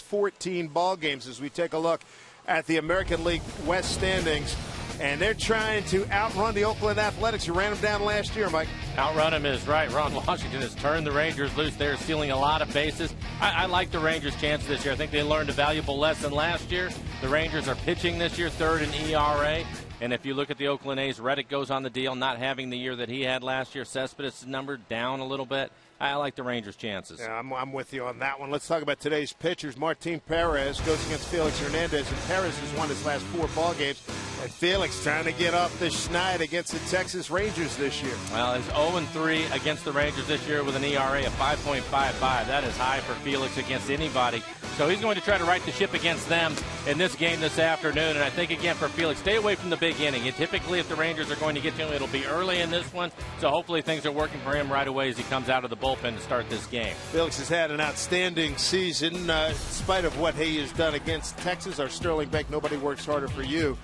14 ball games as we take a look at the American League West standings. And they're trying to outrun the Oakland Athletics, who ran them down last year, Mike. Outrun them is right. Ron Washington has turned the Rangers loose. They're stealing a lot of bases. I like the Rangers' chance this year. I think they learned a valuable lesson last year. The Rangers are pitching this year, third in ERA. And if you look at the Oakland A's, Reddick goes on the deal, not having the year that he had last year. Cespedes' number down a little bit. I like the Rangers' chances. Yeah, I'm with you on that one. Let's talk about today's pitchers. Martin Perez goes against Felix Hernandez, and Perez has won his last 4 ball games. And Felix trying to get off the schneid against the Texas Rangers this year. Well, he's 0-3 against the Rangers this year with an ERA of 5.55. That is high for Felix against anybody. So he's going to try to right the ship against them in this game this afternoon. And I think, again, for Felix, stay away from the big inning. And typically, if the Rangers are going to get to him, it'll be early in this one. So hopefully things are working for him right away as he comes out of the bullpen to start this game. Felix has had an outstanding season. In spite of what he has done against Texas, our Sterling Bank, nobody works harder for you.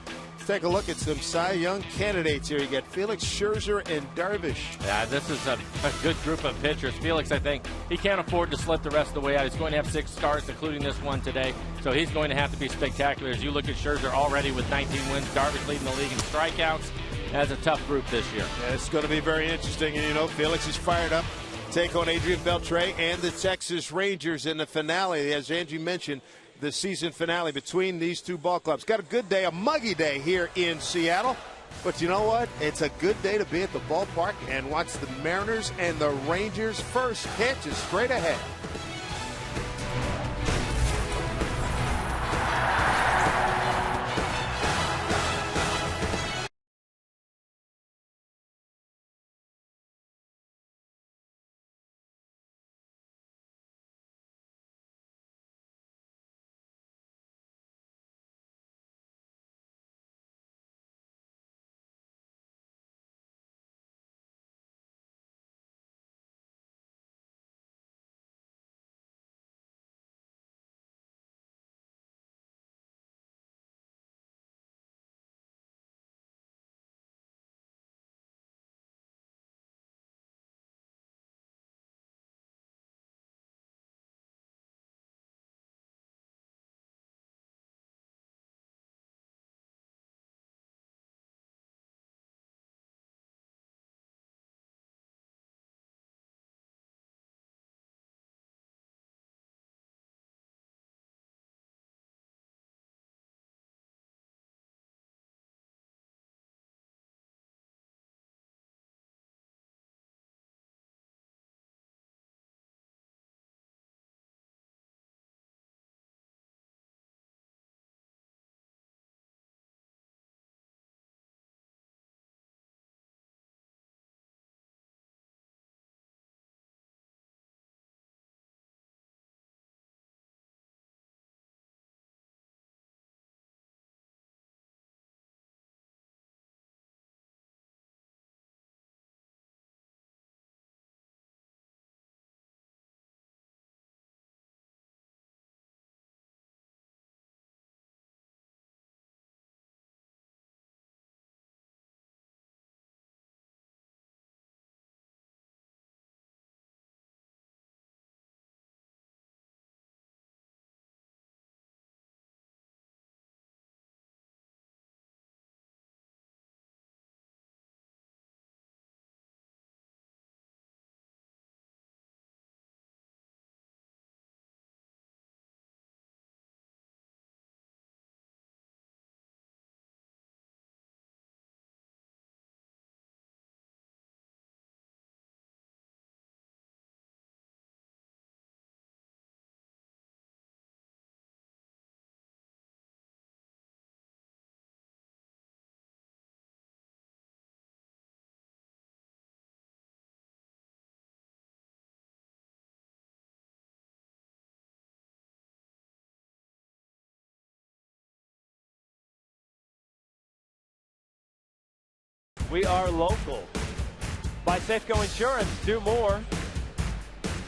Take a look at some Cy Young candidates here. You got Felix, Scherzer, and Darvish. Yeah, this is a good group of pitchers. Felix, I think, he can't afford to slip the rest of the way out. He's going to have 6 starts, including this one today. So he's going to have to be spectacular. As you look at Scherzer already with 19 wins, Darvish leading the league in strikeouts. That's a tough group this year. Yeah, it's going to be very interesting. And, you know, Felix is fired up. Take on Adrian Beltre and the Texas Rangers in the finale. As Angie mentioned, the season finale between these two ball clubs. Got a good day, a muggy day here in Seattle. But you know what? It's a good day to be at the ballpark and watch the Mariners and the Rangers. First pitch is straight ahead. We are local. By Safeco Insurance, do more.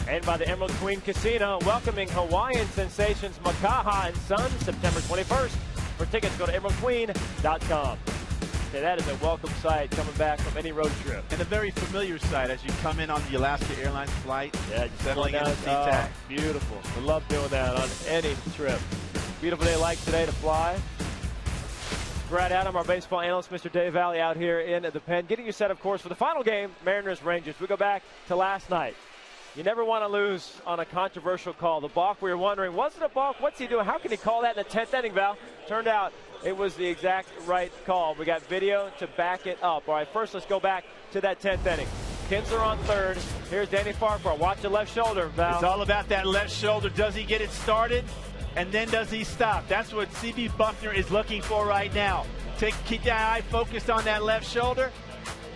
And by the Emerald Queen Casino, welcoming Hawaiian sensations Makaha and Sons September 21st. For tickets, go to emeraldqueen.com. Okay, that is a welcome sight coming back from any road trip. And a very familiar sight as you come in on the Alaska Airlines flight. Yeah, just settling into SeaTac. Beautiful. I love doing that on any trip. Beautiful day like today to fly. Brad Adam, our baseball analyst, Mr. Dave Valley out here in the pen, getting you set, of course, for the final game, Mariners-Rangers. We go back to last night. You never want to lose on a controversial call. The balk, we were wondering, was it a balk? What's he doing? How can he call that in the 10th inning, Val? Turned out it was the exact right call. We got video to back it up. All right, first let's go back to that 10th inning. Kinsler on third. Here's Danny Farquhar. Watch the left shoulder, Val. It's all about that left shoulder. Does he get it started? And then does he stop? That's what C.B. Buckner is looking for right now. Keep that eye focused on that left shoulder.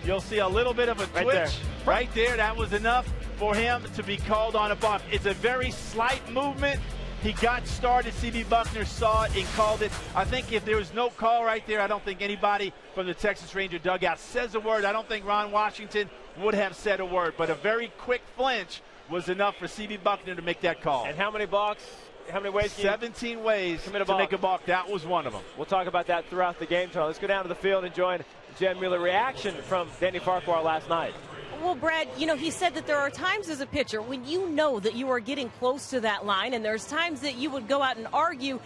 You'll see a little bit of a twitch. Right there. That was enough for him to be called on a balk. It's a very slight movement. He got started. C.B. Buckner saw it and called it. I think if there was no call right there, I don't think anybody from the Texas Ranger dugout says a word. I don't think Ron Washington would have said a word. But a very quick flinch was enough for C.B. Buckner to make that call. And how many balks? How many ways? 17 ways to make a balk. That was one of them. We'll talk about that throughout the game, Charlie. Let's go down to the field and join Jen Mueller. Reaction from Danny Farquhar last night. Well, Brad, you know, he said that there are times as a pitcher when you know that you are getting close to that line, and there's times that you would go out and argue,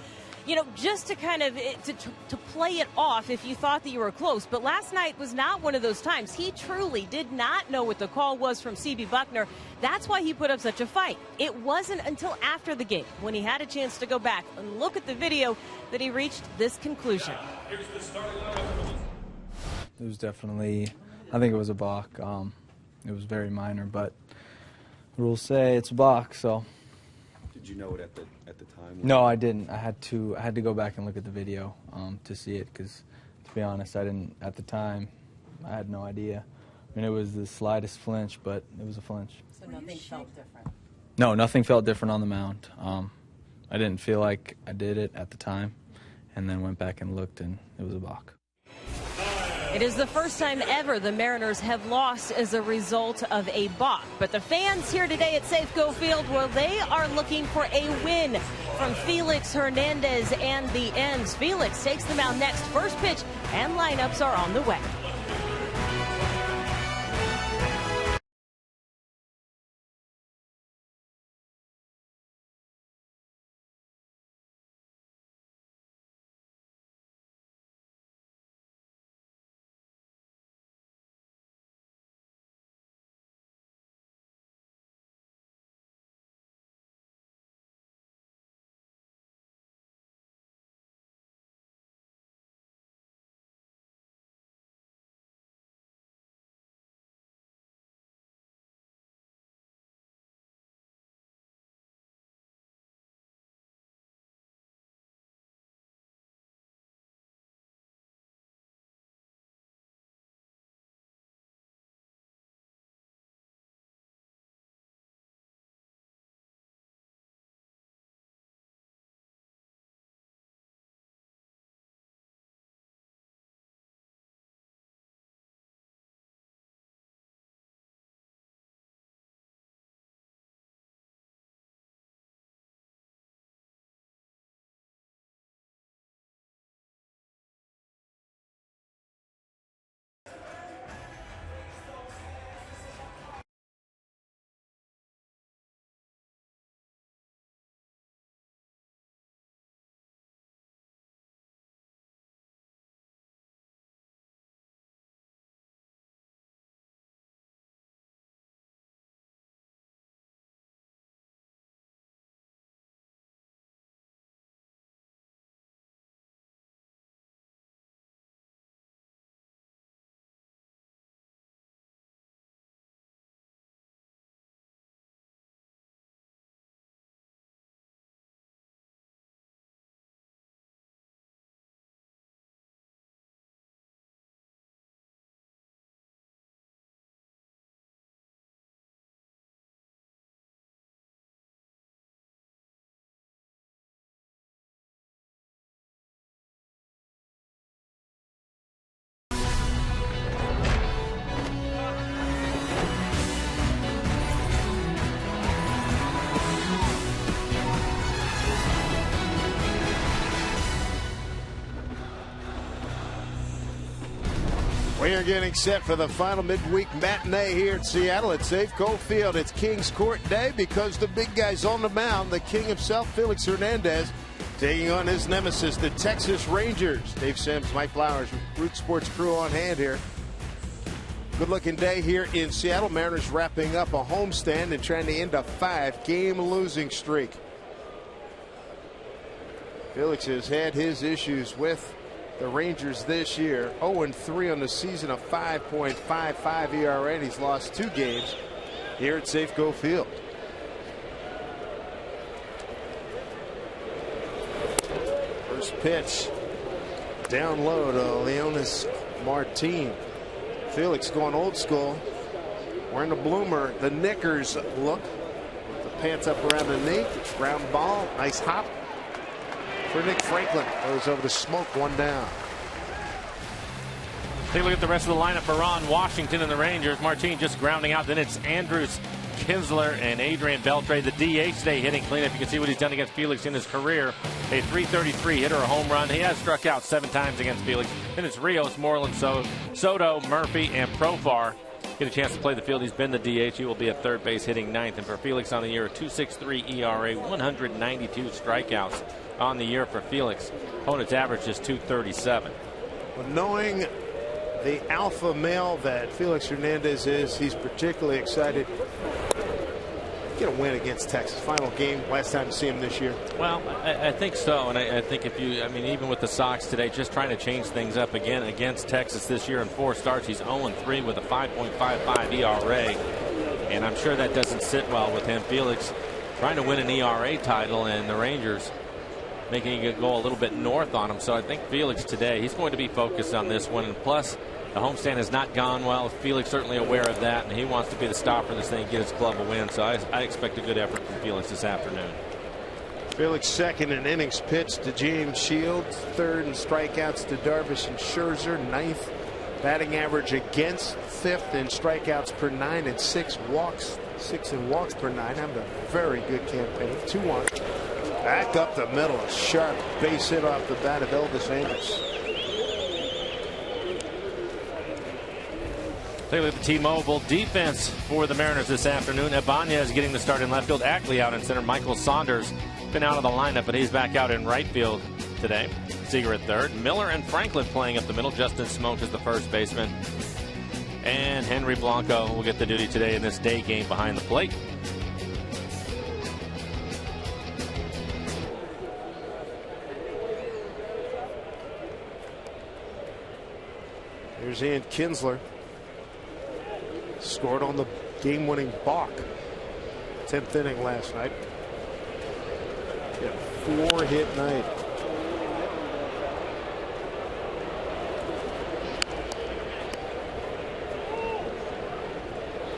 you know, just to kind of to play it off if you thought that you were close. But last night was not one of those times. He truly did not know what the call was from C.B. Buckner. That's why he put up such a fight. It wasn't until after the game, when he had a chance to go back and look at the video, that he reached this conclusion. It was definitely, I think it was a balk. It was very minor, but rules say it's a balk, so. Did you know it at the time? No, I didn't. I had to go back and look at the video to see it, because to be honest, I didn't at the time. I had no idea. I mean, it was the slightest flinch, but it was a flinch. So nothing felt different? No, nothing felt different on the mound. I didn't feel like I did it at the time, and then went back and looked, and it was a balk. It is the first time ever the Mariners have lost as a result of a balk. But the fans here today at Safeco Field, well, they are looking for a win from Felix Hernandez and the Ends. Felix takes them out next. First pitch and lineups are on the way. getting set for the final midweek matinee here at Seattle at Safeco Field. It's Kings Court Day because the big guy's on the mound. The king himself, Felix Hernandez, taking on his nemesis, the Texas Rangers. Dave Sims, Mike Flowers, Root Sports crew on hand here. Good-looking day here in Seattle. Mariners wrapping up a homestand and trying to end a 5-game losing streak. Felix has had his issues with the Rangers this year. 0-3 on the season, a 5.55 ERA, and he's lost 2 games here at Safeco Field. First pitch down low to Leonis Martin. Felix going old school, wearing the bloomer, the knickers look, the pants up around the knee, ground ball, nice hop for Nick Franklin. Goes over the smoke, 1 down. Take a look at the rest of the lineup for Ron Washington and the Rangers. Martin just grounding out. Then it's Andrews, Kinsler, and Adrian Beltre. The DH today hitting cleanup. You can see what he's done against Felix in his career. A .333 hitter, a home run. He has struck out 7 times against Felix. Then it's Rios, Moreland, Soto, Murphy, and Profar. Get a chance to play the field. He's been the DH. He will be at third base hitting 9th. And for Felix on the year, a .263 ERA, 192 strikeouts on the year for Felix. Opponent's average is .237. Well, knowing the alpha male that Felix Hernandez is, he's particularly excited to get a win against Texas. Final game, last time to see him this year. Well, I think so, and I think if you, I mean, even with the Sox today, just trying to change things up again against Texas this year in 4 starts. He's 0-3 with a 5.55 ERA, and I'm sure that doesn't sit well with him. Felix trying to win an ERA title, and the Rangers making it go a little bit north on him. So I think Felix today, he's going to be focused on this one. And plus, the homestand has not gone well. Felix certainly aware of that, and he wants to be the stopper of this thing and get his club a win. So I expect a good effort from Felix this afternoon. Felix second in innings pitched to James Shields, third in strikeouts to Darvish and Scherzer, 9th batting average against, 5th in strikeouts per 9 and 6 walks per 9. Having a very good campaign. 2-1. Back up the middle, a sharp base hit off the bat of Elvis Andrus. Take a look at the T-Mobile defense for the Mariners this afternoon. Ibanez getting the start in left field. Ackley out in center. Michael Saunders been out of the lineup, but he's back out in right field today. Seager at third. Miller and Franklin playing up the middle. Justin Smoke is the first baseman. And Henry Blanco will get the duty today in this day game behind the plate. Here's Ian Kinsler. Scored on the game-winning balk. 10th inning last night. A 4-hit night.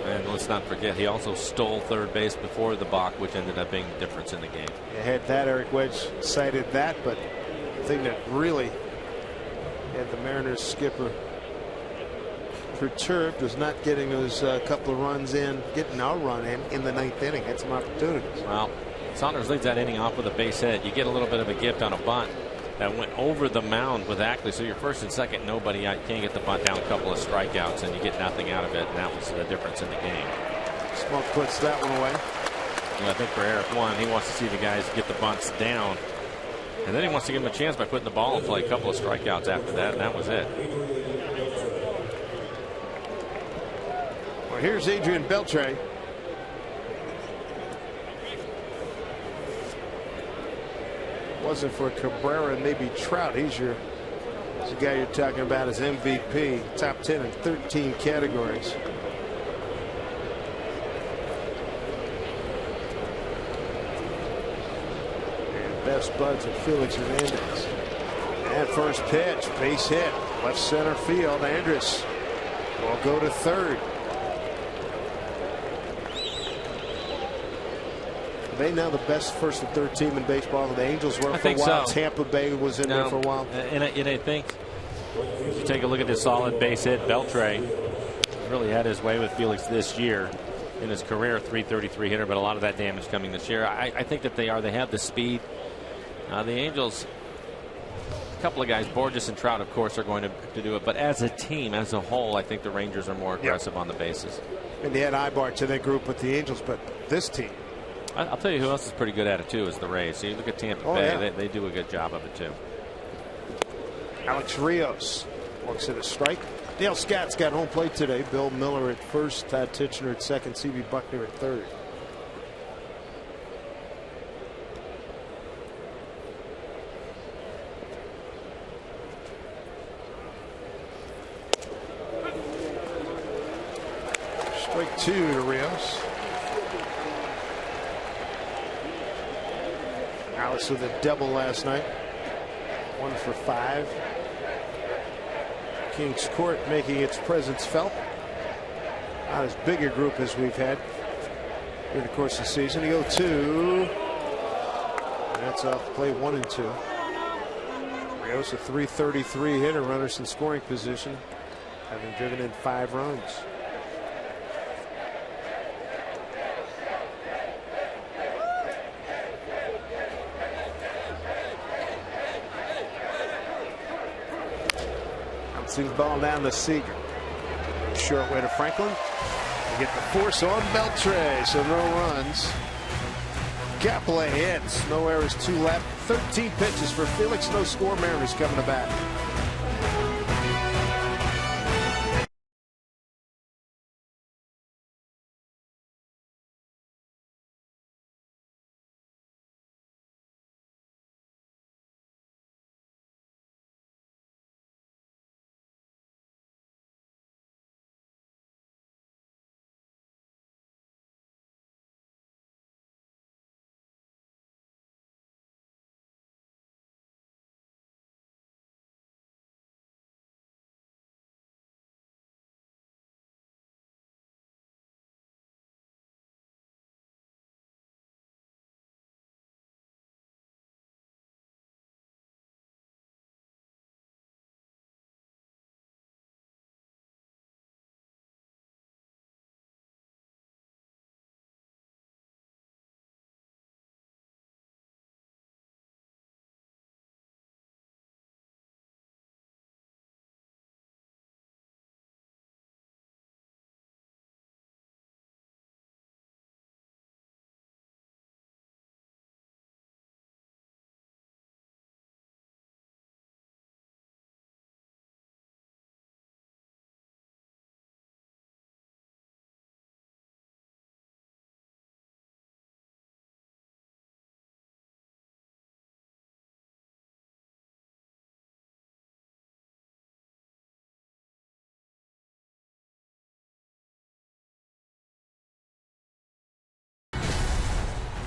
And let's not forget, he also stole third base before the balk, which ended up being the difference in the game. You had that. Eric Wedge cited that, but the thing that really had the Mariners skipper perturbed was not getting those couple of runs in, getting our run in the 9th inning. Had some opportunities. Well, Saunders leads that inning off with a base hit. You get a little bit of a gift on a bunt that went over the mound with Ackley. So you're first and second, nobody out. You can't get the bunt down, a couple of strikeouts, and you get nothing out of it. And that was the difference in the game. Smoke puts that one away. And I think for Eric, he wants to see the guys get the bunts down. And then he wants to give them a chance by putting the ball in play. A couple of strikeouts after that, and that was it. Well, here's Adrian Beltre. Wasn't for Cabrera and maybe Trout. He's the guy you're talking about as MVP. Top 10 in 13 categories. And best buds of Felix Hernandez. And first pitch, base hit, left center field. Andrus will go to third. They now the best first and third team in baseball. The Angels were for a while. So. Tampa Bay was in there for a while. And I think if you take a look at this solid base hit, Beltre really had his way with Felix this year in his career. .333 hitter, but a lot of that damage coming this year. I think that they have the speed. The Angels A couple of guys, Borges and Trout, of course, are going to do it. But as a team, as a whole, I think the Rangers are more aggressive on the bases. And they had Ibar to that group with the Angels, but this team. I'll tell you who else is pretty good at it, too, is the Rays. So you look at Tampa Bay, yeah. they do a good job of it, too. Alex Rios walks at a strike. Dale Scott's got home plate today. Bill Miller at first, Todd Tichenor at second, C.B. Buckner at third. Strike 2 to Rios. Alice with a double last night. 1 for 5. Kings Court making its presence felt. Not as big a group as we've had during the course of the season. The 0-2. That's off play 1 and 2. Rios, a .333 hitter, runners in scoring position, having driven in 5 runs. Ball down to Seager. Short way to Franklin. They get the force on Beltre, so no runs. Kapler hits. No errors, 2 left. 13 pitches for Felix. No score. Mariners coming to bat.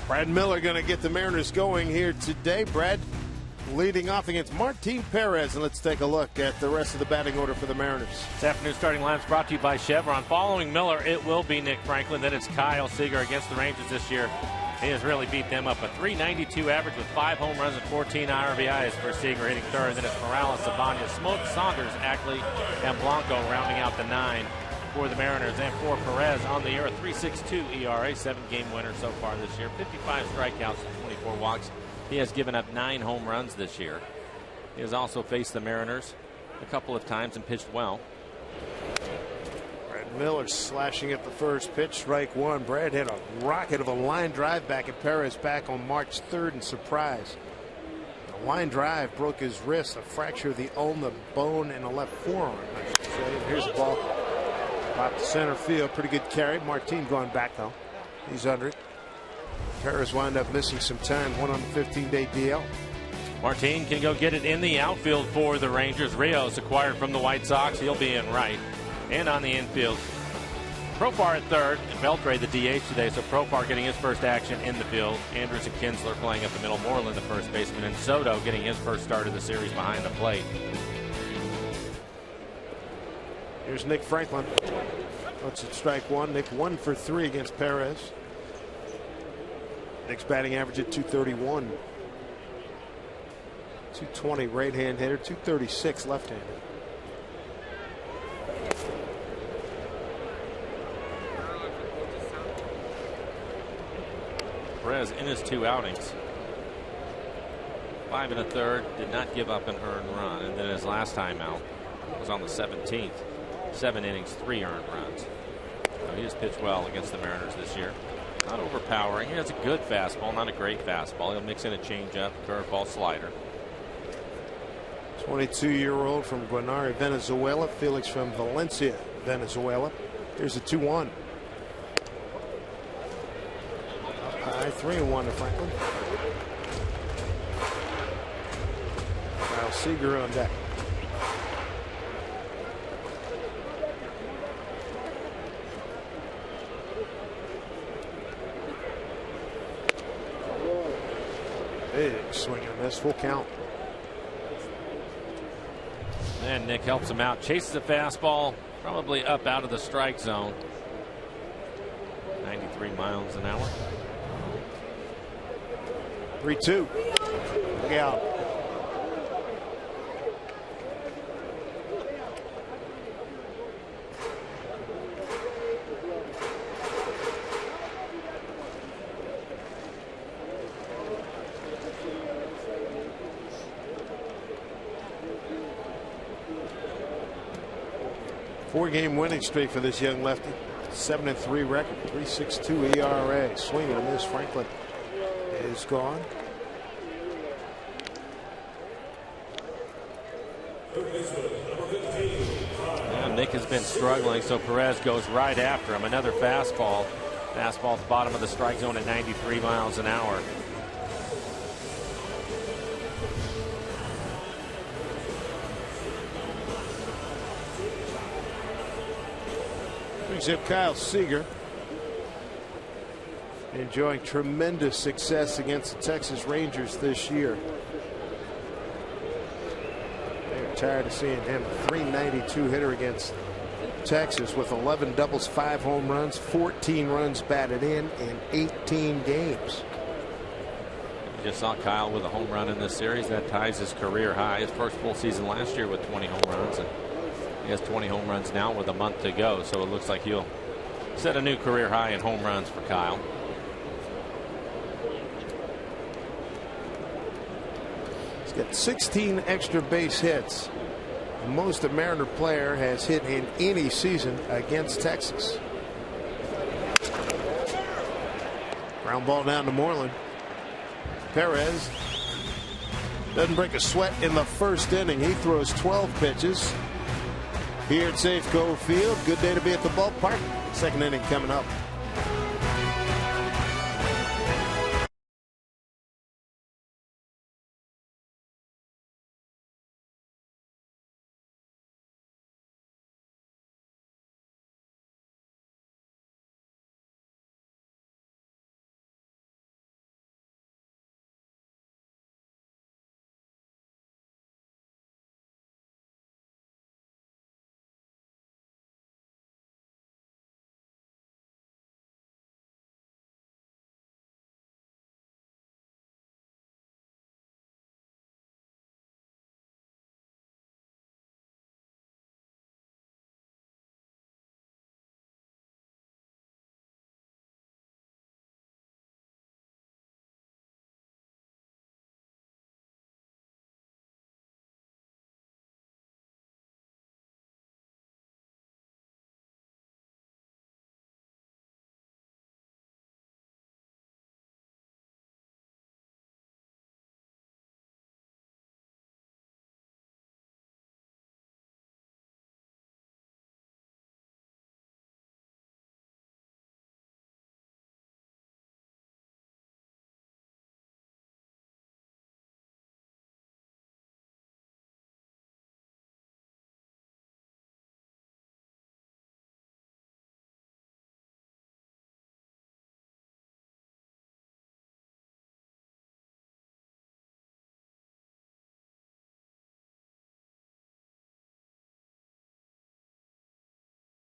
Brad Miller going to get the Mariners going here today. Brad leading off against Martin Perez. And let's take a look at the rest of the batting order for the Mariners. This afternoon starting lineups brought to you by Chevron. Following Miller, it will be Nick Franklin. Then it's Kyle Seager against the Rangers this year. He has really beat them up. A .392 average with 5 home runs and 14 RBIs for Seager hitting third. Then it's Morales, Savania, Smoke, Saunders, Ackley, and Blanco rounding out the 9 for the Mariners. And for Perez on the year, a .362 ERA, 7-game winner so far this year. 55 strikeouts and 24 walks. He has given up 9 home runs this year. He has also faced the Mariners a couple of times and pitched well. Brad Miller slashing at the first pitch, strike 1. Brad hit a rocket of a line drive back at Perez back on March 3rd in surprise. The line drive broke his wrist, a fracture of the ulna bone in the left forearm, I should say. And here's the ball. Pop to center field. Pretty good carry. Martin going back though. He's under it. Perez wound up missing some time. 1 on the 15-day DL. Martin can go get it in the outfield for the Rangers. Rios acquired from the White Sox. He'll be in right. And on the infield, Profar at third. And Beltre the DH today. So Profar getting his first action in the field. Andrews and Kinsler playing up the middle. Moreland the first baseman. And Soto getting his first start of the series behind the plate. Here's Nick Franklin. That's at strike 1. Nick 1 for 3 against Perez. Nick's batting average at .231. .220 right-hand hitter. .236 left-handed. Perez in his 2 outings 5 1/3, did not give up an earned run. And then his last time out was on the 17th. 7 innings, 3 earned runs. So he has pitched well against the Mariners this year. Not overpowering. He has a good fastball, not a great fastball. He'll mix in a changeup, curveball, slider. 22-year-old from Guanare, Venezuela. Felix from Valencia, Venezuela. Here's a 2-1. Up high, 3-1 to Franklin. Kyle Seager on deck. Big swing and miss, full count. And Nick helps him out, chases a fastball, probably up out of the strike zone. 93 miles an hour. 3-2. Look out. Four-game winning streak for this young lefty. 7-3 record, 3.62 ERA. Swinging and miss. Franklin is gone. Yeah, Nick has been struggling, so Perez goes right after him. Another fastball. Fastball at the bottom of the strike zone at 93 miles an hour. Brings up Kyle Seager. Enjoying tremendous success against the Texas Rangers this year. They're tired of seeing him. A .392 hitter against Texas with 11 doubles, 5 home runs, 14 runs batted in 18 games. You just saw Kyle with a home run in this series. That ties his career high. His first full season last year with 20 home runs. And he has 20 home runs now with a month to go. So it looks like he'll set a new career high in home runs for Kyle. He's got 16 extra base hits. Most a Mariner player has hit in any season against Texas. Ground ball down to Moreland. Perez doesn't break a sweat in the first inning. He throws 12 pitches here at Safeco Field. Good day to be at the ballpark. Second inning coming up.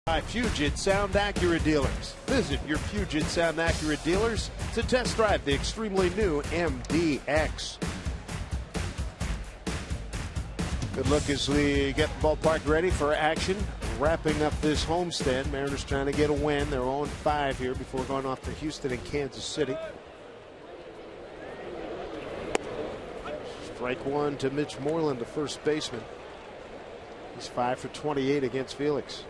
By Puget Sound Acura dealers. Visit your Puget Sound Acura dealers to test drive the extremely new MDX. Good look as we get the ballpark ready for action. Wrapping up this homestand. Mariners trying to get a win. They're 0-5 here before going off to Houston and Kansas City. Strike one to Mitch Moreland, the first baseman. He's 5 for 28 against Felix.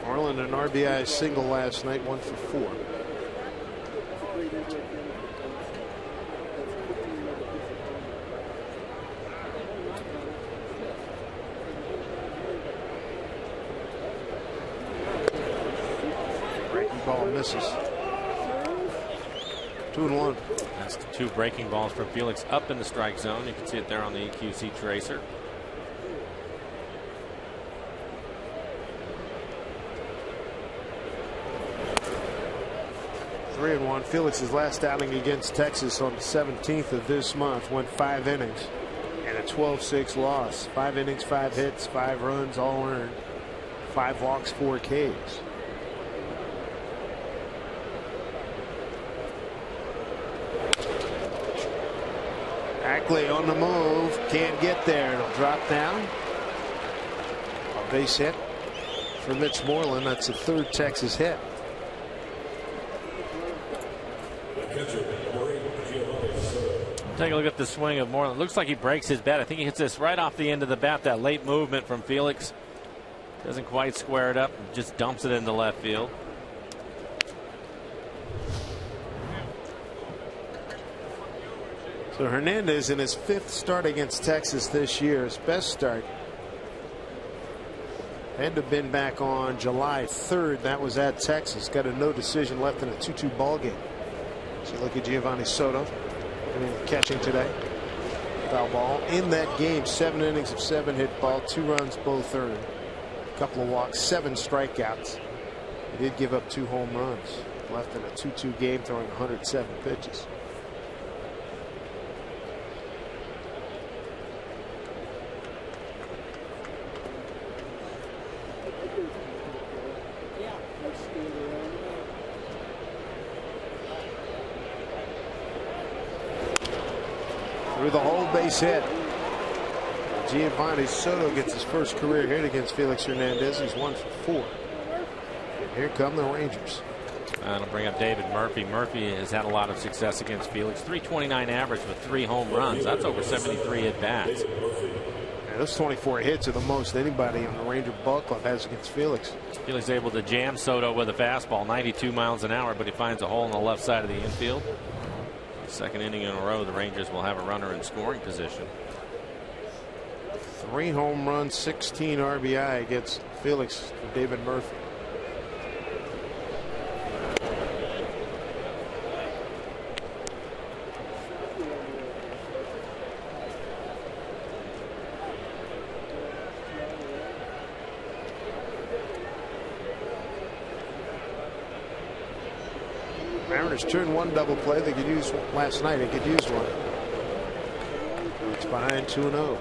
Moreland an RBI single last night, 1 for 4. Breaking ball misses. 2-1. That's the 2 breaking balls for Felix up in the strike zone. You can see it there on the EQC tracer. Three and 1. Felix's last outing against Texas on the 17th of this month went 5 innings and a 12-6 loss. 5 innings, 5 hits, 5 runs, all earned. 5 walks, 4 Ks. Ackley on the move, can't get there. It'll drop down. A base hit for Mitch Moreland. That's the 3rd Texas hit. Take a look at the swing of Moreland. Looks like he breaks his bat. I think he hits this right off the end of the bat. That late movement from Felix doesn't quite square it up. Just dumps it into left field. So Hernandez in his 5th start against Texas this year, his best start. Had to have been back on July 3rd. That was at Texas. Got a no decision left in a 2-2 ball game. So look at Giovanni Soto catching today. Foul ball in that game. 7 innings of 7 hit ball, 2 runs, both earned. A couple of walks, 7 strikeouts. He did give up 2 home runs. Left in a 2-2 game, throwing 107 pitches. Through the hole, base hit. Giovanni Soto gets his first career hit against Felix Hernandez. He's 1 for 4. And here come the Rangers. I'll bring up David Murphy. Murphy has had a lot of success against Felix. 329 average with 3 home runs. That's over 73 at bats. Yeah, those 24 hits are the most anybody in the Ranger ball club has against Felix. Felix able to jam Soto with a fastball, 92 miles an hour, but he finds a hole on the left side of the infield. 2nd inning in a row, the Rangers will have a runner in scoring position. 3 home runs, 16 RBI against Felix for David Murphy. Mariners turned 1 double play. They could use last night. They could use one. It's behind 2-0.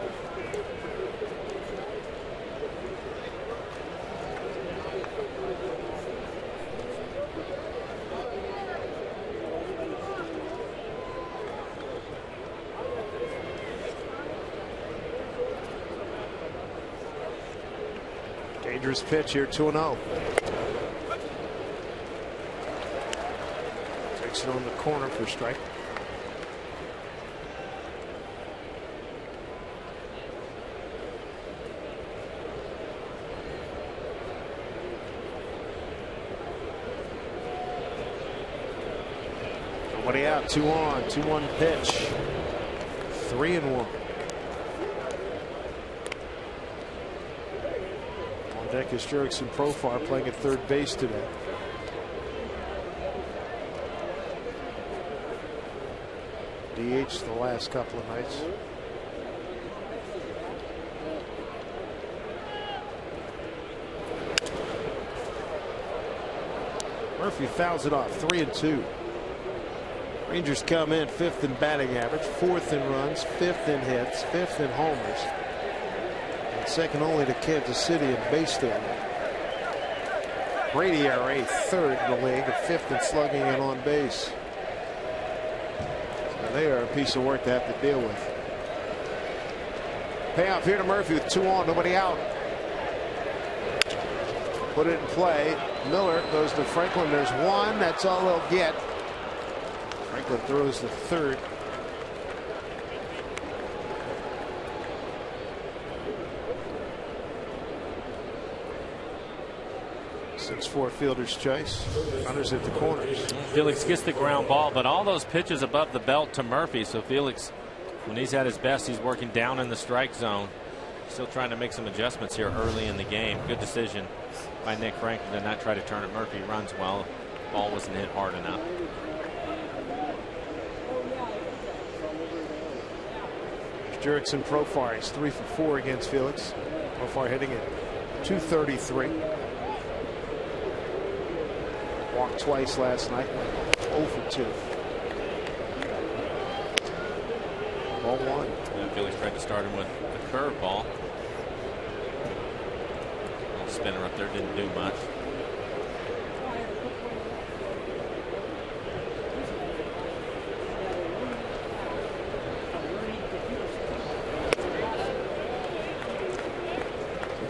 Dangerous pitch here, 2-0. Takes it on the corner for strike. Nobody out, 2 on, 2-1 pitch. 3-1. On deck is Jurickson Profar playing at 3rd base today. DH the last couple of nights. Murphy fouls it off, 3-2. Rangers come in 5th in batting average, 4th in runs, 5th in hits, 5th in homers, and 2nd only to Kansas City in base stealing. Brady ERA 3rd in the league, and 5th in slugging and on base. They are a piece of work to have to deal with. Payoff here to Murphy with 2 on, nobody out. put it in play. Miller goes to Franklin. There's one. That's all they'll get. Franklin throws the third. 6-4 fielder's choice. Runners at the corners. Felix gets the ground ball, but all those pitches above the belt to Murphy. So Felix, when he's at his best, he's working down in the strike zone. Still trying to make some adjustments here early in the game. Good decision by Nick Franklin to not try to turn it. Murphy runs well. Ball wasn't hit hard enough. Jurickson Profar. He's 3 for 4 against Felix. Profar hitting at .233. Walked twice last night. 0 for 2. Ball 1. And Felix tried to start him with a curveball. Little spinner up there, didn't do much.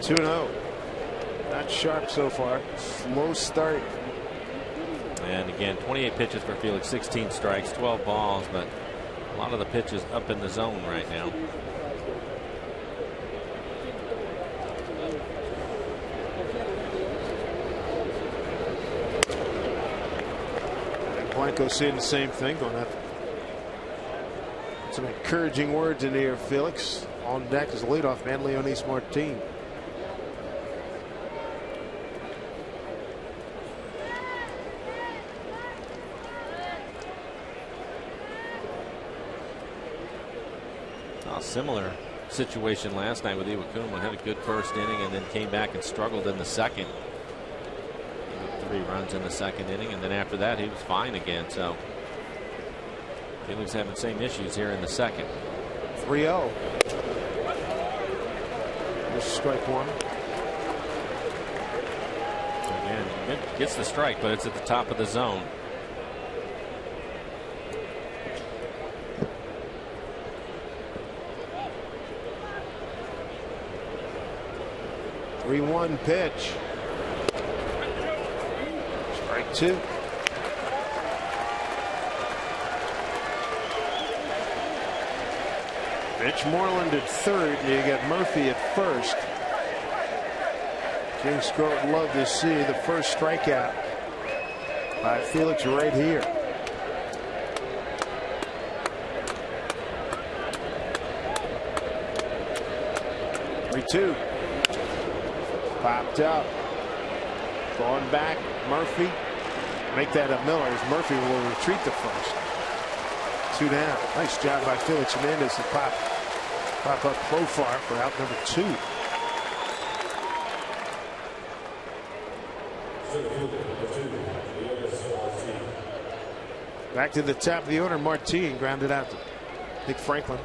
Two 2-0. Not sharp so far. Slow start. And again, 28 pitches for Felix, 16 strikes, 12 balls, but a lot of the pitches up in the zone right now. And Blanco saying the same thing, going after some encouraging words in the air. Felix on deck as the leadoff man, Leonys Martin. Similar situation last night with Iwakuma. Had a good first inning and then came back and struggled in the second. 3 runs in the second inning, and then after that he was fine again. So Felix having the same issues here in the second. 3-0. There's strike 1. Again, gets the strike, but it's at the top of the zone. 3-1 pitch. Strike 2. Mitch Moreland at third. You got Murphy at first. Kings Court would love to see the first strikeout by Felix right here. Two. Popped up. Going back. Murphy. Make that a Miller as Murphy will retreat the first. 2 down. Nice job by Felix Hernandez to pop up Profar for out number 2. Back to the top of the order. Martin grounded out to Nick Franklin.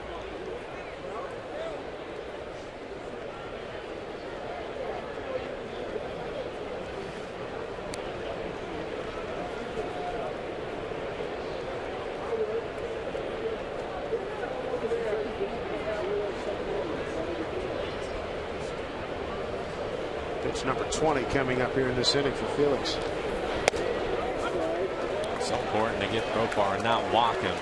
Pitch number 20 coming up here in this inning for Felix. So important to get Profar and not walk him.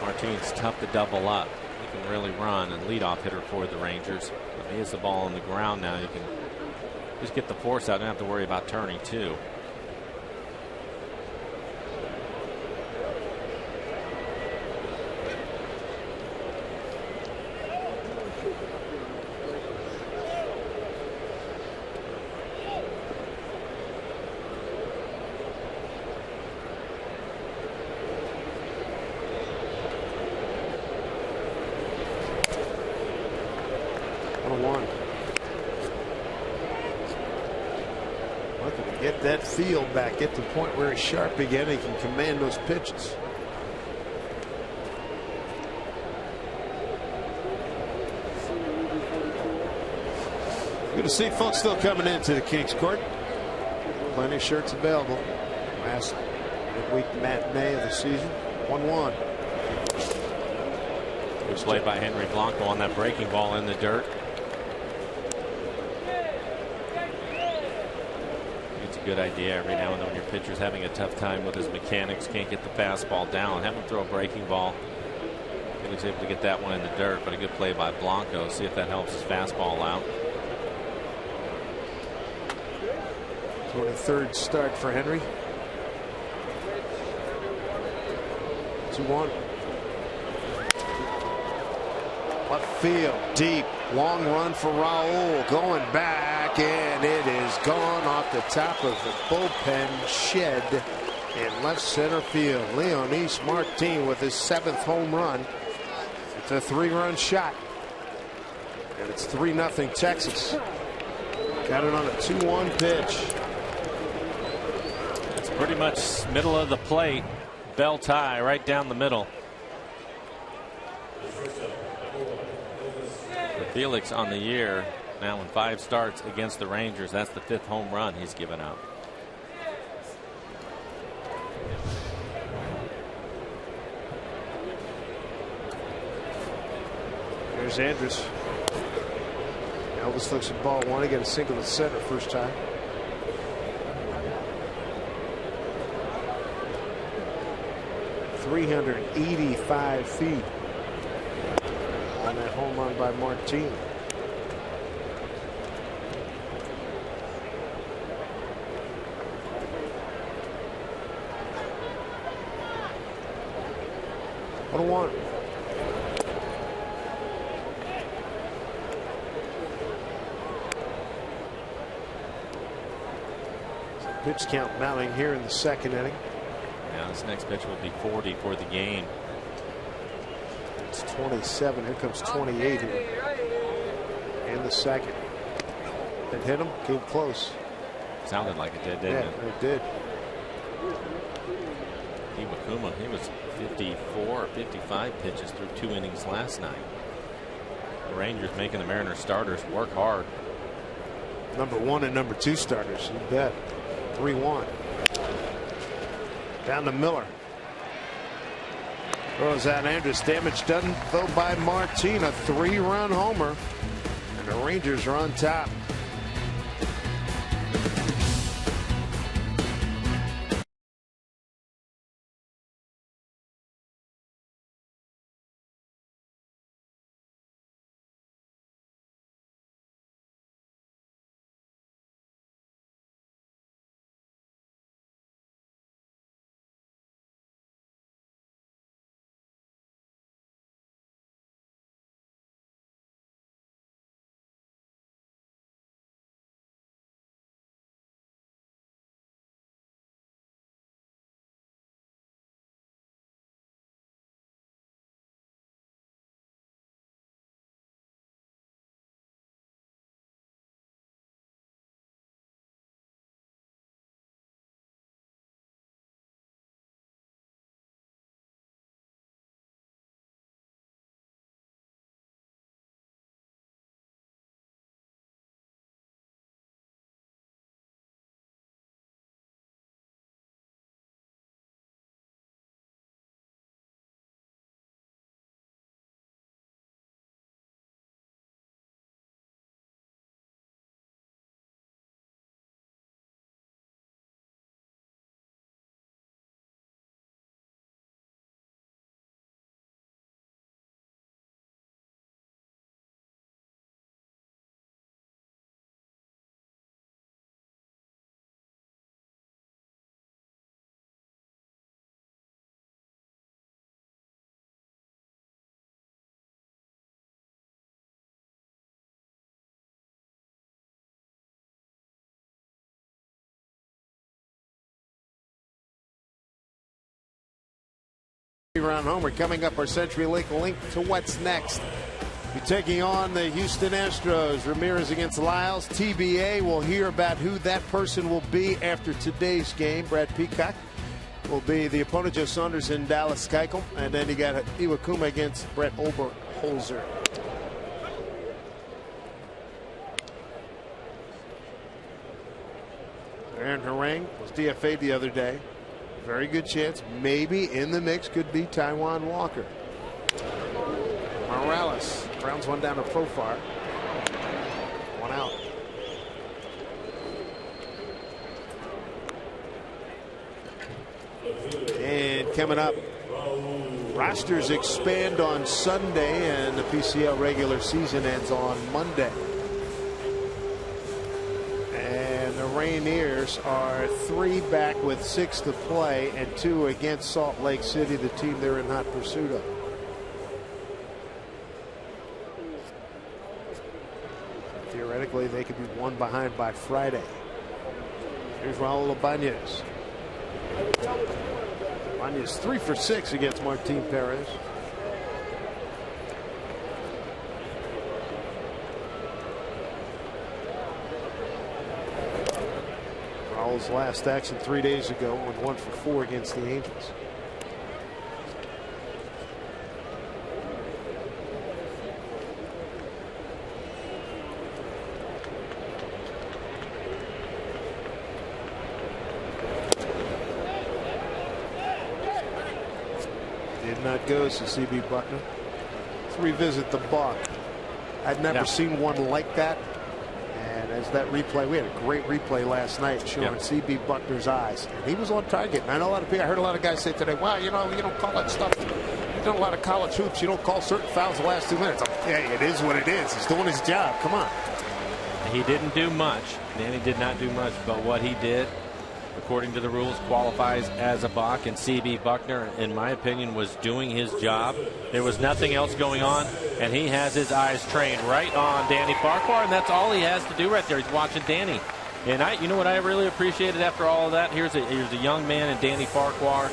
Martin's tough to double up. He can really run and leadoff hitter for the Rangers. If he hits the ball on the ground now, you can just get the force out. Don't have to worry about turning too. Get that feel back, get to the point where he's sharp again. He can command those pitches. Good to see folks still coming into the Kings Court. Plenty of shirts available. Last midweek matinee of the season. 1-1. Good play by Henry Blanco on that breaking ball in the dirt. good idea every now and then when your pitcher's having a tough time with his mechanics, can't get the fastball down, have him throw a breaking ball. He was able to get that one in the dirt, but a good play by Blanco. See if that helps his fastball out. 23rd start for Henry. 2-1. Left field, deep, long run for Raul, going back, and it is gone off the top of the bullpen shed in left center field. Leonys Martin with his 7th home run. It's a 3-run shot, and it's 3-0 Texas. Got it on a 2-1 pitch. It's pretty much middle of the plate, bell tie right down the middle. Felix on the year now in 5 starts against the Rangers. That's the 5th home run he's given up. There's Andrus. Elvis looks at ball 1. He got a single to center first time. .385 feet on that home run by Martin. What a one. Pitch count mounting here in the 2nd inning. Now this next pitch will be 40 for the game. It's 27. Here comes 28 here in the 2nd. It hit him. Came close. Sounded like it did, didn't it? Yeah, it did. Iwakuma, he was 54 or 55 pitches through 2 innings last night. The Rangers making the Mariners starters work hard. Number 1 and number 2 starters. You bet. 3-1. Down to Miller. Throws out Andrus. Damage done though by Martin. A 3-run homer. And the Rangers are on top. Round homer coming up. Our CenturyLink link to what's next. Be taking on the Houston Astros. Ramirez against Lyles. TBA. We'll hear about who that person will be after today's game. Brad Peacock will be the opponent. Joe Saunders and Dallas Keuchel. And then you got Iwakuma against Brett Oberholzer. Aaron Harang was DFA'd the other day. Very good chance. Maybe in the mix could be Taijuan Walker. Morales grounds one down to Profar. 1 out. And coming up, rosters expand on Sunday, and the PCL regular season ends on Monday. And the Rainiers are 3 back with 6 to play, and 2 against Salt Lake City, the team they're in hot pursuit of. Theoretically, they could be 1 behind by Friday. Here's Raul Ibanez. Ibanez 3 for 6 against Martin Perez. Raul's last action 3 days ago went 1 for 4 against the Angels. Did not go, so C.B. Buckner. Let's revisit the balk. I'd never seen one like that. And as that replay, we had a great replay last night showing C.B. Buckner's eyes. And he was on target. And I know a lot of people, I heard a lot of guys say today, wow, you know, you don't call that stuff. You've done a lot of college hoops. You don't call certain fouls the last 2 minutes. Hey, it is what it is. He's doing his job. Come on. He didn't do much. Danny did not do much, but what he did, according to the rules, qualifies as a balk, and C.B. Buckner, in my opinion, was doing his job. There was nothing else going on, and he has his eyes trained right on Danny Farquhar, and that's all he has to do right there. He's watching Danny. And you know what I really appreciated after all of that? Here's a young man in Danny Farquhar.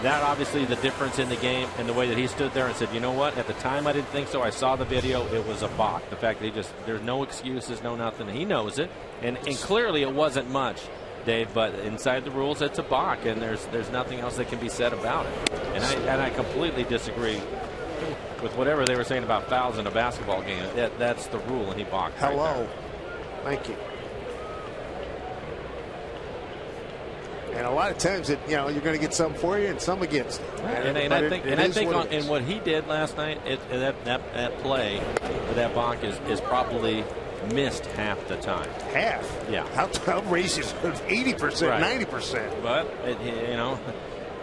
That obviously the difference in the game and the way that he stood there and said, you know what, at the time I didn't think so. I saw the video. It was a balk. The fact that there's no excuses, no nothing. He knows it, and clearly it wasn't much, Dave, but inside the rules, it's a balk, and there's nothing else that can be said about it. And I completely disagree with whatever they were saying about fouls in a basketball game. That's the rule, and he balked. Hello. Right there. Thank you. And a lot of times, you're going to get some for you and some against. Right. And I think in what he did last night, that play, that balk is probably missed half the time. Half? Yeah. How outrageous? 80%, right. 90%. But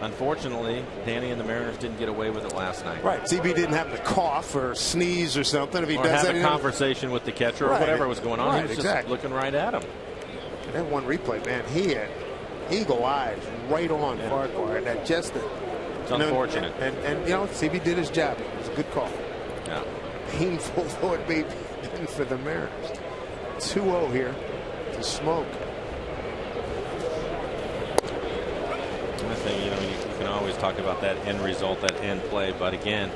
unfortunately, Danny and the Mariners didn't get away with it last night. Right. CB didn't happen to cough or sneeze or something. If he does have a conversation with the catcher or whatever was going on, he was just looking right at him. And that one replay, man, he had eagle eyes right on Farquhar, and that just it's unfortunate. And CB did his job. It was a good call. Yeah. Painful though it may be for the Mariners. 2-0 here to Smoke. I think you can always talk about that end result, that end play, but again,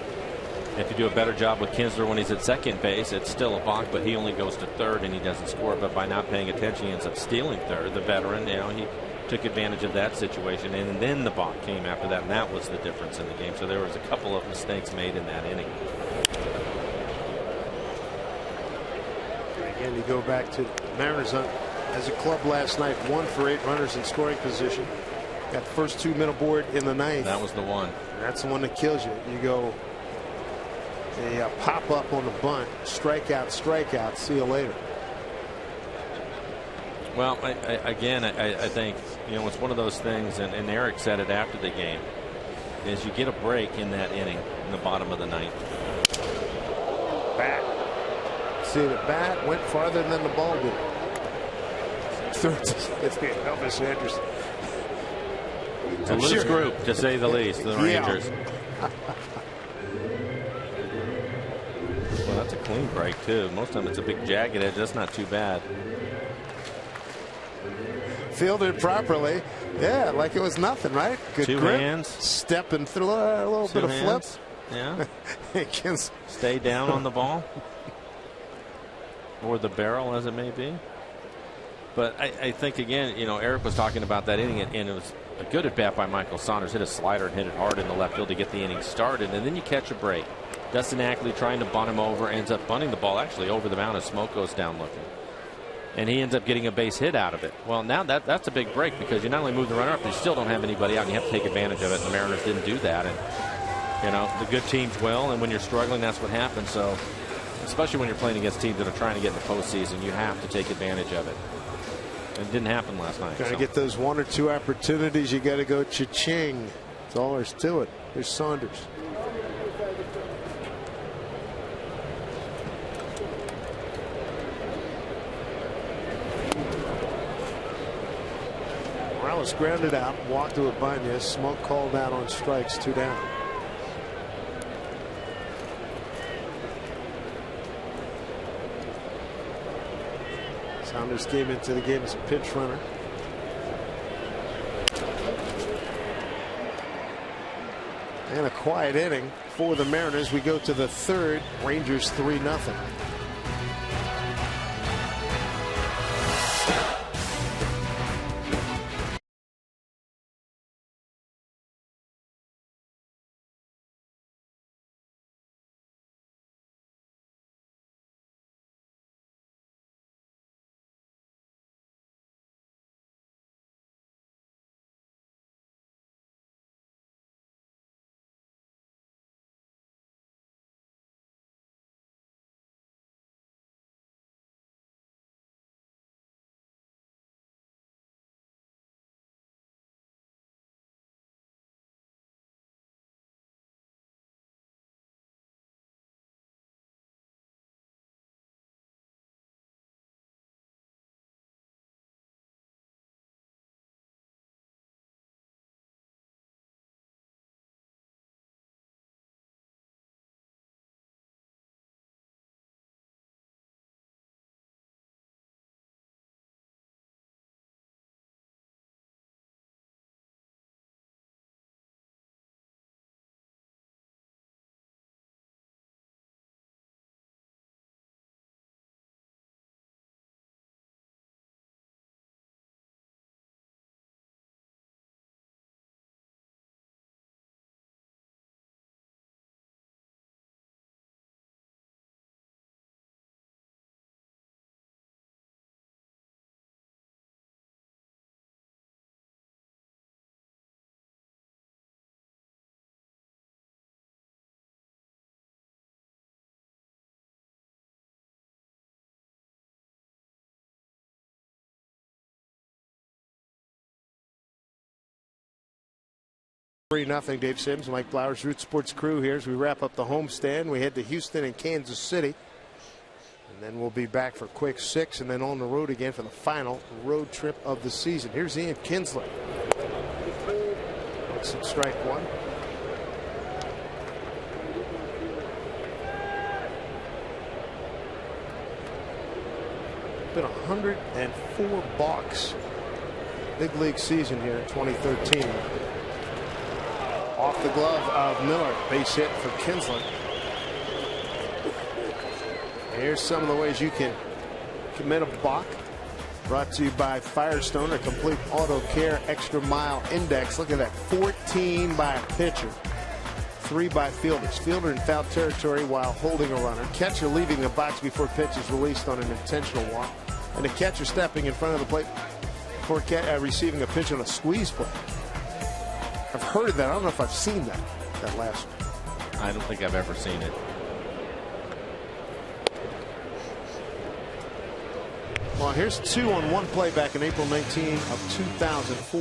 if you do a better job with Kinsler when he's at second base, it's still a balk, but he only goes to third and he doesn't score. But by not paying attention, he ends up stealing third. The veteran, he took advantage of that situation, and then the balk came after that, and that was the difference in the game. So there was a couple of mistakes made in that inning. Again, you go back to Mariners as a club last night, 1 for 8 runners in scoring position. Got the first 2 middle board in the ninth. That was the one. And that's the one that kills you. You go a pop up on the bunt, strikeout, see you later. Well, I think it's one of those things, and Eric said it after the game, is you get a break in that inning in the bottom of the ninth. Bat. See, the bat went farther than the ball did. Third, it's Elvis Anderson. It's a loose group, to say the least, the Rangers. Well, that's a clean break, too. Most of them it's a big jagged edge. That's not too bad. Fielded properly. Yeah, like it was nothing, right? Good Two grip. hands. Stepping through a little bit of flip. Yeah. Stay down on the ball. Or the barrel, as it may be. But I think, again, Eric was talking about that inning, and it was a good at bat by Michael Saunders. Hit a slider and hit it hard in the left field to get the inning started, and then you catch a break. Dustin Ackley trying to bunt him over, ends up bunting the ball actually over the mound as Smoke goes down looking. And he ends up getting a base hit out of it. Well, now that's a big break, because you not only move the runner up, you still don't have anybody out, and you have to take advantage of it. And the Mariners didn't do that. And the good teams will, and when you're struggling, that's what happens. So, especially when you're playing against teams that are trying to get in the postseason, you have to take advantage of it. And it didn't happen last night. Trying to get those 1 or 2 opportunities, you got to go cha-ching. That's all there's to it. Here's Saunders. Morales grounded out, walked to Ibanez. Smoke called out on strikes, 2 down. Saunders came into the game as a pinch runner. And a quiet inning for the Mariners. We go to the 3rd. Rangers 3-0. Nothing. Dave Sims, Mike Flowers, Root Sports crew here as we wrap up the homestand. We head to Houston and Kansas City. And then we'll be back for quick 6 and then on the road again for the final road trip of the season. Here's Ian Kinsler. Looks at strike 1. Been 104 balks. Big league season here in 2013. Off the glove of Miller. Base hit for Kinsler. Here's some of the ways you can commit a balk. Brought to you by Firestone, a complete auto care extra mile index. Look at that. 14 by a pitcher. 3 by fielders. Fielder in foul territory while holding a runner. Catcher leaving the box before pitch is released on an intentional walk. And the catcher stepping in front of the plate before receiving a pitch on a squeeze play. I've heard of that. I don't know if I've seen that last one. I don't think I've ever seen it. Well, here's 2 on 1 play back in April 19 of 2004.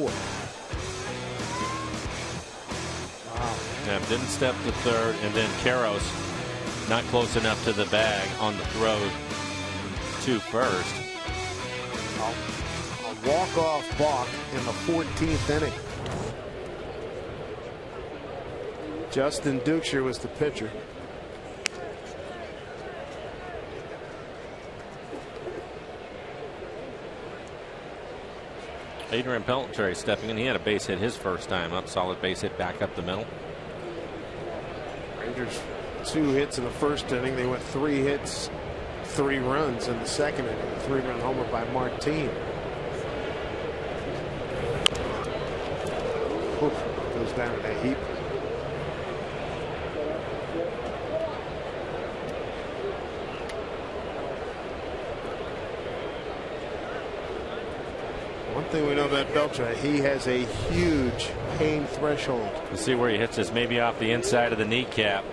Wow. Yeah, didn't step to third, and then Karros not close enough to the bag on the throw to first. A walk-off balk in the 14th inning. Justin Dukeshire was the pitcher. Adrian Pelletary stepping in. He had a base hit his first time up. Solid base hit back up the middle. Rangers 2 hits in the first inning. They went 3 hits, 3 runs in the second inning. A 3-run homer by Martin. Oof, goes down in a heap. One thing we know about Belcher, he has a huge pain threshold. You see where he hits this, maybe off the inside of the kneecap,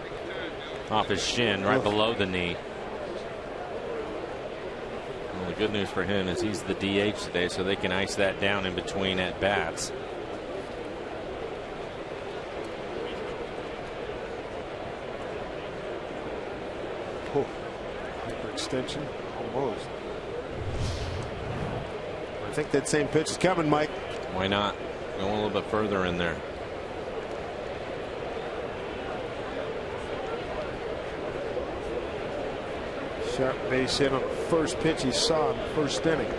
off his shin, right below the knee. Well, the good news for him is he's the DH today, so they can ice that down in between at bats. Oh, hyperextension, almost. I think that same pitch is coming, Mike. Why not? Go a little bit further in there. Sharp base hit on the first pitch he saw in the first inning.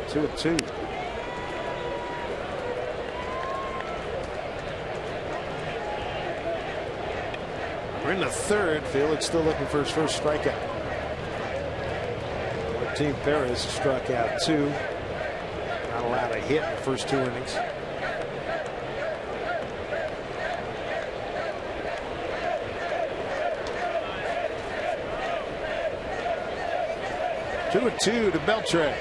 Two and two. We're in the third. Felix still looking for his first strikeout. Martin Perez struck out 2. Not allowed a hit in the first 2 innings. Two and 2 to Beltre.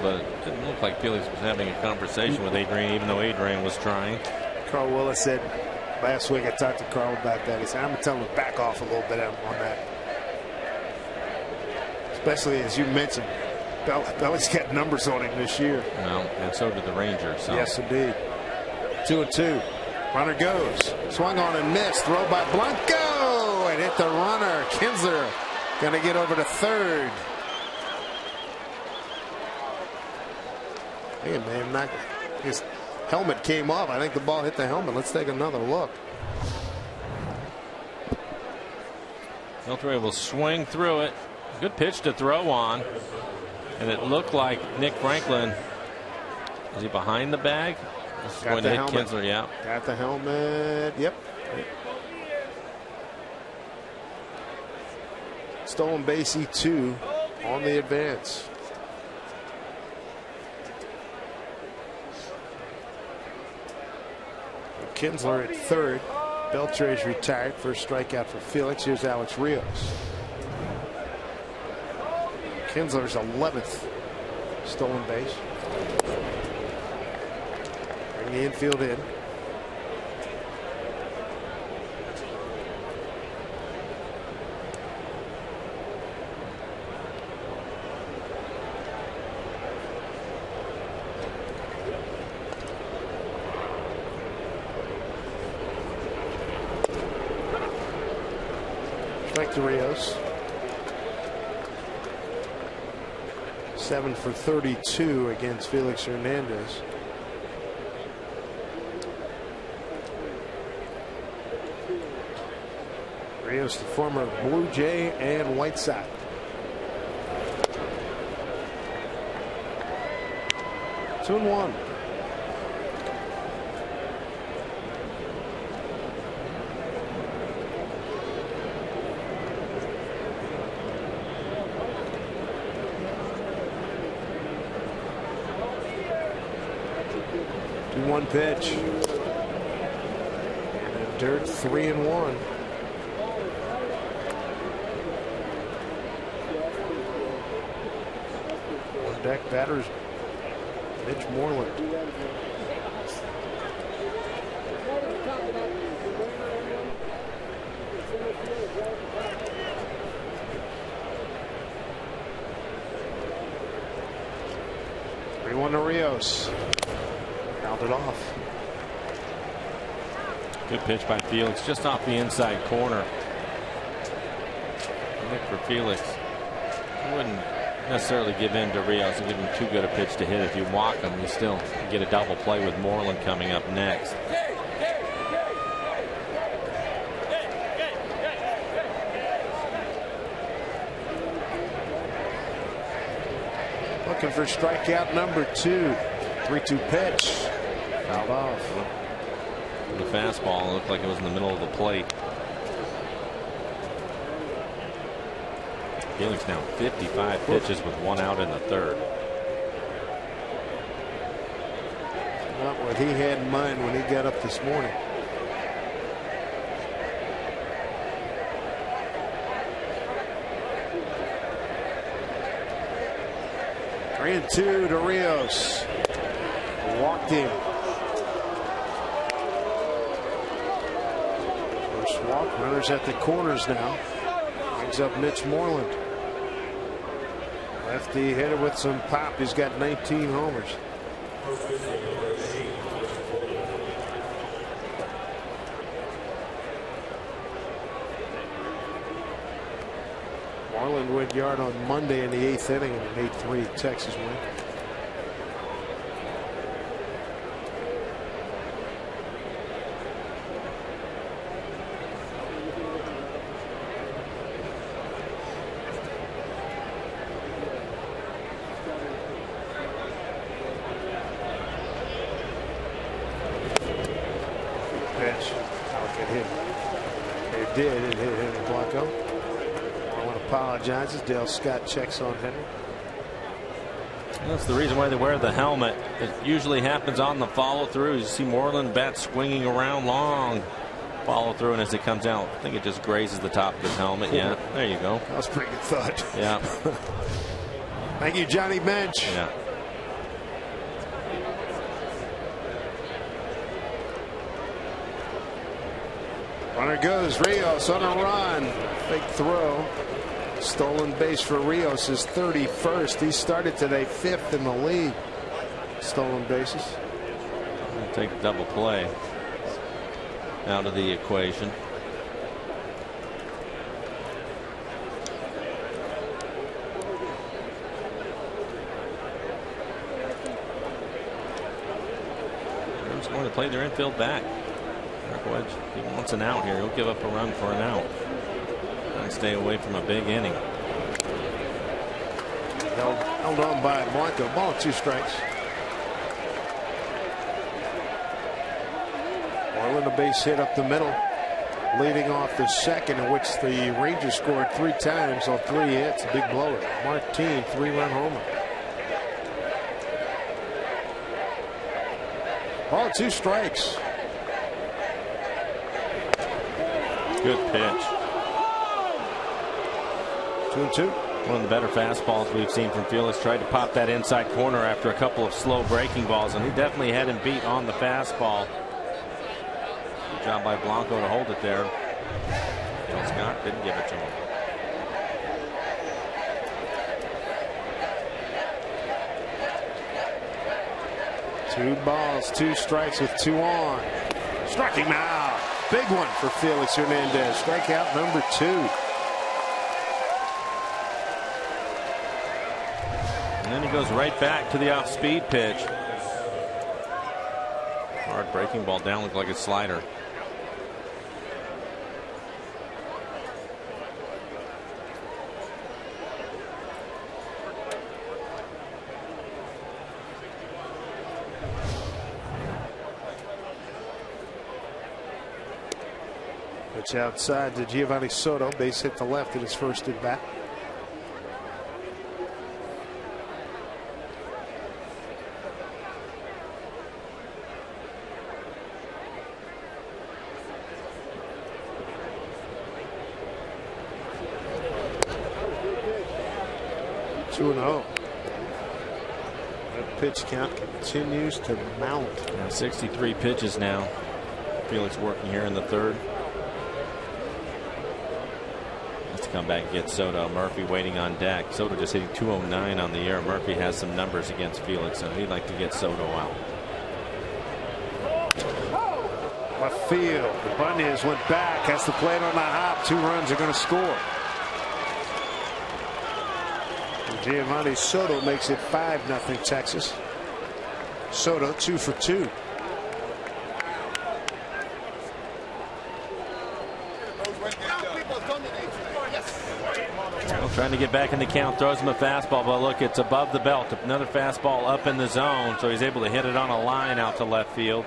But it didn't look like Felix was having a conversation with Adrian, even though Adrian was trying. Carl Willis said last week, I talked to Carl about that. He said, I'm going to tell him to back off a little bit on that. Especially as you mentioned, Belly's got numbers on him this year. Well, and so did the Rangers. So. Yes, indeed. 2 and 2. Runner goes. Swung on and missed. Throw by Blanco. And hit the runner. Kinsler going to get over to third. Hey, man, his helmet came off. I think the ball hit the helmet. Let's take another look. Beltre will swing through it. Good pitch to throw on. And it looked like Nick Franklin. Is he behind the bag? This is going to hit Kinsler, yeah. Got the helmet. Yep. Stolen base E2 on the advance. Kinsler at third. Beltre is retired. First strikeout for Felix. Here's Alex Rios. Kinsler's 11th stolen base. Bring the infield in. Strike to Rios. 7 for 32 against Felix Hernandez. Rios, the former Blue Jay and White Sox. Two and one. One pitch. And dirt 3 and 1. On deck batters Mitch Moreland. To Rios. Fouled it off. Good pitch by Felix, just off the inside corner. Look for Felix. I wouldn't necessarily give in to Rios and give him too good a pitch to hit. If you walk him, you still get a double play with Moreland coming up next. Looking for strikeout number 2. 3-2 pitch. Fouled off. The fastball looked like it was in the middle of the plate. Felix now 55 pitches with 1 out in the third. Not what he had in mind when he got up this morning. Three and 2 to Rios. Walked him. Walk runners at the corners now. Brings up Mitch Moreland. Lefty hitter with some pop. He's got 19 homers. Moreland went yard on Monday in the 8th inning in an 8-3 Texas win. It hit Henry Blanco. Marlin apologizes. Dale Scott checks on Henry. That's the reason why they wear the helmet. It usually happens on the follow through. You see Moreland bat swinging around long. Follow through, and as it comes out, I think it just grazes the top of his helmet. Yeah, there you go. That was a pretty good thought. Yeah. Thank you, Johnny Bench. Yeah. Runner goes. Rios on a run. Big throw. Stolen base for Rios, his 31st. He started today 5th in the league. Stolen bases. I'll take double play out of the equation. Rams going to play their infield back. Wedge, he wants an out here. He'll give up a run for an out and stay away from a big inning. Held on by Blanco. Ball and 2 strikes. Moreland a base hit up the middle, leading off the second, in which the Rangers scored 3 times on 3 hits. A big blower. Martin, 3-run homer. Ball and 2 strikes. Good pitch. 2-2. One of the better fastballs we've seen from Felix. Tried to pop that inside corner after a couple of slow breaking balls, and he definitely had him beat on the fastball. Good job by Blanco to hold it there. Bill Scott didn't give it to him. Two balls, 2 strikes with 2 on. Struck him out. Big one for Felix Hernandez. Strikeout number 2. And then he goes right back to the off-speed pitch. Hard breaking ball down, looked like a slider. Pitch outside to Giovanni Soto. Base hit to left in his first at bat. Two and 0. That pitch count continues to mount. Now 63 pitches now. Felix working here in the 3rd. Come back and get Soto. Murphy waiting on deck. Soto just hitting 209 on the year. Murphy has some numbers against Felix, and he'd like to get Soto out. Left field. The Bunyan went back. Has the plate on the hop. 2 runs are going to score. And Giovanni Soto makes it 5-0 Texas. Soto 2 for 2. Trying to get back in the count, throws him a fastball, but look, it's above the belt. Another fastball up in the zone, so he's able to hit it on a line out to left field.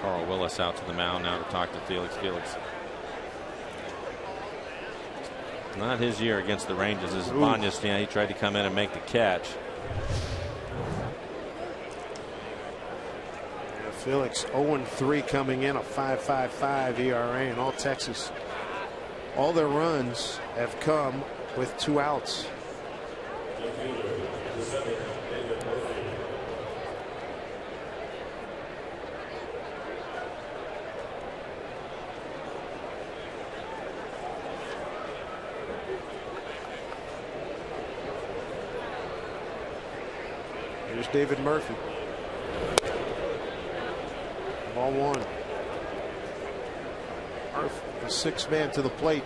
Carl Willis out to the mound now to talk to Felix. Felix, not his year against the Rangers. This is Banyas. Yeah, he tried to come in and make the catch. Felix 0-3 coming in, a 5.55 ERA, and all Texas. All their runs have come with 2 outs. Here's David Murphy. Ball one. Murphy, the sixth man to the plate.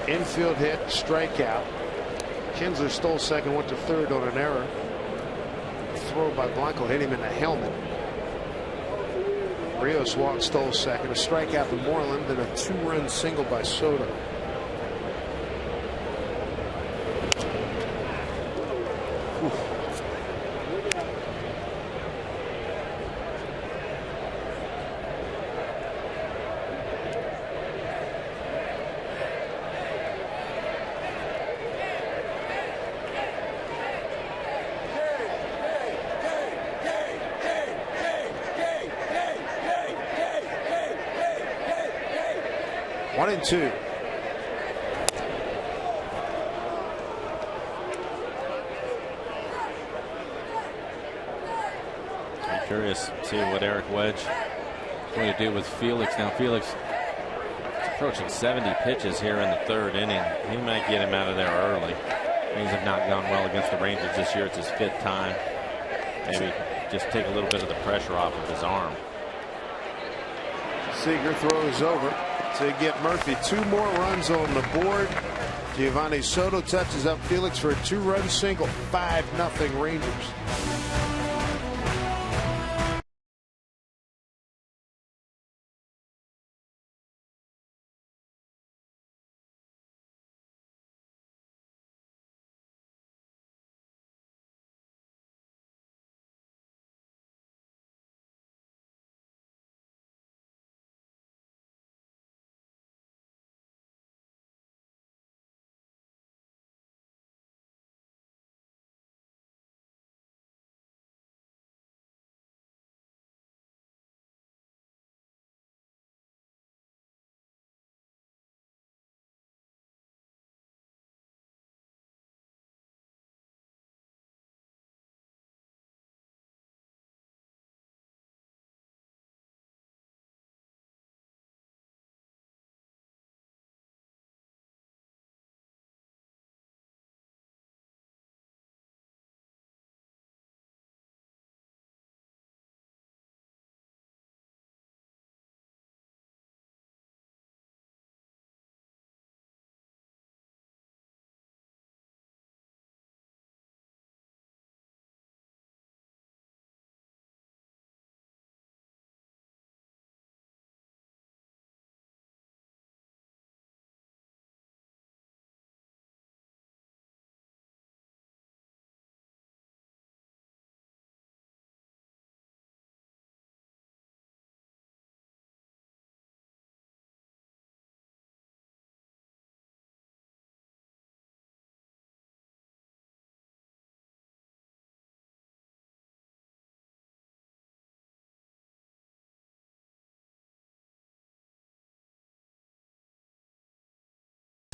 Infield hit, strikeout. Kinsler stole second, went to third on an error. Throw by Blanco hit him in the helmet. Rios walked, stole second, a strikeout to Moreland, and a 2-run single by Soto. One and two. I'm curious to see what Eric Wedge is going to do with Felix. Now Felix is approaching 70 pitches here in the third inning. He might get him out of there early. Things have not gone well against the Rangers this year. It's his 5th time. Maybe just take a little bit of the pressure off of his arm. Seager throws over to get Murphy 2 more runs on the board. Giovanni Soto touches up Felix for a 2-run single. 5-0 Rangers.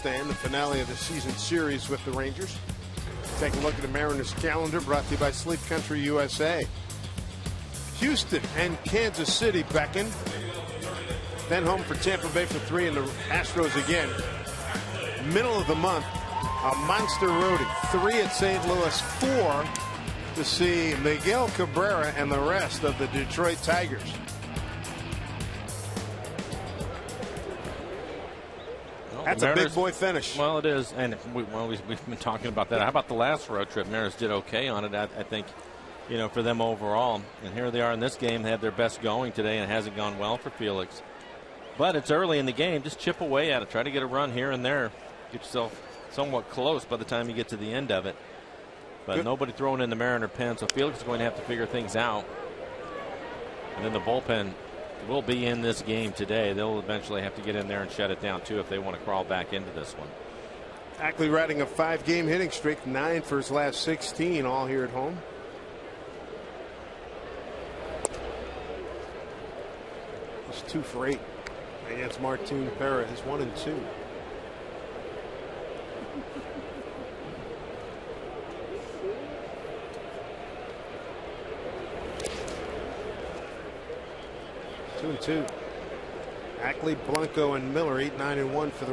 The finale of the season series with the Rangers. Take a look at the Mariners calendar, brought to you by Sleep Country USA. Houston and Kansas City beckon. Then home for Tampa Bay for 3 and the Astros again. Middle of the month, a monster roadie. 3 at St. Louis, 4 to see Miguel Cabrera and the rest of the Detroit Tigers. That's a big boy finish. Well, it is, and we've been talking about that. How about the last road trip? Mariners did okay on it, I think, for them overall. And here they are in this game. They had their best going today, and it hasn't gone well for Felix. But it's early in the game. Just chip away at it. Try to get a run here and there. Get yourself somewhat close by the time you get to the end of it. But nobody throwing in the Mariner pen, so Felix is going to have to figure things out. And then the bullpen will be in this game today. They'll eventually have to get in there and shut it down too if they want to crawl back into this one. Ackley riding a 5-game hitting streak, 9 for his last 16, all here at home. It's 2 for 8 against Martin Perez, 1 and 2. 2-2. Ackley, Blanco, and Miller 8, 9, and 1 for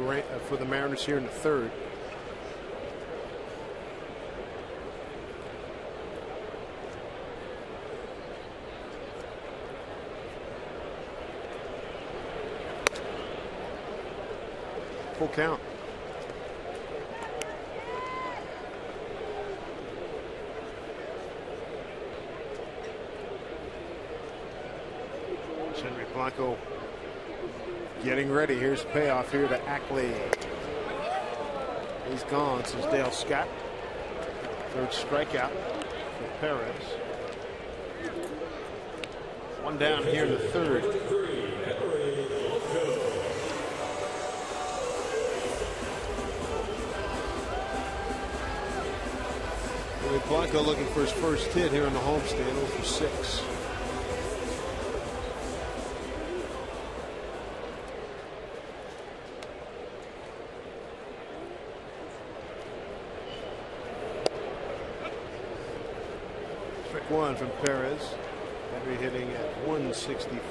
the Mariners here in the third. Full count. Henry Blanco getting ready. Here's the payoff here to Ackley. He's gone, says Dale Scott. Third strikeout for Perez. One down here in the third. Blanco looking for his first hit here in the homestand, 0 for 6. Strike one from Perez. Henry hitting at 164.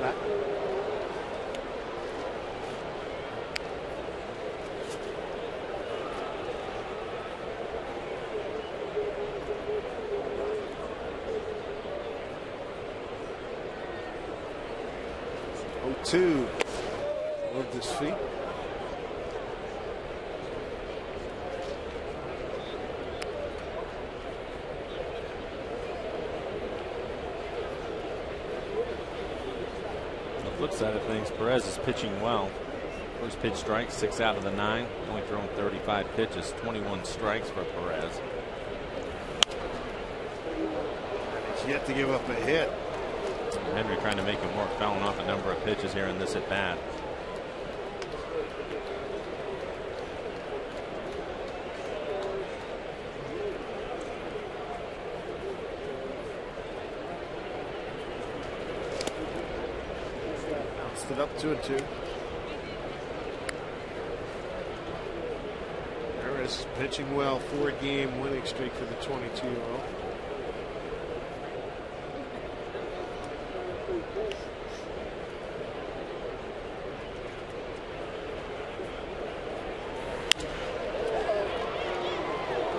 That. Oh, 2. Moved his feet. Flip side of things, Perez is pitching well. First pitch strike, 6 out of the 9. Only thrown 35 pitches, 21 strikes for Perez. He's yet to give up a hit. Henry trying to make him work, fouling off a number of pitches here in this at bat. It up 2-2. Perez pitching well, 4-game winning streak for the 22-year-old.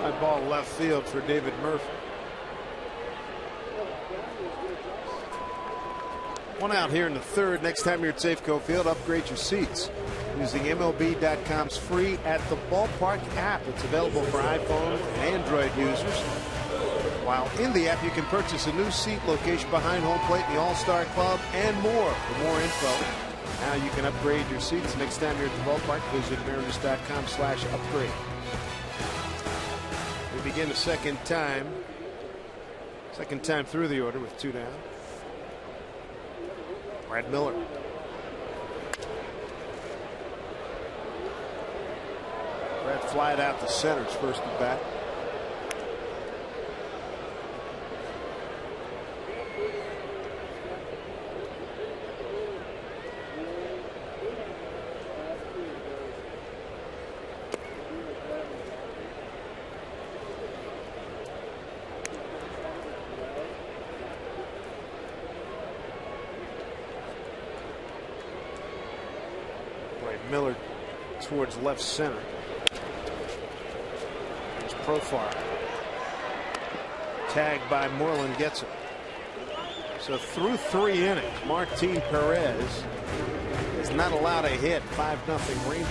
High ball left field for David Murphy. One out here in the third. Next time you're at Safeco Field, upgrade your seats using MLB.com's free At the Ballpark app. It's available for iPhone and Android users. While in the app, you can purchase a new seat, location behind home plate in the All-Star Club, and more. For more info, now you can upgrade your seats. Next time you're at the ballpark, visit Mariners.com/upgrade. We begin the second time through the order with 2 down. Brad Miller. Brad flied out to center's first at bat. Miller towards left center. There's Profar. Tagged by Moreland, gets it. So through 3 innings, Martin Perez is not allowed a hit. 5-0 Rangers.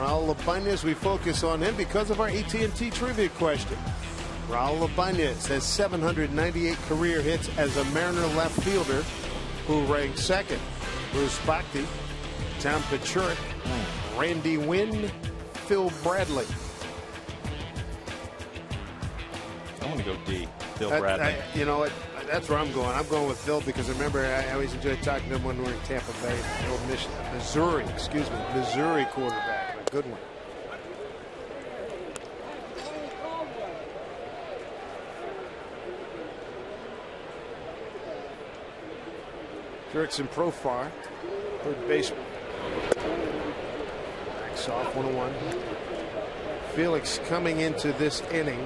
Raul Ibanez, we focus on him because of our AT&T trivia question. Raul Ibanez has 798 career hits as a Mariner left fielder, who ranks second. Bruce Bhakti, Tom Pachurik, Randy Wynn, Phil Bradley. I'm going to go D. Phil Bradley. You know what? That's where I'm going. I'm going with Phil because remember, I always enjoyed talking to him when we were in Tampa Bay. The old Missouri quarterback. A good one. Jurickson Profar, third baseman. Backs off 1-1. Felix coming into this inning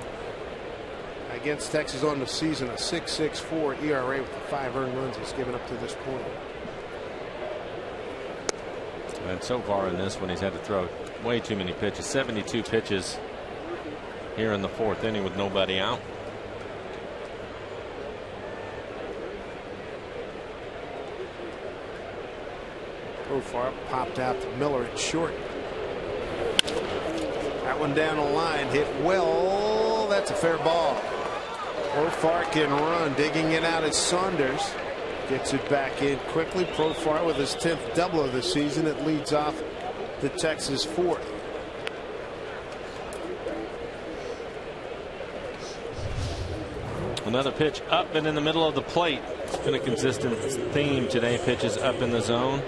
against Texas on the season, a 6.64 ERA with the 5 earned runs he's given up to this point. And so far in this one, he's had to throw way too many pitches. 72 pitches here in the 4th inning with nobody out. Profar popped out to Miller at short. That one down the line, hit well. That's a fair ball. Profar can run, digging it out as Saunders gets it back in quickly. Profar with his 10th double of the season. It leads off the Texas 4th. Another pitch up and in the middle of the plate. It's been a consistent theme today. Pitches up in the zone.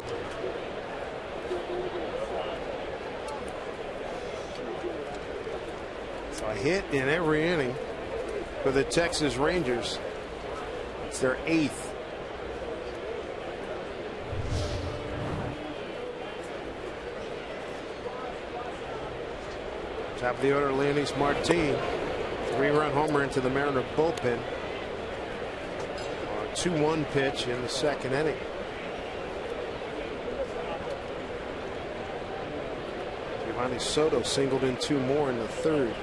So a hit in every inning for the Texas Rangers. It's their 8th. Top of the order, Leonys Martin. 3-run homer into the Mariner bullpen. A 2-1 pitch in the 2nd inning. Giovanni Soto singled in 2 more in the 3rd.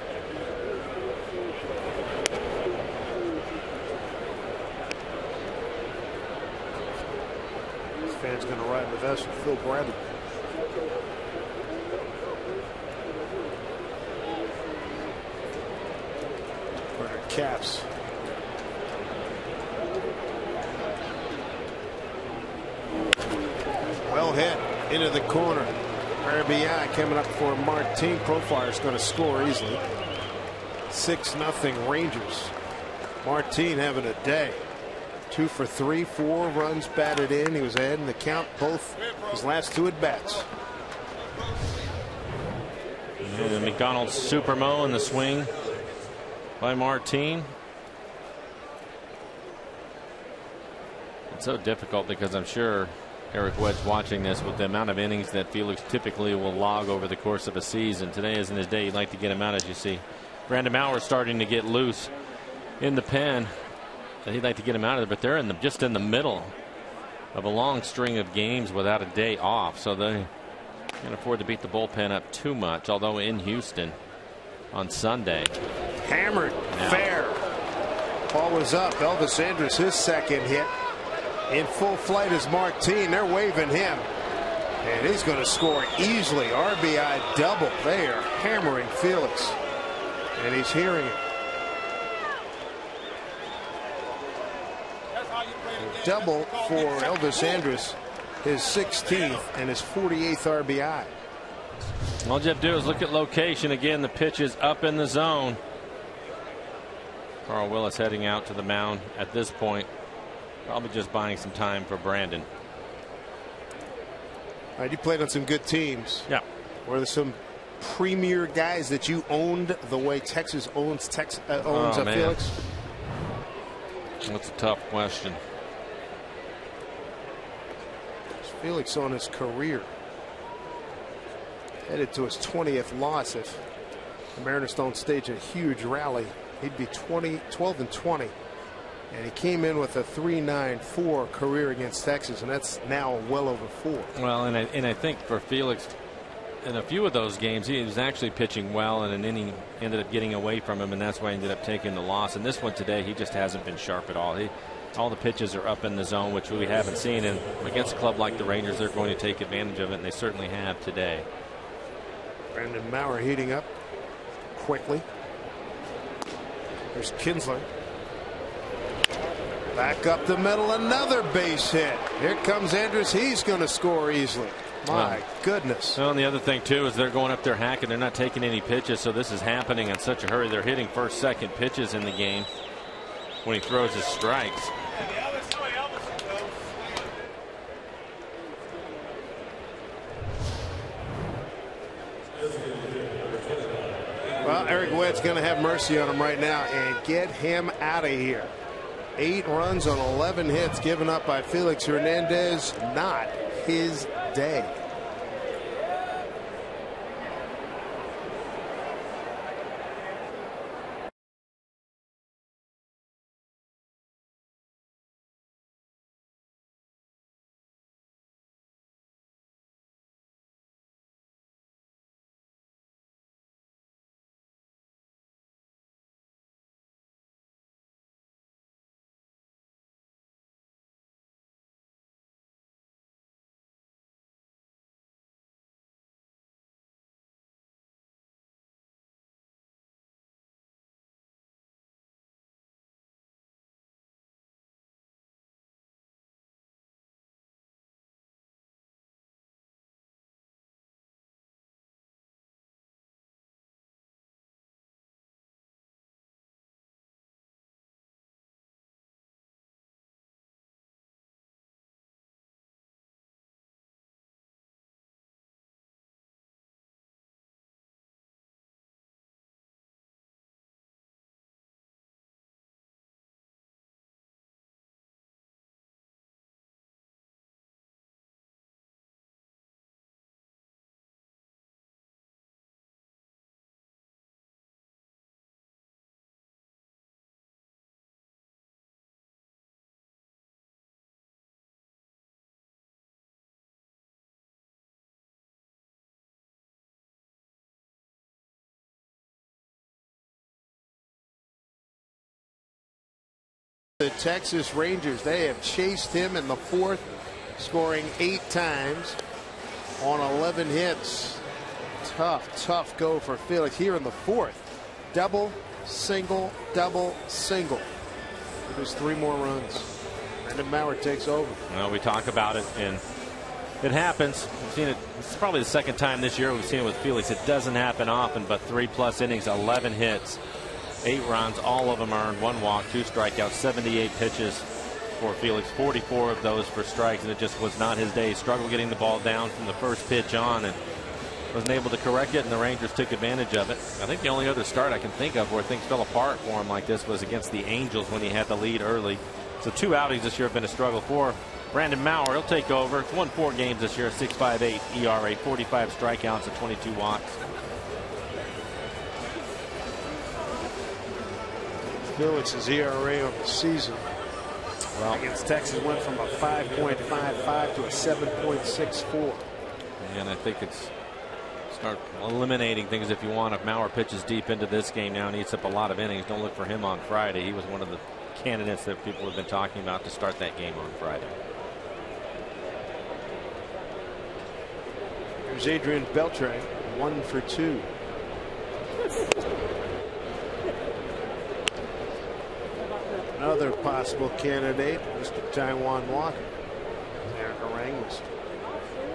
This fan's going to ride with us with Phil Bradley. Caps. Well hit into the corner. RBI coming up for Martin. Profar is going to score easily. 6-0 Rangers. Martin having a day. 2 for 3, 4 runs batted in. He was ahead in the count both his last 2 at bats. And McDonald's Supermo in the swing by Martin. It's so difficult because I'm sure Eric Wedd's watching this with the amount of innings that Felix typically will log over the course of a season. Today isn't his day. You'd like to get him out, as you see. Brandon Maurer starting to get loose in the pen. He'd like to get him out of there, but they're just in the middle of a long string of games without a day off, so they can't afford to beat the bullpen up too much. Although in Houston on Sunday, hammered fair. Ball was up. Elvis Andrus, his 2nd hit. In full flight is Martin. They're waving him. And he's going to score easily. RBI double. They are hammering Felix. And he's hearing it. Double for Elvis Andrus. His 16th and his 48th RBI. All you have to do is look at location again. The pitch is up in the zone. Carl Willis heading out to the mound at this point. Probably just buying some time for Brandon. All right, you played on some good teams. Yeah. Were there some premier guys that you owned the way Texas owns Felix? That's a tough question. Felix on his career headed to his 20th loss. If the Mariners don't stage a huge rally, he'd be 12-20. And he came in with a 3.94 career against Texas, and that's now well over 4. Well, and I think for Felix, in a few of those games, he was actually pitching well, and an inning ended up getting away from him, and that's why he ended up taking the loss. And this one today, he just hasn't been sharp at all. All the pitches are up in the zone, which we haven't seen. And against a club like the Rangers, they're going to take advantage of it, and they certainly have today. Brandon Maurer heating up quickly. There's Kinsler. Back up the middle, another base hit. Here comes Andrus. He's going to score easily. My goodness. Well, and the other thing, too, is they're going up there hacking. They're not taking any pitches, so this is happening in such a hurry. They're hitting first, second pitches in the game when he throws his strikes. Well, Eric Wedd's going to have mercy on him right now and get him out of here. 8 runs on 11 hits given up by Felix Hernandez. Not his day. The Texas Rangers, they have chased him in the 4th, scoring 8 times on 11 hits. Tough go for Felix here in the 4th. Double, single, double, single. There's 3 more runs. Brandon Maurer takes over. Well, we talk about it, and it happens. We've seen it. It's probably the 2nd time this year we've seen it with Felix. It doesn't happen often, but 3+ innings, 11 hits. 8 runs, all of them earned, 1 walk, 2 strikeouts, 78 pitches for Felix, 44 of those for strikes, and it just was not his day. He struggled getting the ball down from the first pitch on and wasn't able to correct it, and the Rangers took advantage of it. I think the only other start I can think of where things fell apart for him like this was against the Angels when he had the lead early. So 2 outings this year have been a struggle for Brandon Maurer. He'll take over. It's won 4 games this year, 6.58 ERA, 45 strikeouts and 22 walks. Felix's ERA on the season against Texas went from a 5.55 to a 7.64. And I think it's start eliminating things if you want. If Maurer pitches deep into this game now and eats up a lot of innings, don't look for him on Friday. He was one of the candidates that people have been talking about to start that game on Friday. Here's Adrian Beltre, 1 for 2. Another possible candidate, Mr. Taijuan Walker. Aaron Harang was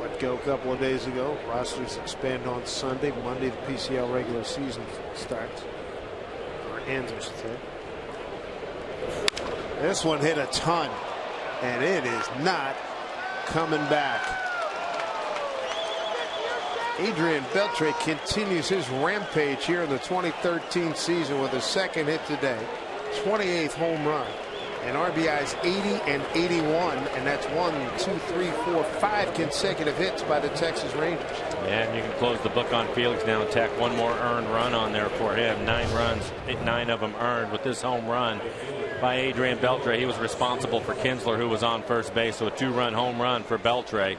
let go a couple of days ago. Rosters expand on Sunday. Monday, the PCL regular season starts. Or ends, I should say. This one hit a ton, and it is not coming back. Adrian Beltre continues his rampage here in the 2013 season with a 2nd hit today. 28th home run, and RBIs 80 and 81, and that's 1, 2, 3, 4, 5 consecutive hits by the Texas Rangers. Yeah, and you can close the book on Felix now and tack 1 more earned run on there for him. 9 runs, 9 of them earned with this home run by Adrian Beltre. He was responsible for Kinsler, who was on first base, so a 2-run home run for Beltre.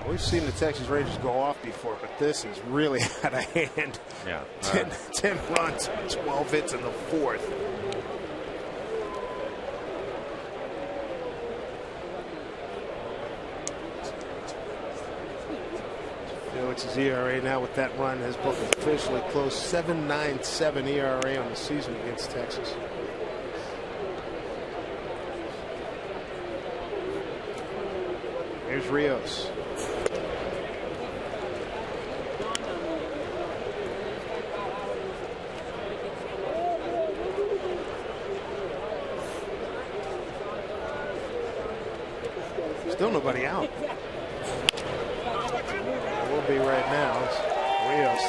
We've seen the Texas Rangers go off before, but this is really out of hand. Yeah. 10 runs, 12 hits in the 4th. Felix's ERA now with that run has both officially closed. 7.97 ERA on the season against Texas. Here's Rios. Still nobody out. Will be right now. Rios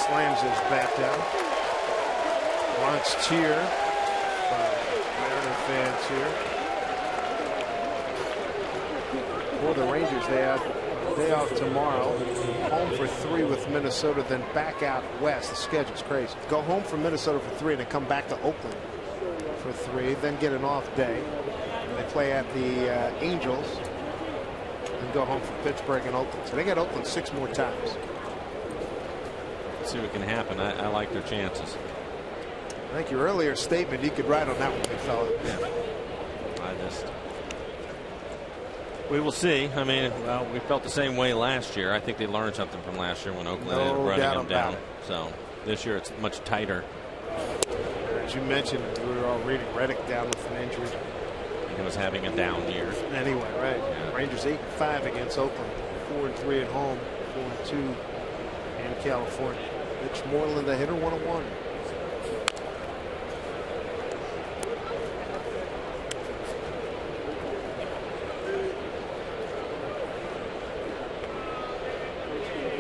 slams his bat down. Launch cheer by Mariner fans here. For the Rangers, they have a day off tomorrow. Home for 3 with Minnesota, then back out west. The schedule's crazy. Go home from Minnesota for 3 and then come back to Oakland for 3, then get an off day. They play at the Angels and go home for Pittsburgh and Oakland. So they got Oakland 6 more times. Let's see what can happen. I like their chances. I think your earlier statement, you could ride on that one, big fella. Yeah. We will see. I mean, well, we felt the same way last year. I think they learned something from last year when Oakland ended up running them down. So this year it's much tighter. As you mentioned, we were all reading Reddick down with an injury. He was having a down year. Anyway, right. Yeah. Rangers 8-5 against Oakland. 4-3 at home. 4-2 in California. Mitch Moreland, the hitter, 101.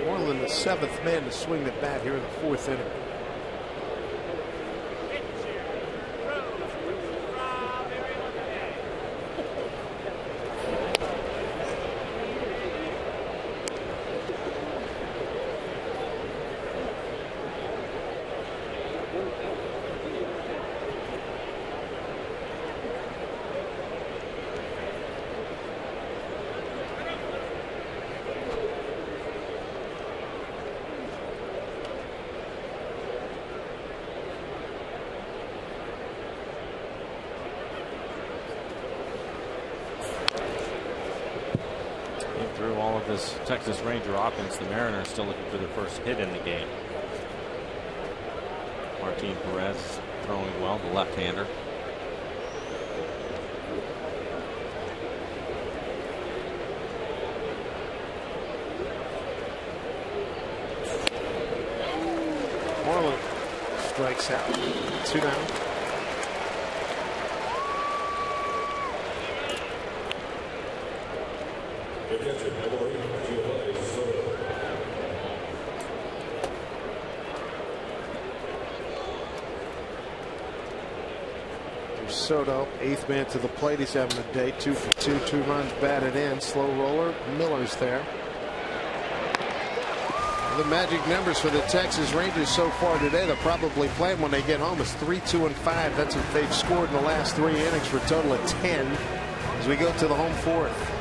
Moreland, the 7th man to swing the bat here in the 4th inning. Through all of this Texas Ranger offense, the Mariners still looking for their first hit in the game. Martin Perez throwing well, the left-hander. Moreland strikes out. 2 down. Soto, 8th man to the plate. He's having a day. 2 for 2. 2 runs batted in. Slow roller. Miller's there. The magic numbers for the Texas Rangers so far today, they'll probably play when they get home, is 3, 2, and 5. That's what they've scored in the last 3 innings for a total of 10 as we go to the home 4th.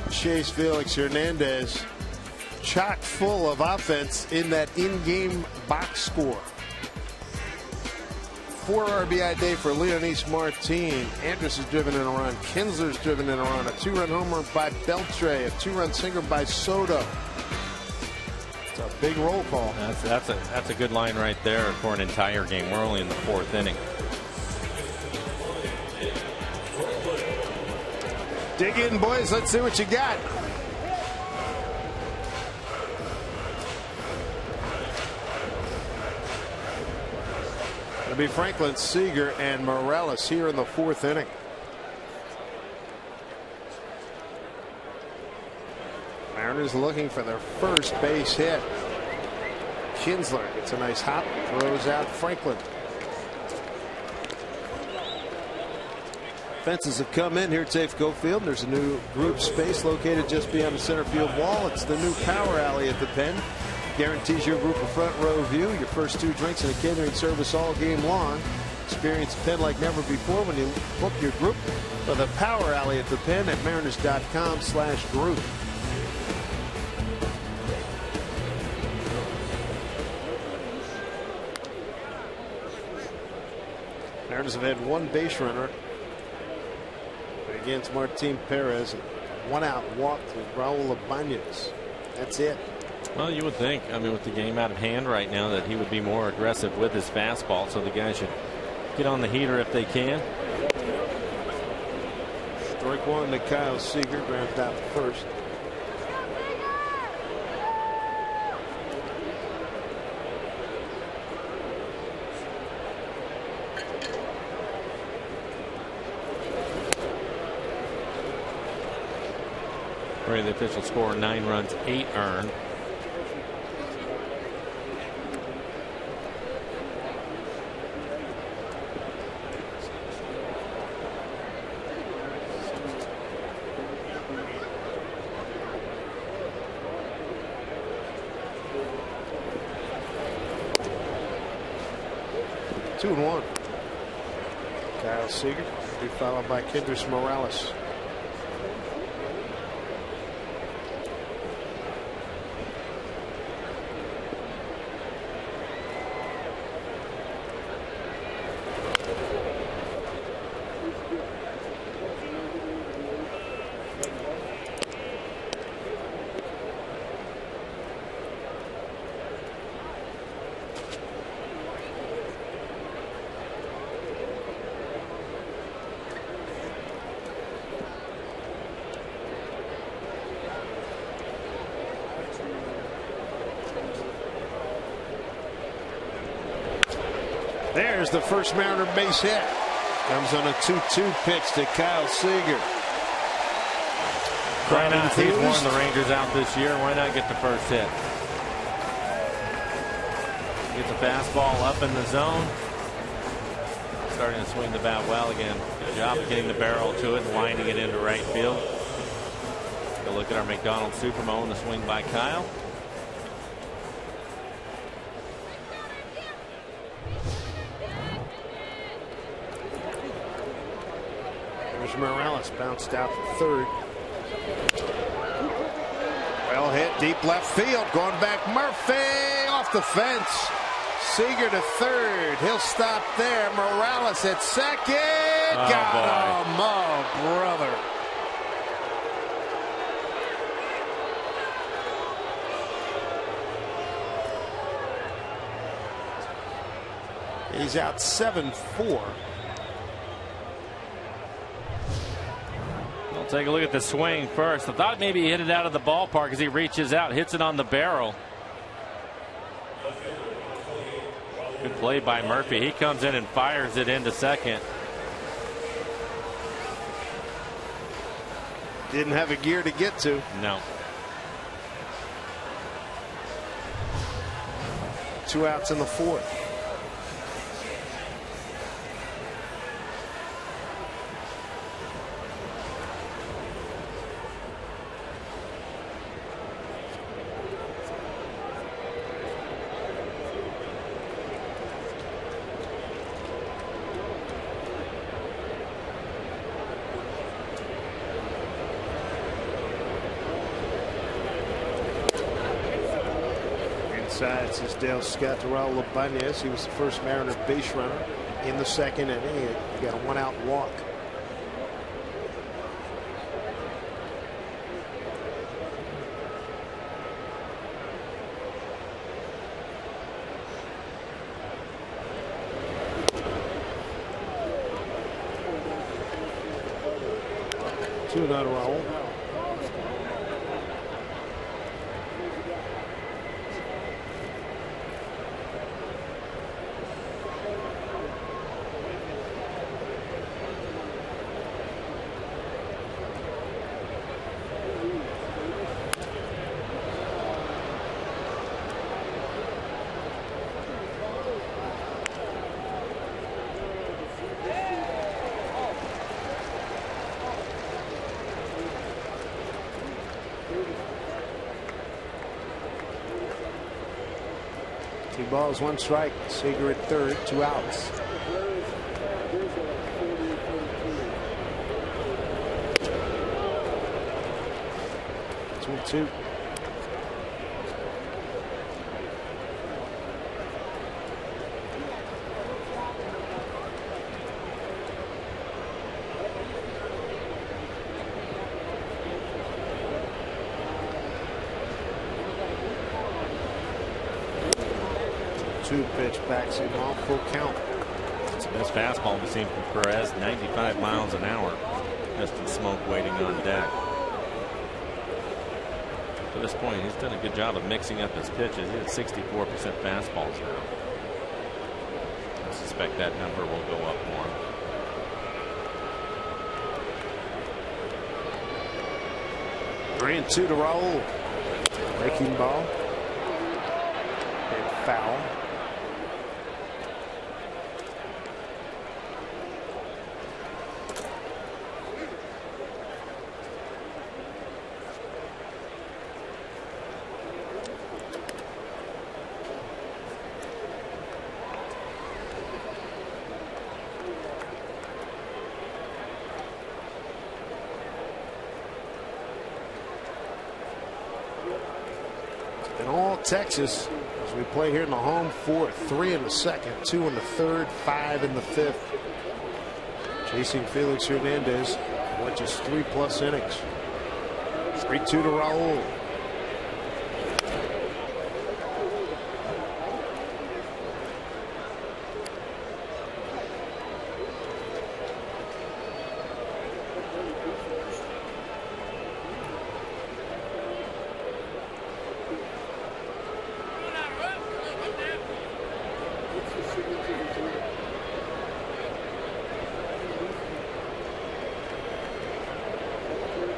Chase Felix Hernandez chock full of offense in that in-game box score. 4 RBI day for Leonys Martin. Andrus is driven in a run. Kinsler's driven in a run. A 2-run homer by Beltre. A 2-run single by Soto. It's a big roll call. That's a good line right there for an entire game. We're only in the 4th inning. Dig in, boys. Let's see what you got. It'll be Franklin, Seager, and Morales here in the 4th inning. Mariners looking for their first base hit. Kinsler gets a nice hop, throws out Franklin. Fences have come in here at Safeco Field. There's a new group space located just beyond the center field wall. It's the new power alley at the Pen. Guarantees your group a front row view. Your first 2 drinks and a catering service all game long. Experience the Pen like never before when you book your group for the power alley at the Pen at mariners.com/group. Mariners have had 1 base runner against Martin Perez. 1 out, walked with Raul Ibanez. That's it. Well, you would think, I mean, with the game out of hand right now, that he would be more aggressive with his fastball, so the guys should get on the heater if they can. Strike 1 to Kyle Seager, grounded out to first. The official score, 9 runs, 8 earned. Two and 1. Kyle Seager, be followed by Kendrys Morales. There's the first Mariner base hit. Comes on a 2-2 pitch to Kyle Seager. Why not? He's worn the Rangers out this year. Why not get the first hit? Get the fastball up in the zone. Starting to swing the bat well again. Good job of getting the barrel to it and winding it into right field. Take a look at our McDonald's Supermo and the swing by Kyle. Morales bounced out to third. Well hit, deep left field. Going back, Murphy off the fence. Seager to third. He'll stop there. Morales at second. Got him. Oh, brother. He's out 7-4. Take a look at the swing first. I thought maybe he hit it out of the ballpark as he reaches out, hits it on the barrel. Good play by Murphy. He comes in and fires it into second. Didn't have a gear to get to. No. 2 outs in the 4th. sides is Dale Scott to Raul Ibanez. He was the first Mariner base runner in the second inning. He got a 1-out walk. Two not Raul. Two balls, one strike. Seager at third, 2 outs. Two. Pitch backs him off, full count. It's the best fastball we've seen from Perez, 95 miles an hour. Just in smoke waiting on deck. To this point, he's done a good job of mixing up his pitches. He's at 64% fastballs now. I suspect that number will go up more. Three and two to Raul. Breaking ball. And foul. In all Texas, as we play here in the home fourth, 3 in the second, 2 in the third, 5 in the fifth. Chasing Felix Hernandez went just 3+ innings. 3-2 to Raul.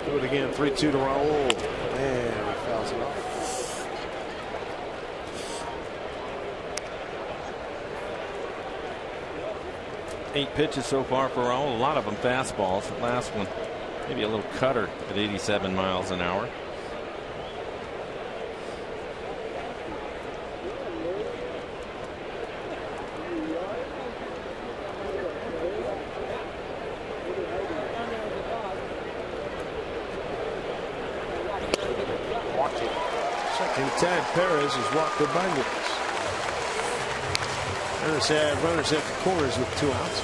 Do it again, 3-2 to Raul. And he fouls it off. Eight pitches so far for Raul. A lot of them fastballs. The last one, maybe a little cutter at 87 miles an hour. Second time Perez has walked the Banyas. Mariners have runners at the corners with 2 outs.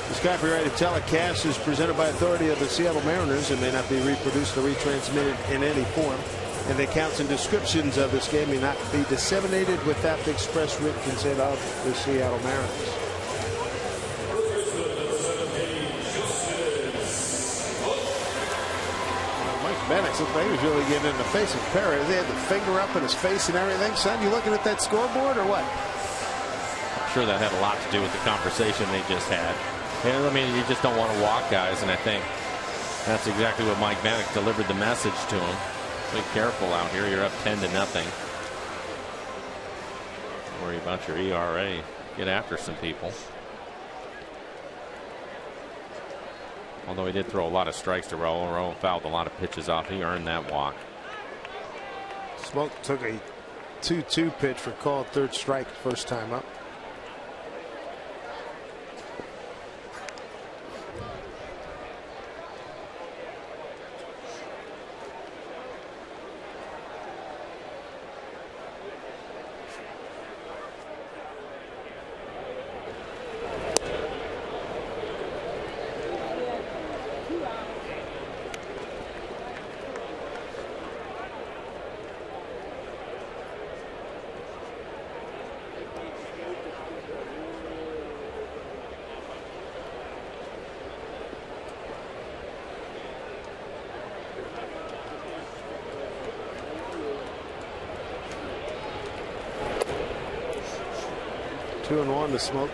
This copyrighted telecast is presented by authority of the Seattle Mariners and may not be reproduced or retransmitted in any form. And the accounts and descriptions of this game may not be disseminated without the express written consent of the Seattle Mariners. Maddox looked like he was really getting in the face of Perez. They had the finger up in his face and everything. Son, you looking at that scoreboard or what? I'm sure that had a lot to do with the conversation they just had. And I mean, you just don't want to walk guys, and I think that's exactly what Mike Maddox delivered the message to him. Be careful out here. You're up 10-0. Worry about your ERA. Get after some people. Although he did throw a lot of strikes to Raul. Raul fouled a lot of pitches off. He earned that walk. Smoke took a 2-2 pitch for called third strike first time up. 2-1 to Smoke.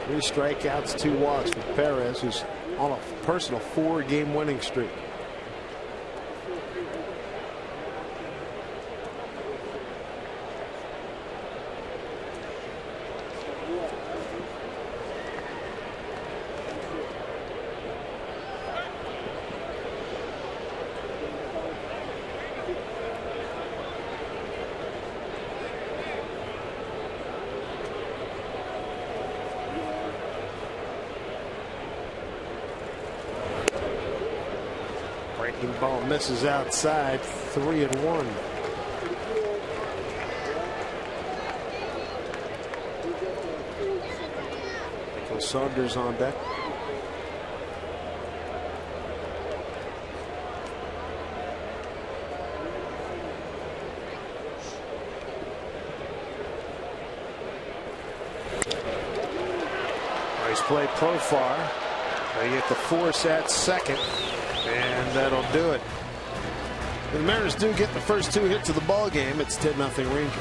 3 strikeouts, 2 walks for Perez, who's on a personal 4-game winning streak. Breaking ball misses outside. 3-1. Michael Saunders on deck. Nice play, Profar. They get the force at second. And that'll do it. The Mariners do get the first 2 hits of the ball game. It's 10-0 Rangers.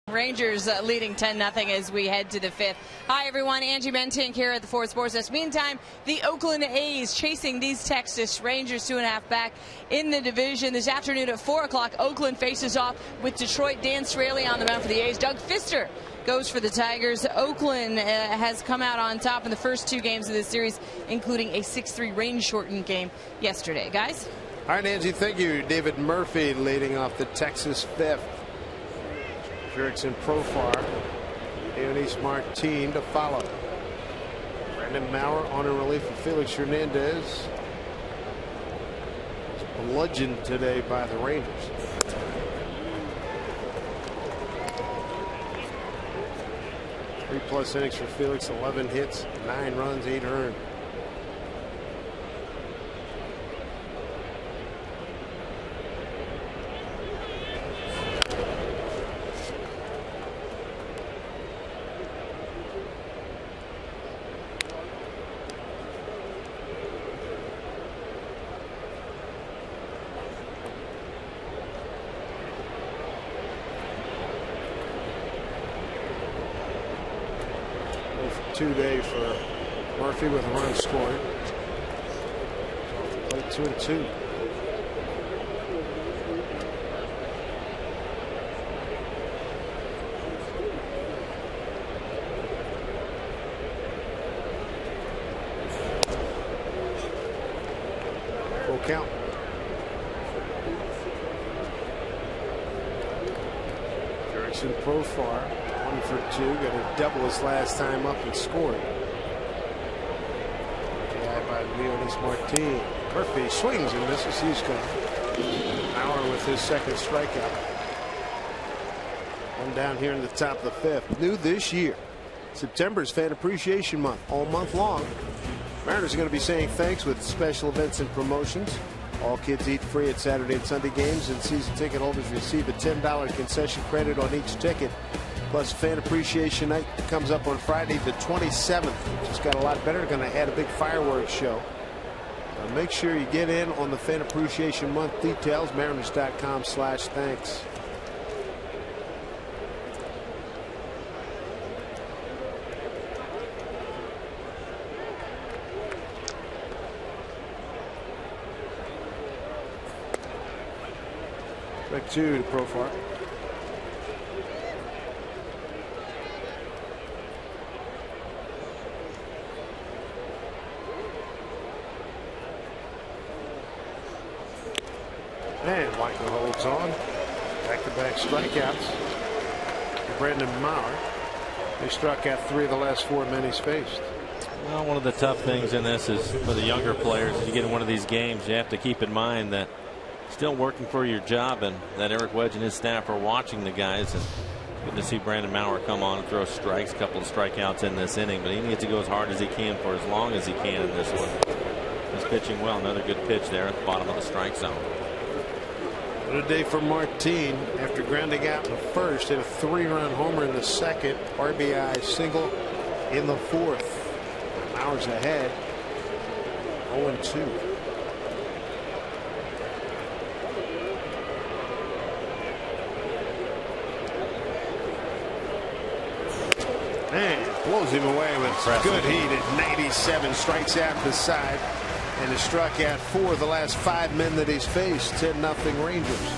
Rangers leading 10-0 as we head to the 5th. Hi, everyone. Angie Mentink here at the Ford Sports Desk. Meantime, the Oakland A's chasing these Texas Rangers 2.5 back in the division. This afternoon at 4 o'clock, Oakland faces off with Detroit. Dan Straley on the mound for the A's. Doug Fister goes for the Tigers. Oakland has come out on top in the first 2 games of this series, including a 6-3 rain-shortened game yesterday. Guys? All right, Angie, thank you. David Murphy leading off the Texas 5th. Jurickson Profar, Dionis Martin to follow. Brandon Maurer on in relief of Felix Hernandez. Bludgeoned today by the Rangers. Three-plus innings for Felix, 11 hits, 9 runs, 8 earned. Two-day for Murphy with a run scored. Play 2-2. Full count. Jurickson Profar. 1 for 2, got a double his last time up and scored. Yeah, by Leonis Martin. Murphy swings and misses. He's gone. Maurer with his second strikeout. One down here in the top of the fifth. New this year, September's Fan Appreciation Month. All month long, Mariners are going to be saying thanks with special events and promotions. All kids eat free at Saturday and Sunday games, and season ticket holders receive a $10 concession credit on each ticket. Plus, Fan Appreciation Night comes up on Friday the 27th. Just got a lot better. Going to add a big fireworks show. Make sure you get in on the Fan Appreciation Month details. Mariners.com/thanks. Strike two to Profar. And White holds on. Back-to-back strikeouts for Brandon Maurer. They struck out 3 of the last 4 men he's faced. Well, one of the tough things in this is for the younger players. As you get in one of these games, you have to keep in mind that still working for your job, and that Eric Wedge and his staff are watching the guys. And good to see Brandon Maurer come on and throw strikes, a couple of strikeouts in this inning, but he needs to go as hard as he can for as long as he can in this one. He's pitching well. Another good pitch there at the bottom of the strike zone. What a day for Martin after grounding out in the first. Hit a 3-run homer in the second. RBI single in the fourth. Maurer's ahead. 0-2. And blows him away with good heat at 97. Strikes out the side. And has struck out 4 of the last 5 men that he's faced. 10-0 Rangers.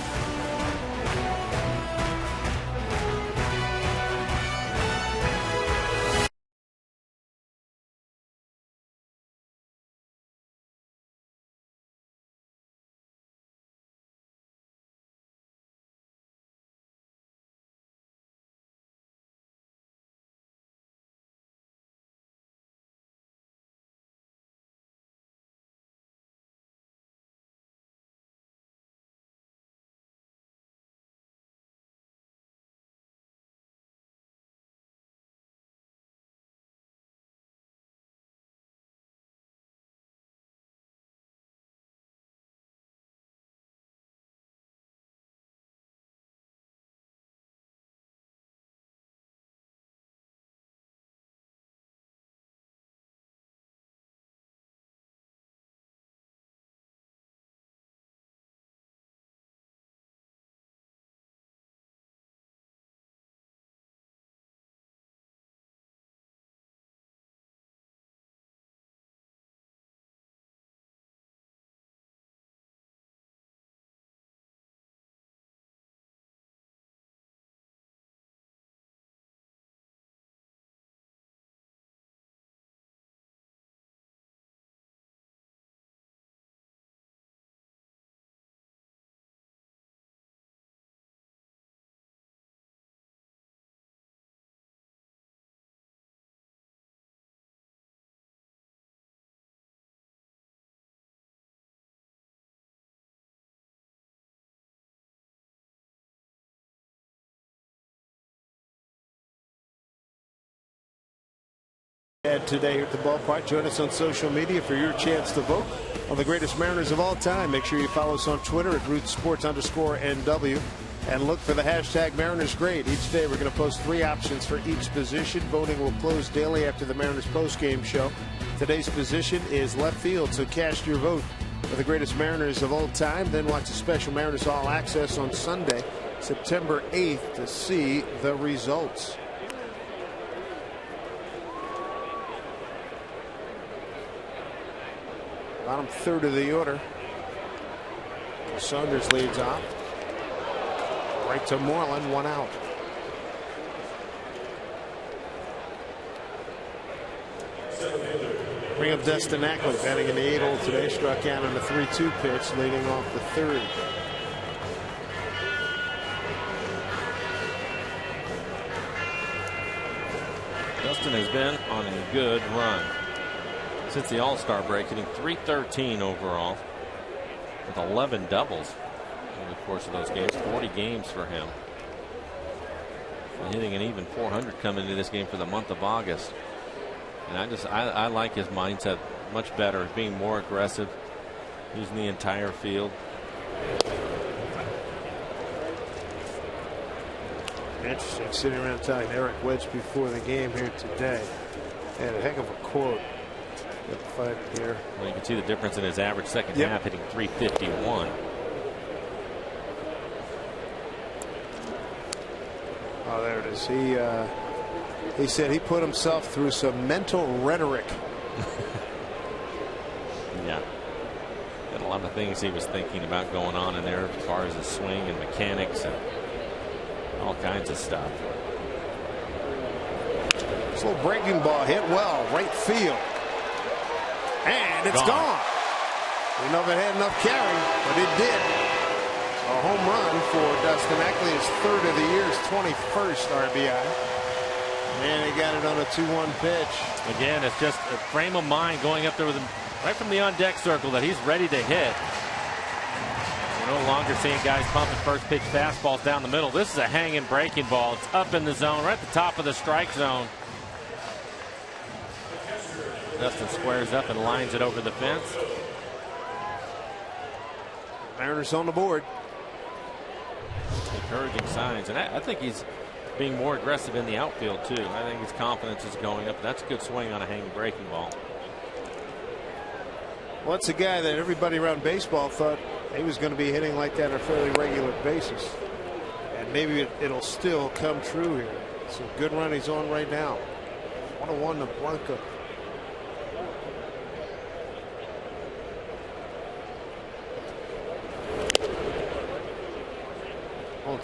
Today here at the ballpark. Join us on social media for your chance to vote on the greatest Mariners of all time. Make sure you follow us on Twitter at @RootsSports_NW and look for the hashtag MarinersGreat. Each day we're going to post 3 options for each position. Voting will close daily after the Mariners postgame show. Today's position is left field, so cast your vote for the greatest Mariners of all time. Then watch a special Mariners All Access on Sunday, September 8th to see the results. Bottom third of the order. Saunders leads off. Right to Moreland, 1 out. Bring up Dustin Ackley, batting in the 8 hole today. Struck out on the 3-2 pitch, leading off the third. Dustin has been on a good run. since the All-Star break, hitting .313 overall with 11 doubles over the course of those games. 40 games for him. And hitting an even .400 coming into this game for the month of August. And I like his mindset much better, being more aggressive, using the entire field. Interesting, sitting around talking to Eric Wedge before the game here today. Had a heck of a quote. Find it here. Well, you can see the difference in his average second half, hitting .351. Oh, there it is. He said he put himself through some mental rhetoric. Yeah. And a lot of things he was thinking about going on in there as far as his swing and mechanics and all kinds of stuff. This little breaking ball hit well, right field. And it's gone. We know if it had enough carry, but it did. A home run for Dustin Eckley, his third of the year, his 21st RBI. And he got it on a 2-1 pitch. Again, it's just a frame of mind going up there with him right from the on-deck circle that he's ready to hit. We're no longer seeing guys pumping first pitch fastballs down the middle. This is a hanging breaking ball. It's up in the zone, right at the top of the strike zone. Dustin squares up and lines it over the fence. Mariners on the board. Encouraging signs, and I think he's being more aggressive in the outfield too. I think his confidence is going up. That's a good swing on a hanging breaking ball. Well, it's a guy that everybody around baseball thought he was going to be hitting like that on a fairly regular basis, and maybe it'll still come true here. It's a good run he's on right now. 1-1 to Blanca.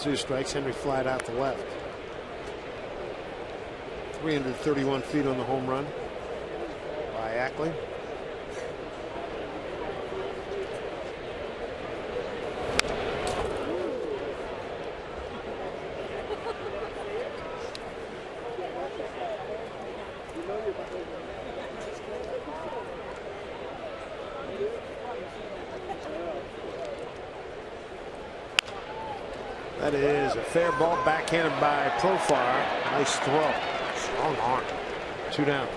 2 strikes. Henry flied out the left. 331 feet on the home run by Ackley. That is a fair ball, backhanded by Profar. Nice throw. Strong arm. 2 down.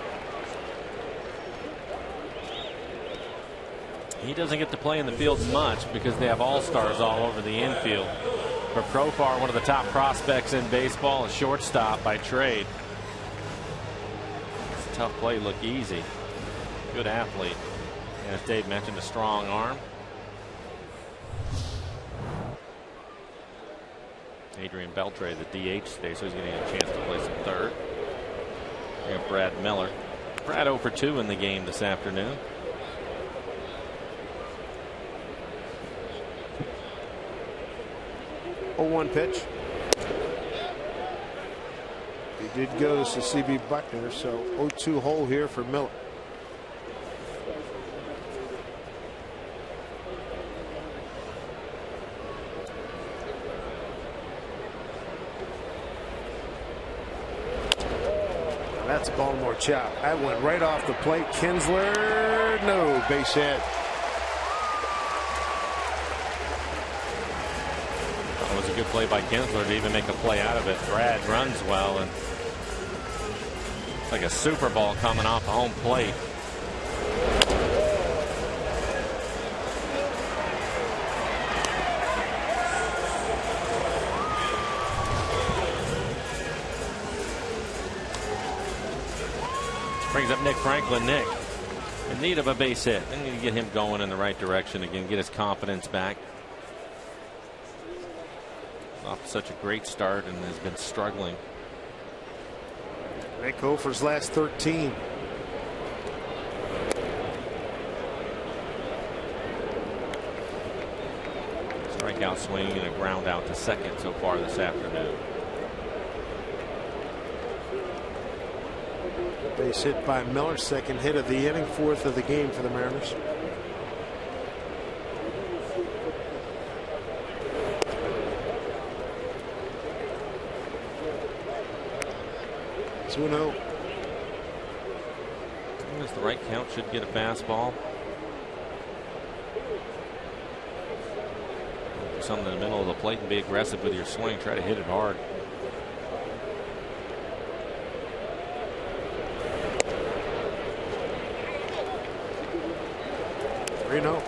He doesn't get to play in the field much because they have all-stars all over the infield. For Profar, one of the top prospects in baseball, a shortstop by trade. It's a tough play, look easy. Good athlete. And as Dave mentioned, a strong arm. Adrian Beltre, the DH today, so he's getting a chance to play some third. We have Brad Miller. Brad 0 for 2 in the game this afternoon. Oh, 1 pitch. He did go to CB Buckner, so 0-2 hole here for Miller. That's a Baltimore chop. That went right off the plate. Kinsler, no, base hit. That was a good play by Kinsler to even make a play out of it. Brad runs well, and it's like a super ball coming off the home plate. Brings up Nick Franklin. Nick in need of a base hit. They need to get him going in the right direction again, get his confidence back. Off to such a great start and has been struggling. Nick Hofer's last 13. Strikeout swing and a ground out to second so far this afternoon. Base hit by Miller, second hit of the inning, 4th of the game for the Mariners. long as the right count, should get a fastball. Do something in the middle of the plate and be aggressive with your swing. Try to hit it hard. Reno.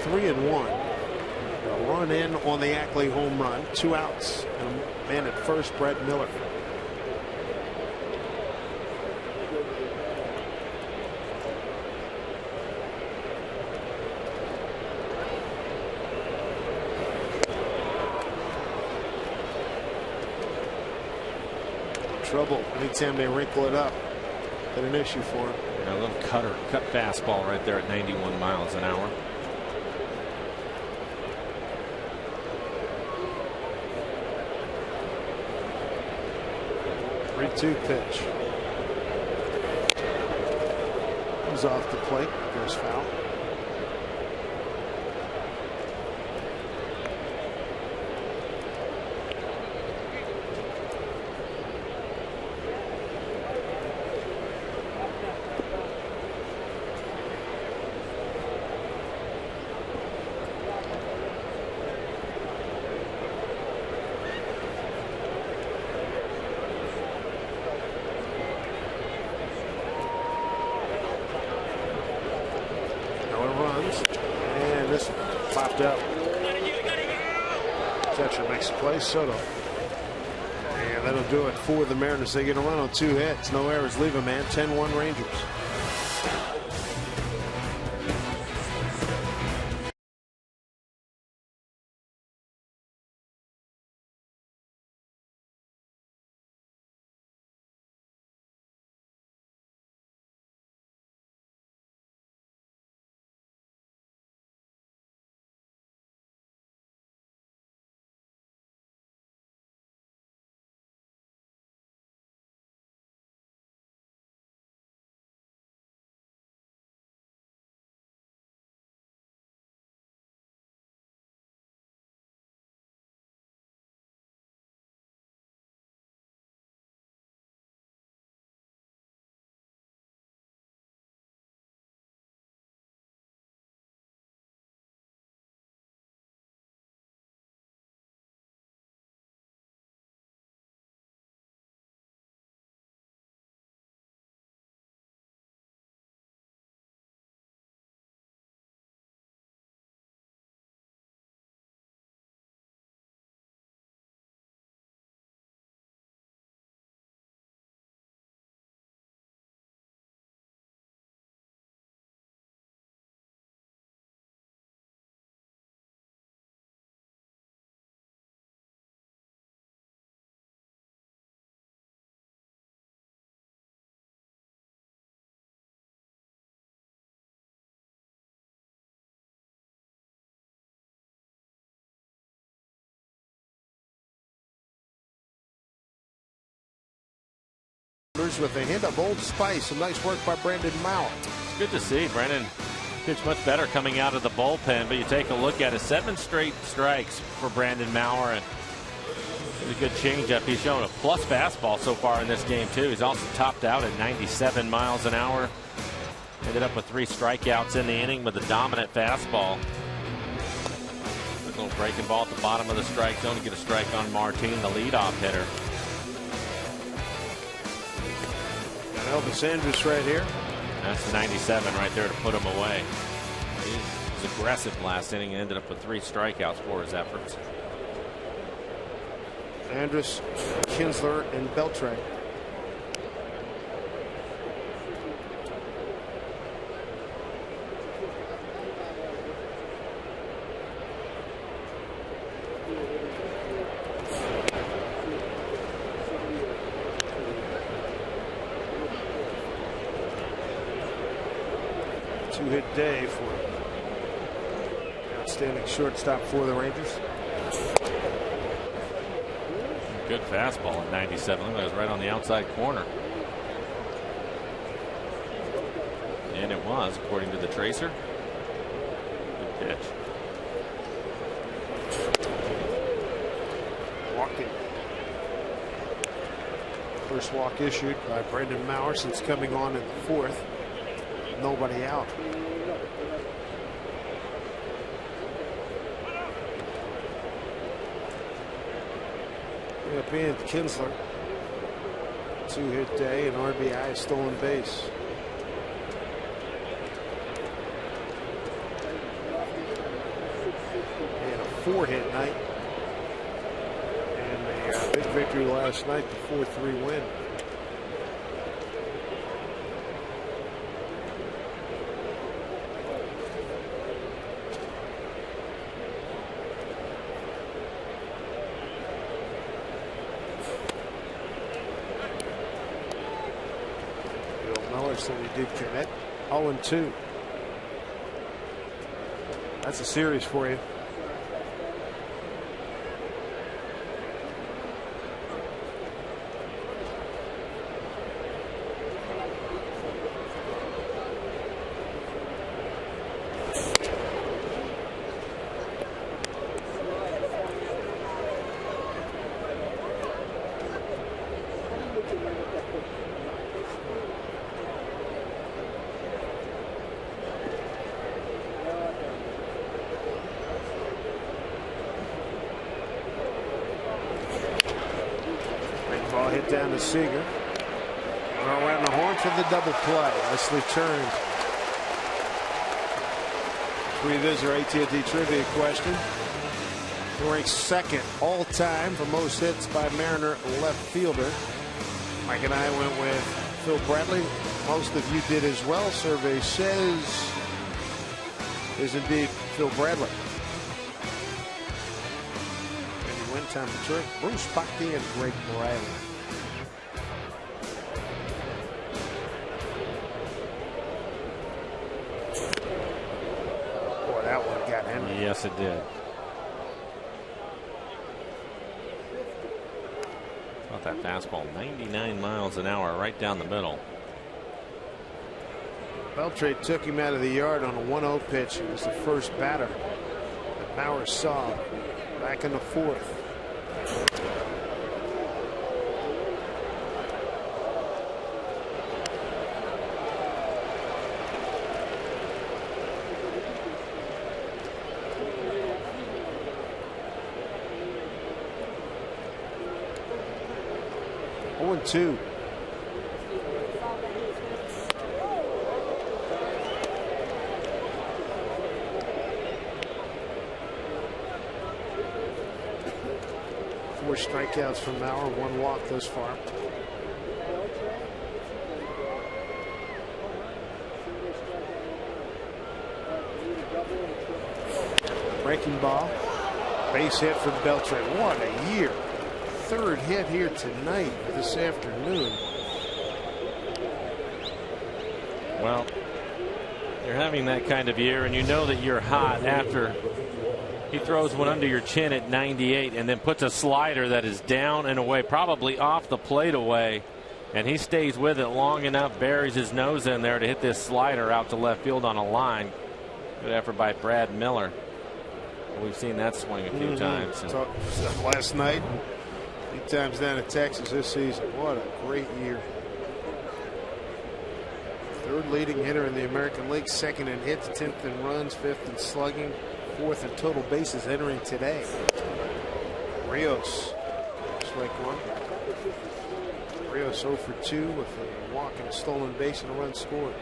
Three and one. A run in on the Ackley home run. 2 outs. And a man at first, Brett Miller. Trouble anytime they wrinkle it up. Been an issue for him. Yeah, a little cut fastball right there at 91 miles an hour. Three-two pitch. He's off the plate. Goes foul. Popped up. Catcher makes a play. Soto. And that'll do it for the Mariners. They get a run on 2 hits. No errors. Leave a man. 10-1 Rangers. With a hint of Old Spice. Some nice work by Brandon Maurer. It's good to see. Brandon pitched much better coming out of the bullpen, but you take a look at it. 7 straight strikes for Brandon Maurer, and a good changeup. He's shown a plus fastball so far in this game, too. He's also topped out at 97 miles an hour. Ended up with 3 strikeouts in the inning with a dominant fastball. A little breaking ball at the bottom of the strike zone to get a strike on Martin, the leadoff hitter. Elvis Andrus right here. That's the 97 right there to put him away. He was aggressive last inning and ended up with 3 strikeouts for his efforts. Andrus, Kinsler, and Beltray. Two-hit day for outstanding shortstop for the Rangers. Good fastball at 97. Look, that was right on the outside corner. And it was, according to the tracer. Good pitch. Walking. First walk issued by Brendan Maurer since coming on in the fourth. Nobody out. Up in Kinsler. 2-hit day, an RBI, stolen base. And a 4-hit night. And a big victory last night, the 4-3 win. That he did commit. 0-2. That's a series for you. Hit down to Seager. Around the horn for the double play. Nicely turned. Let's revisit our AT&T trivia question. He ranks second all time for most hits by Mariner left fielder. Mike and I went with Phil Bradley. Most of you did as well. Survey says is indeed Phil Bradley. And win time Detroit, Bruce Bochy and Greg Bradley. Yes, it did. About that fastball, 99 miles an hour, right down the middle. Beltre took him out of the yard on a 1-0 pitch. It was the first batter that Maurer saw back in the fourth. Two. Four strikeouts from Maurer, one walk thus far. Breaking ball. Base hit from Beltre. What a year. Third hit here tonight, this afternoon. Well, you're having that kind of year, and you know that you're hot after he throws one under your chin at 98 and then puts a slider that is down and away, probably off the plate away, and he stays with it long enough, buries his nose in there to hit this slider out to left field on a line. Good effort by Brad Miller. We've seen that swing a few times. Last night. 8 times down at Texas this season. What a great year. Third leading hitter in the American League, second in hits, 10th in runs, 5th in slugging, 4th in total bases entering today. Rios, strike one. Rios 0 for 2 with a walk and a stolen base and a run scored.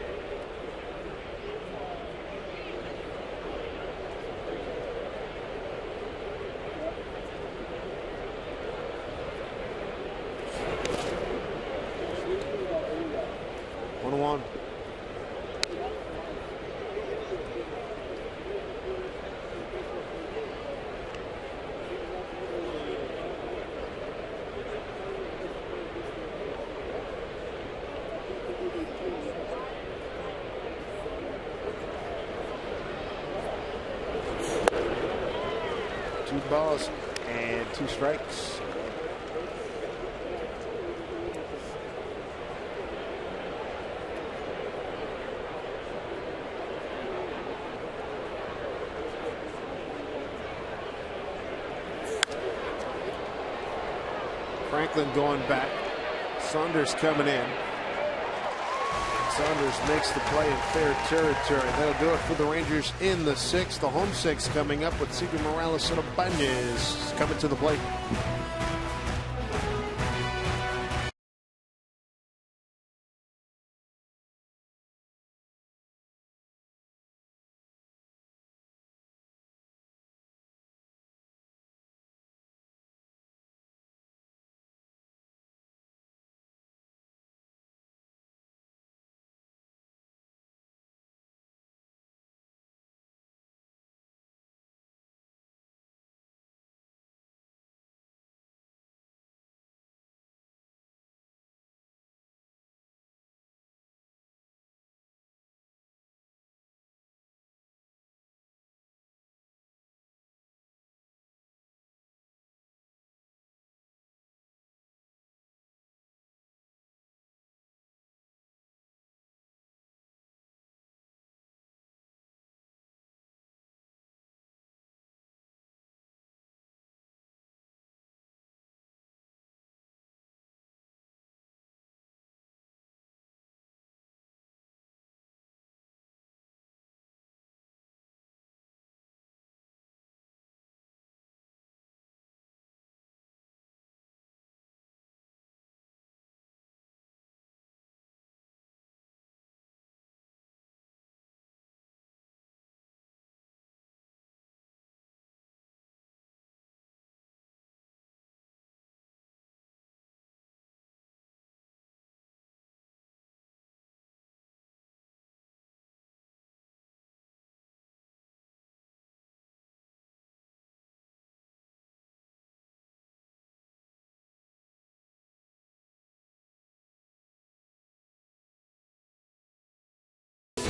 Balls and 2 strikes. Franklin going back. Saunders coming in. Saunders makes the play in fair territory. That'll do it for the Rangers in the 6th. The home 6 coming up with Cedar Morales and Ibanez coming to the plate.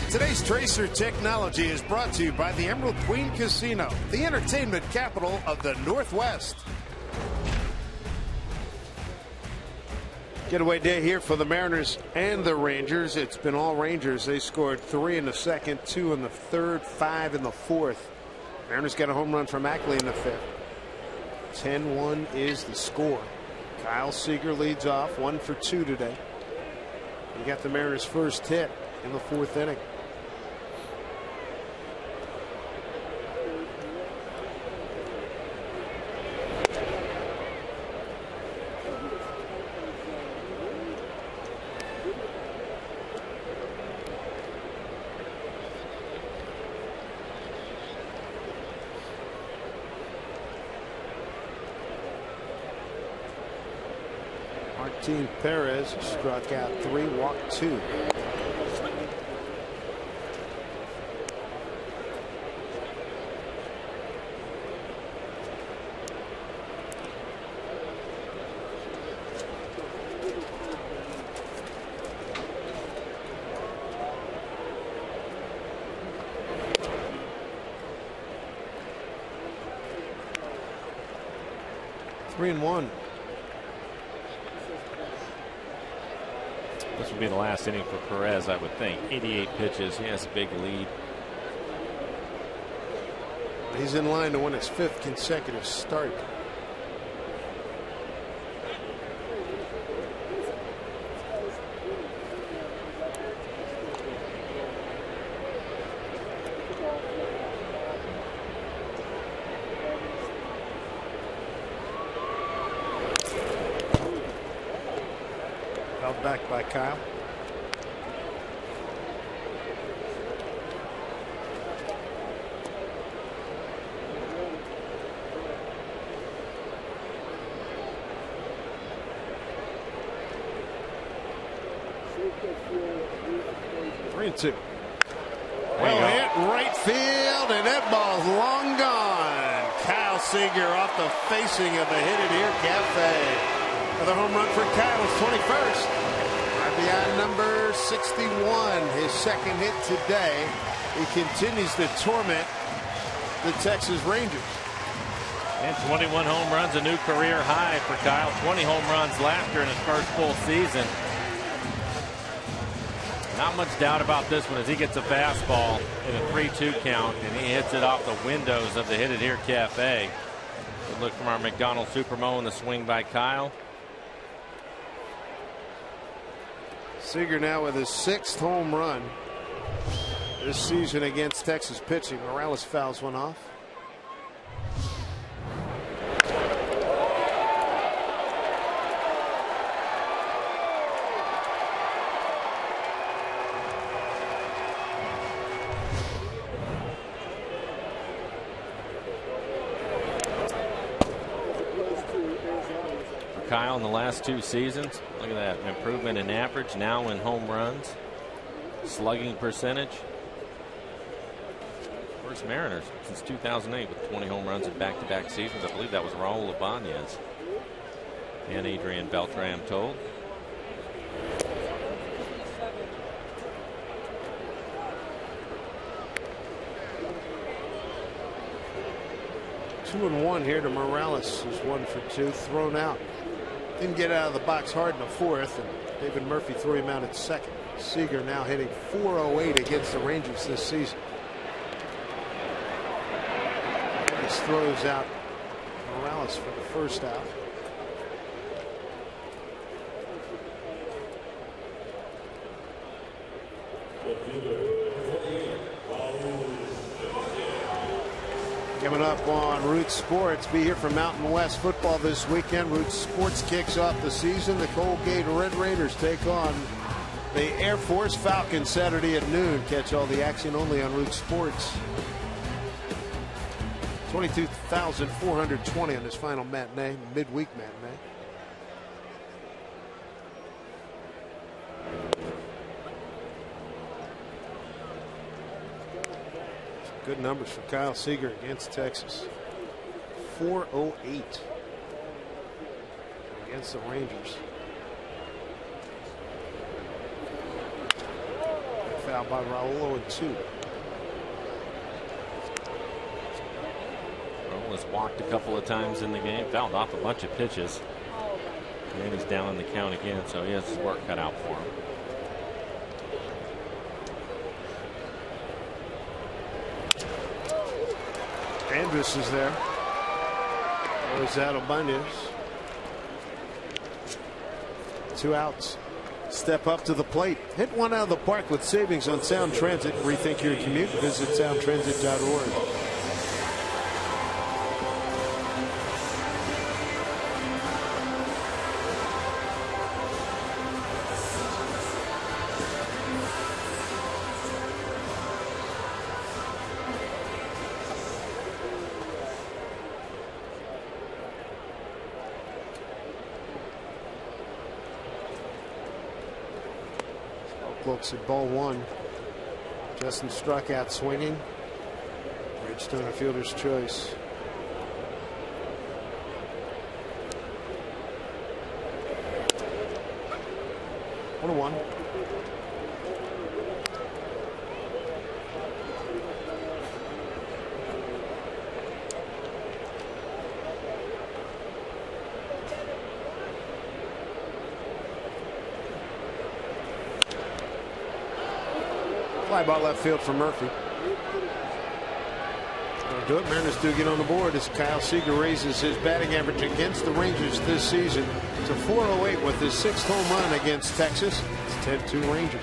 Today's Tracer Technology is brought to you by the Emerald Queen Casino, the entertainment capital of the Northwest. Getaway day here for the Mariners and the Rangers. It's been all Rangers. They scored 3 in the 2nd, 2 in the 3rd, 5 in the 4th. Mariners got a home run from Ackley in the 5th. 10-1 is the score. Kyle Seager leads off, 1 for 2 today. He got the Mariners' first hit in the 4th inning. Martin Perez struck out 3, walked 2. Three and 1. This will be the last inning for Perez, I would think. 88 pitches. He has a big lead. He's in line to win his 5th consecutive start. Held back by Kyle. Three and 2. Well hit right field, and that ball's long gone. Kyle Seager off the facing of the Hit It Here Cafe. Another home run for Kyle, his 21st. RBI number 61, his 2nd hit today. He continues to torment the Texas Rangers. And 21 home runs, a new career high for Kyle. 20 home runs last year in his first full season. Not much doubt about this one as he gets a fastball in a 3-2 count, and he hits it off the windows of the Hit It Here Cafe. Good look from our McDonald Supermo in the swing by Kyle. Seager now with his 6th home run this season against Texas pitching. Morales fouls one off. Kyle in the last 2 seasons. Look at that improvement in average, now in home runs, slugging percentage. First Mariners since 2008 with 20 home runs in back-to-back seasons. I believe that was Raul Ibanez and Adrian Beltre, I'm told. Two and one here to Morales, who's 1 for 2, thrown out. Didn't get out of the box hard in the 4th, and David Murphy threw him out at 2nd. Seager now hitting .408 against the Rangers this season. This throws out Morales for the first out. Coming up on Roots Sports, be here for Mountain West football this weekend. Roots Sports kicks off the season. The Colgate Red Raiders take on the Air Force Falcons Saturday at noon. Catch all the action only on Roots Sports. 22,420 on this final matinee, midweek matinee. Good numbers for Kyle Seager against Texas. 408 against the Rangers. Foul by Raul at 2. Raul has walked a couple of times in the game, fouled off a bunch of pitches. And he's down in the count again, so he has his work cut out for him. Andrus is there. There's Ibanez. 2 outs. Step up to the plate. Hit one out of the park with savings on Sound Transit. Rethink your commute. Visit soundtransit.org. Looks at ball 1. Justin struck out swinging. Bridgestone a fielder's choice. One and 1. Fly ball left field for Murphy. That'll do it. Mariners do get on the board as Kyle Seager raises his batting average against the Rangers this season to .408 with his 6th home run against Texas. It's 10-2 Rangers.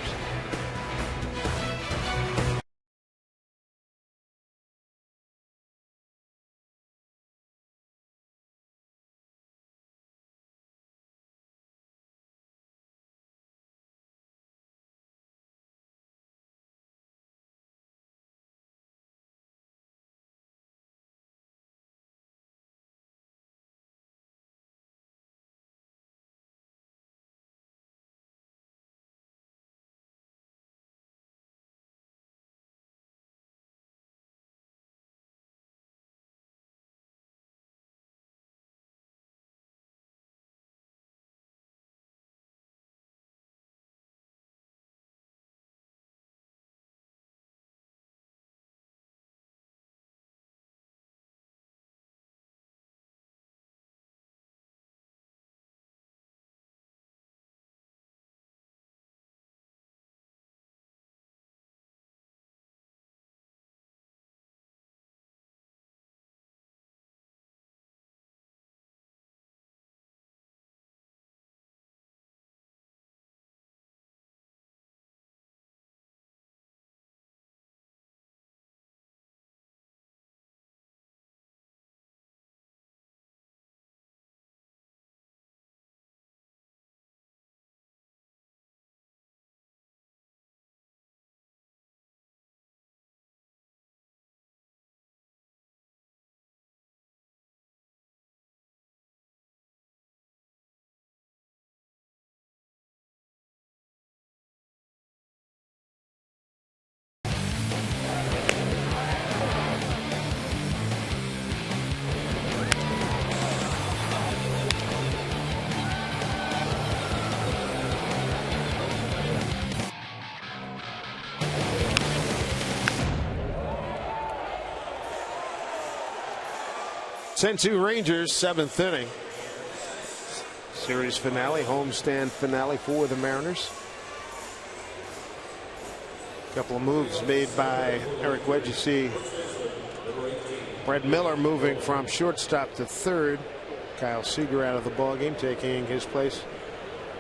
10-2 Rangers, 7th inning. Series finale, homestand finale for the Mariners. A couple of moves made by Eric Wedge. You see Brett Miller moving from shortstop to third. Kyle Seager out of the ball game, taking his place.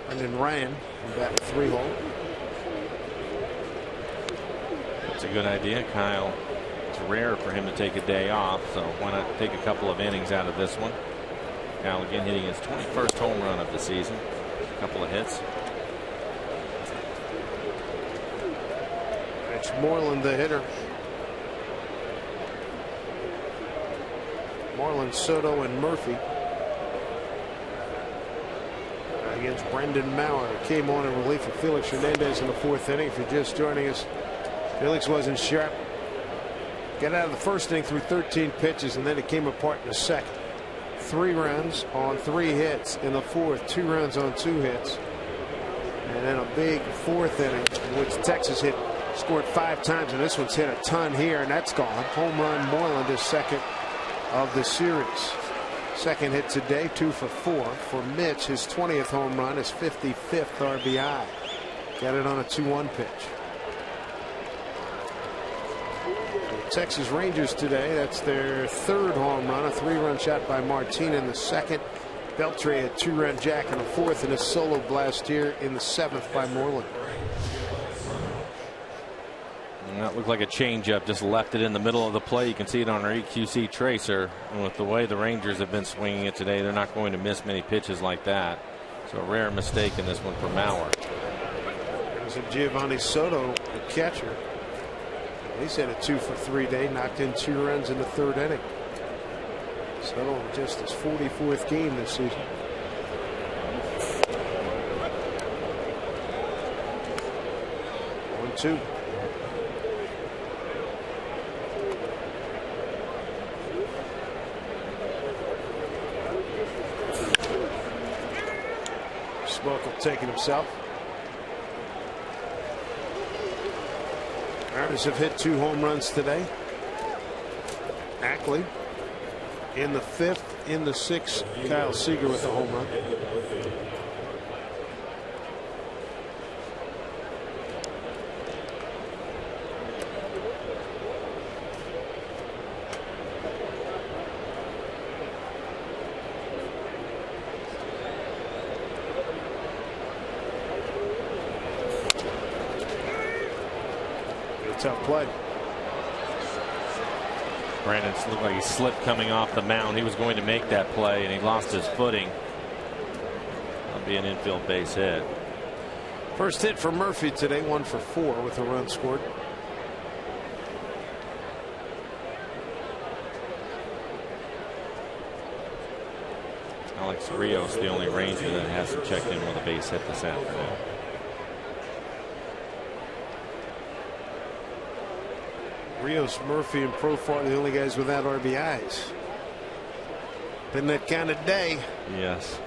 Brendan Ryan batting 3-hole. That's a good idea, Kyle. It's rare for him to take a day off, so why not take a couple of innings out of this one? Kyle again hitting his 21st home run of the season. A couple of hits. It's Moreland, the hitter. Moreland, Soto, and Murphy against Brendan Mauer, who came on in relief of Felix Hernandez in the 4th inning. If you're just joining us, Felix wasn't sharp. Got out of the first inning through 13 pitches, and then it came apart in the second. 3 runs on 3 hits in the 4th, 2 runs on 2 hits, and then a big 4th inning in which Texas scored 5 times, and this one's hit a ton here, and that's gone. Home run, Moreland, his second of the series. Second hit today, 2 for 4 for Mitch, his 20th home run, his 55th RBI. Got it on a 2-1 pitch. Texas Rangers today, that's their 3rd home run, a 3-run shot by Martin in the 2nd. Beltre, a 2-run jack in the 4th, and a solo blast here in the 7th by Moreland. And that looked like a changeup, just left it in the middle of the play. You can see it on our EQC tracer. And with the way the Rangers have been swinging it today, they're not going to miss many pitches like that. So a rare mistake in this one for Mauer. There's a Giovanni Soto, the catcher. He's had a 2 for 3 day, knocked in 2 runs in the 3rd inning. Soto just his 44th game this season. One, 2. Smoke will take it himself. Mariners have hit 2 home runs today. Ackley in the 5th, in the 6th, Kyle Seager with a home run. Tough play. Brandon looked like he slipped coming off the mound. He was going to make that play, and he lost his footing. That'll be an infield base hit. First hit for Murphy today, 1 for 4 with a run scored. Alex Rios, the only Ranger that hasn't checked in with a base hit this afternoon. Rios, Murphy, and Profar, the only guys without RBIs. Been that kind of day. Yes.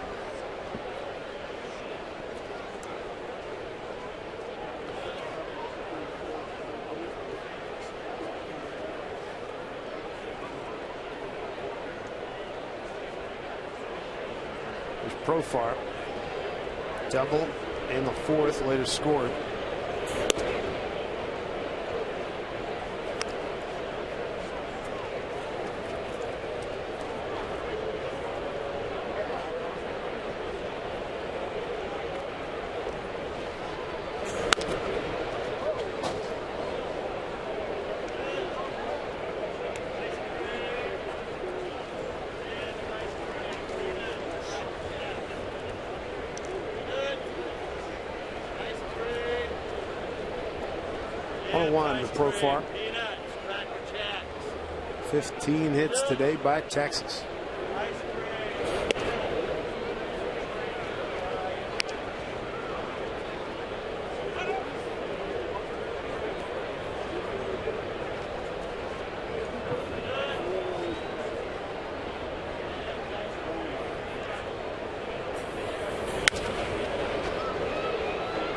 There's Profar. Double in the 4th, later scored. One to Profar. 15 hits today by Texas.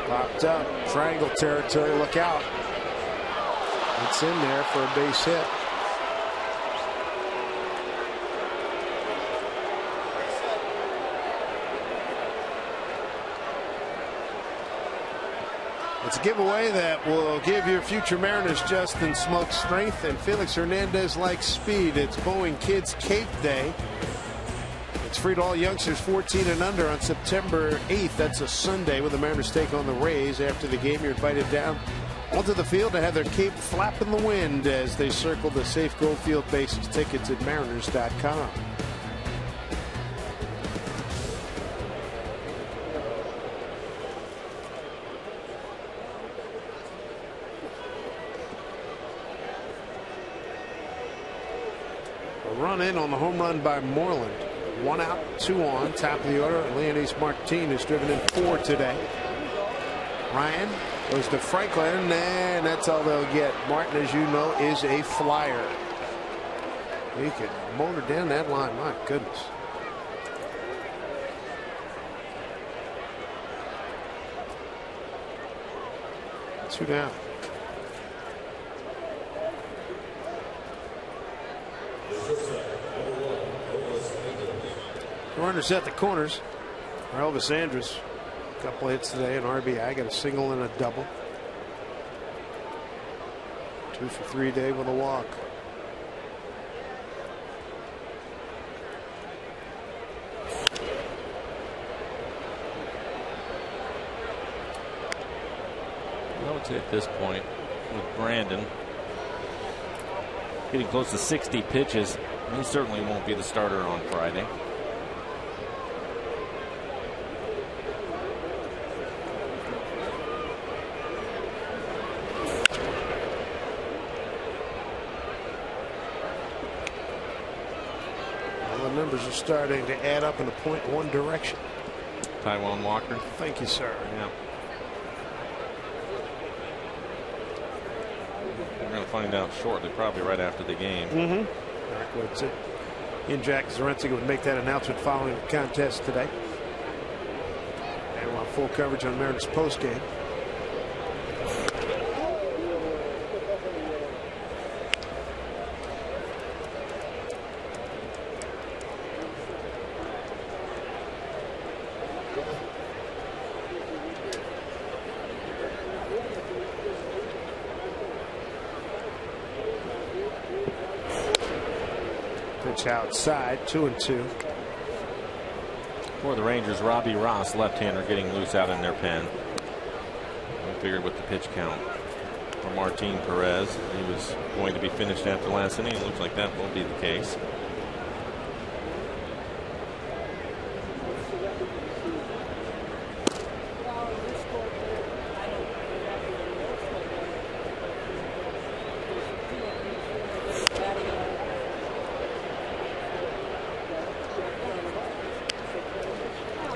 Popped up, triangle territory, look out. It's in there for a base hit. It's a giveaway that will give your future Mariners Justin Smoke strength and Felix Hernandez like speed. It's Boeing Kids Cape Day. It's free to all youngsters 14 and under on September 8th. That's a Sunday when the Mariners take on the Rays. After the game, you're invited down onto the field to have their cape flap in the wind as they circle the Safeco Field bases. Tickets at mariners.com. A run in on the home run by Moreland. 1 out, 2 on. Top of the order. Leonys Martin has driven in 4 today. Ryan goes to Franklin, and that's all they'll get. Martin, as you know, is a flyer. He can motor down that line. My goodness. Two down. Runners at the corners. Elvis Andrus. A couple hits today, an RBI, got a single and a double. 2 for 3 day with a walk. I would say at this point with Brandon getting close to 60 pitches, he certainly won't be the starter on Friday. Numbers are starting to add up in a .1 direction. Taijuan Walker. Thank you, sir. Yeah. We're going to find out shortly, probably right after the game. Backwards. He and Jack Zarensic would make that announcement following the contest today. And we'll have full coverage on Mariners postgame. Outside, 2-2. For the Rangers, Robbie Ross, left-hander, getting loose out in their pen. I figured with the pitch count for Martin Perez, he was going to be finished after last inning. It looks like that will be the case.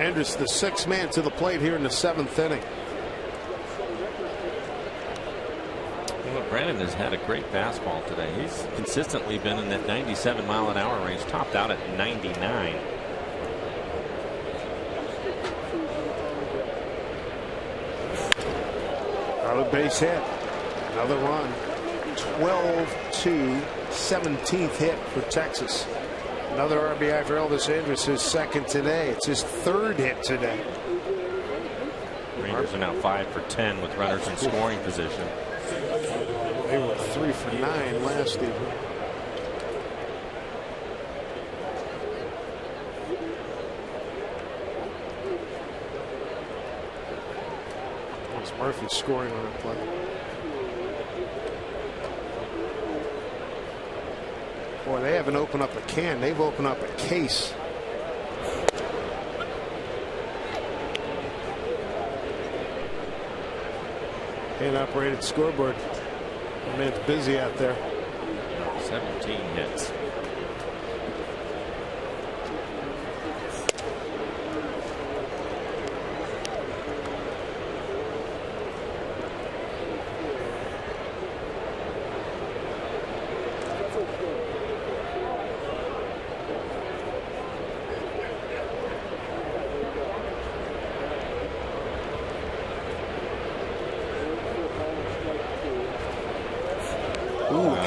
Andrus, the 6th man to the plate here in the 7th inning. Well, Brandon has had a great fastball today. He's consistently been in that 97-mile-an-hour range, topped out at 99. Another base hit. Another run. 12-2, 17th hit for Texas. Another RBI for Elvis Andrus, his 2nd today. It's his 3rd hit today. Rangers are now 5 for 10 with runners in scoring position. They were 3 for 9 last evening. It's Murphy scoring on a play. Boy, they haven't opened up a can. They've opened up a case. Hand-operated scoreboard. I mean, it's busy out there. 17 hits.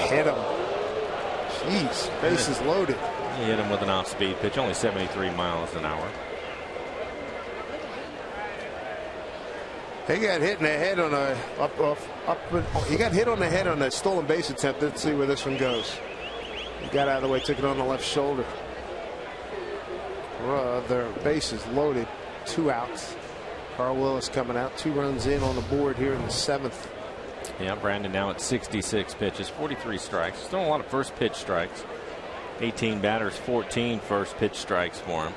Hit him. Jeez, base is loaded. He hit him with an off-speed pitch, only 73 miles an hour. He got hit in the head on a he got hit on the head on a stolen base attempt. Let's see where this one goes. He got out of the way, took it on the left shoulder. Their base is loaded. 2 outs. Carl Willis coming out. 2 runs in on the board here in the 7th. Yeah, Brandon now at 66 pitches, 43 strikes. Still a lot of first pitch strikes. 18 batters, 14 first pitch strikes for him.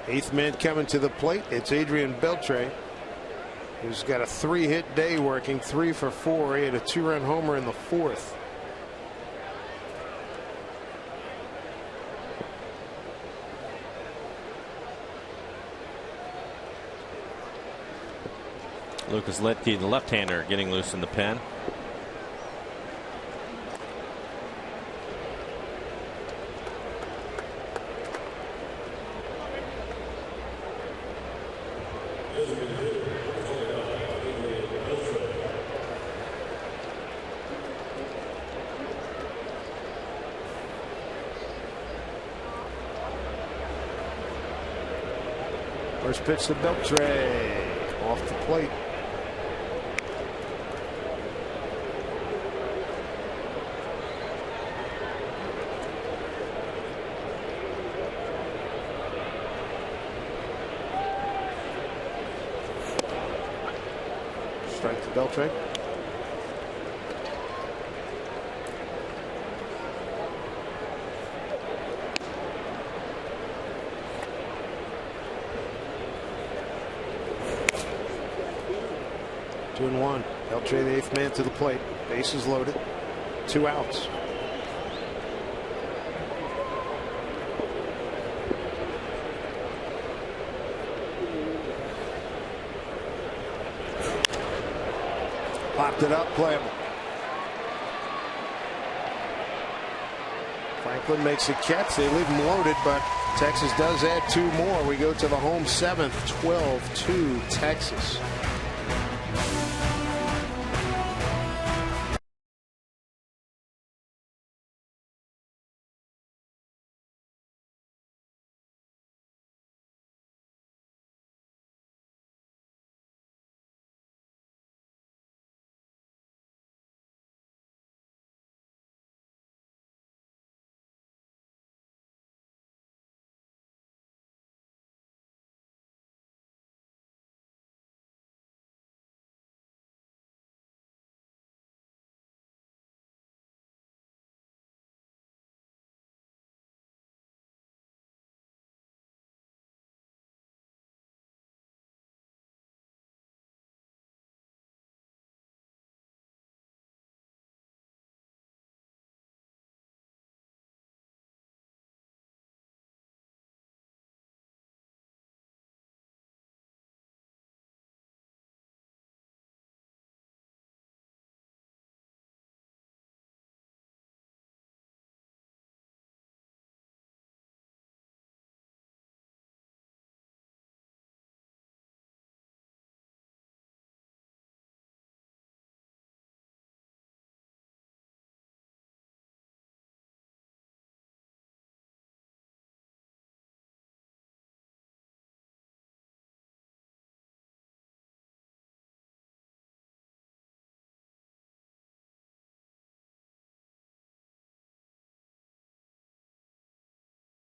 8th man coming to the plate. It's Adrian Beltre, who's got a 3-hit day working, 3 for 4. He had a 2-run homer in the 4th. Lucas Letke, the left-hander, getting loose in the pen. First pitch to Beltre, off the plate. Strike to Beltre. Two and one. Beltre, the 8th man to the plate. Bases loaded. 2 outs. Popped it up, playable. Franklin makes a catch. They leave him loaded, but Texas does add 2 more. We go to the home 7th, 12-2 Texas.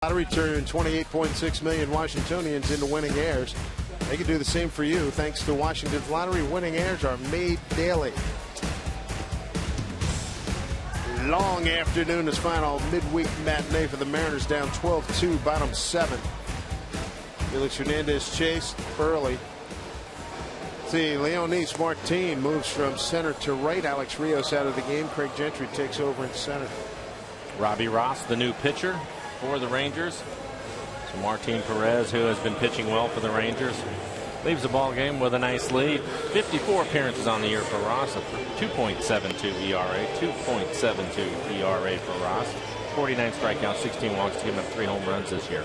Lottery turned 28.6 million Washingtonians into winning heirs. They can do the same for you thanks to Washington's lottery. Winning heirs are made daily. Long afternoon is final midweek matinee for the Mariners, down 12-2, bottom 7. Felix Hernandez chased early. See, Leonys Martin moves from center to right. Alex Rios out of the game. Craig Gentry takes over in center. Robbie Ross, the new pitcher for the Rangers. So Martin Perez, who has been pitching well for the Rangers, leaves the ball game with a nice lead. 54 appearances on the year for Ross, a 2.72 ERA, 2.72 ERA for Ross. 49 strikeouts, 16 walks to give him up 3 home runs this year.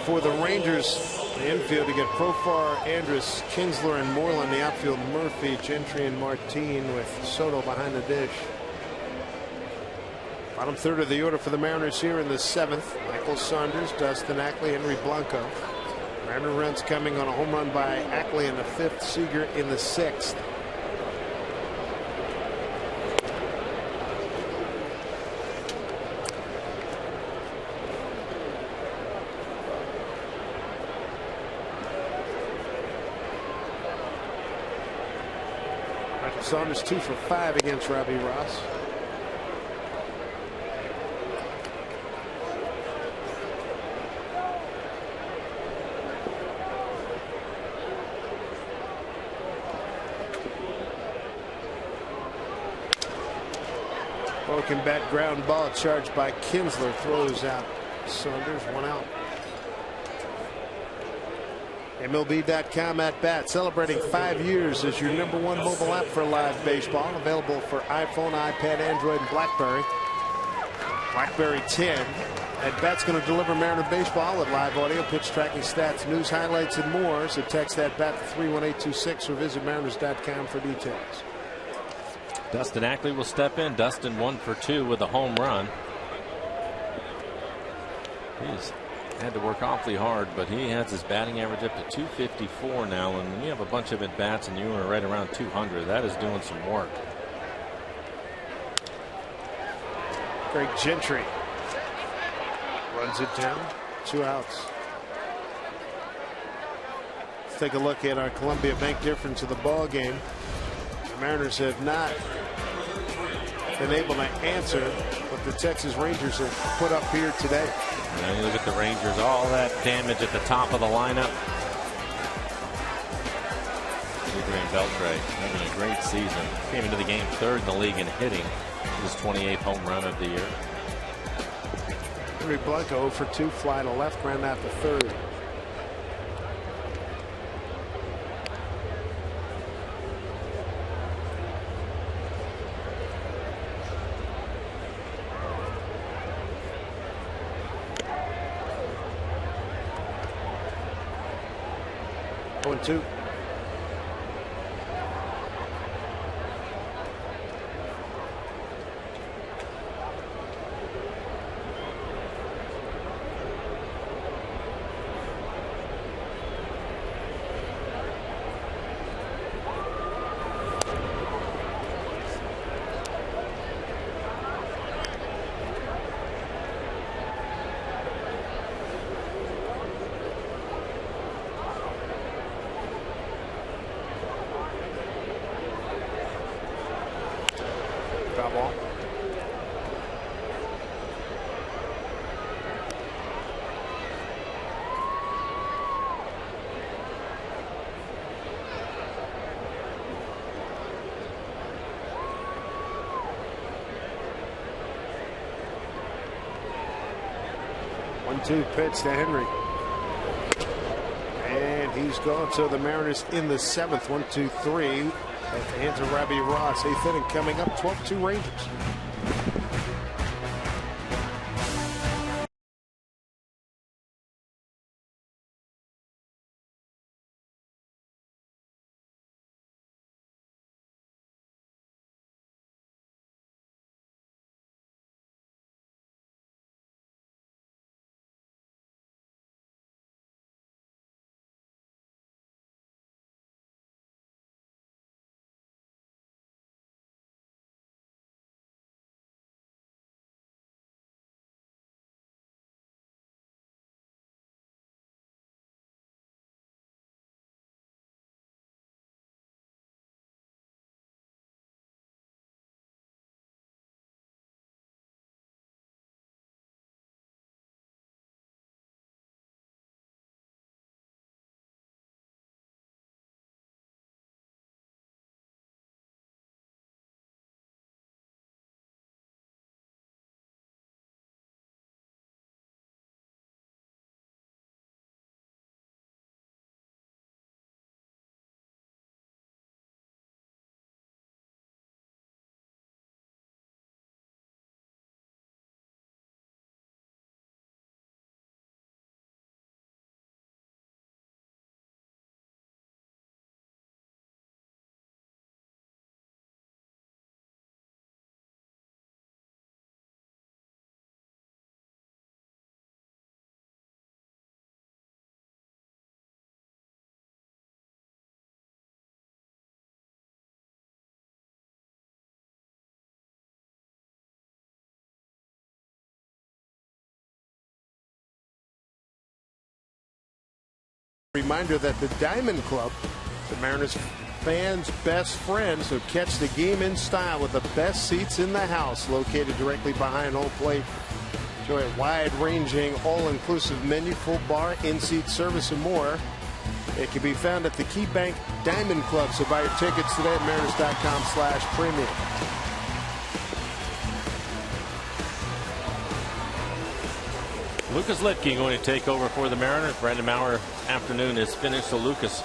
For the Rangers, the infield, you get Profar, Andrus, Kinsler, and Moreland. The outfield, Murphy, Gentry, and Martin, with Soto behind the dish. Bottom third of the order for the Mariners here in the 7th. Michael Saunders, Dustin Ackley, Henry Blanco. Mariner runs coming on a home run by Ackley in the 5th, Seager in the 6th. Michael Saunders 2 for 5 against Robbie Ross. Broken bat ground ball charged by Kinsler, throws out Saunders, 1 out. MLB.com at bat, celebrating 5 years as your #1 mobile app for live baseball, available for iPhone, iPad, Android, and BlackBerry. BlackBerry 10. At bat's going to deliver Mariner baseball with live audio, pitch tracking, stats, news, highlights, and more. So text at bat to 31826 or visit Mariners.com for details. Dustin Ackley will step in. Dustin 1 for 2 with a home run. He's had to work awfully hard, but he has his batting average up to 254 now. And when you have a bunch of at bats and you are right around 200, that is doing some work. Greg Gentry runs it down, 2 outs. Let's take a look at our Columbia Bank difference of the ball game. The Mariners have not been able to answer what the Texas Rangers have put up here today. Now you look at the Rangers, all that damage at the top of the lineup. Adrian Beltre having a great season. Came into the game 3rd in the league in hitting. His 28th home run of the year. Henry Blanco 0 for 2, fly to left, ran out to 3rd. One, 2. Foul ball. One-two pitch to Henry. And he's gone. So the Mariners in the 7th. 1-2-3. At the hands of Robbie Ross. 8th inning coming up. 12-2 Rangers. Reminder that the Diamond Club, the Mariners fans' best friend, so catch the game in style with the best seats in the house, located directly behind home plate. Enjoy a wide-ranging, all-inclusive menu, full bar, in-seat service, and more. It can be found at the KeyBank Diamond Club. So buy your tickets today at mariners.com/premium. Lucas Litke going to take over for the Mariners. Brandon Maurer afternoon is finished, so Lucas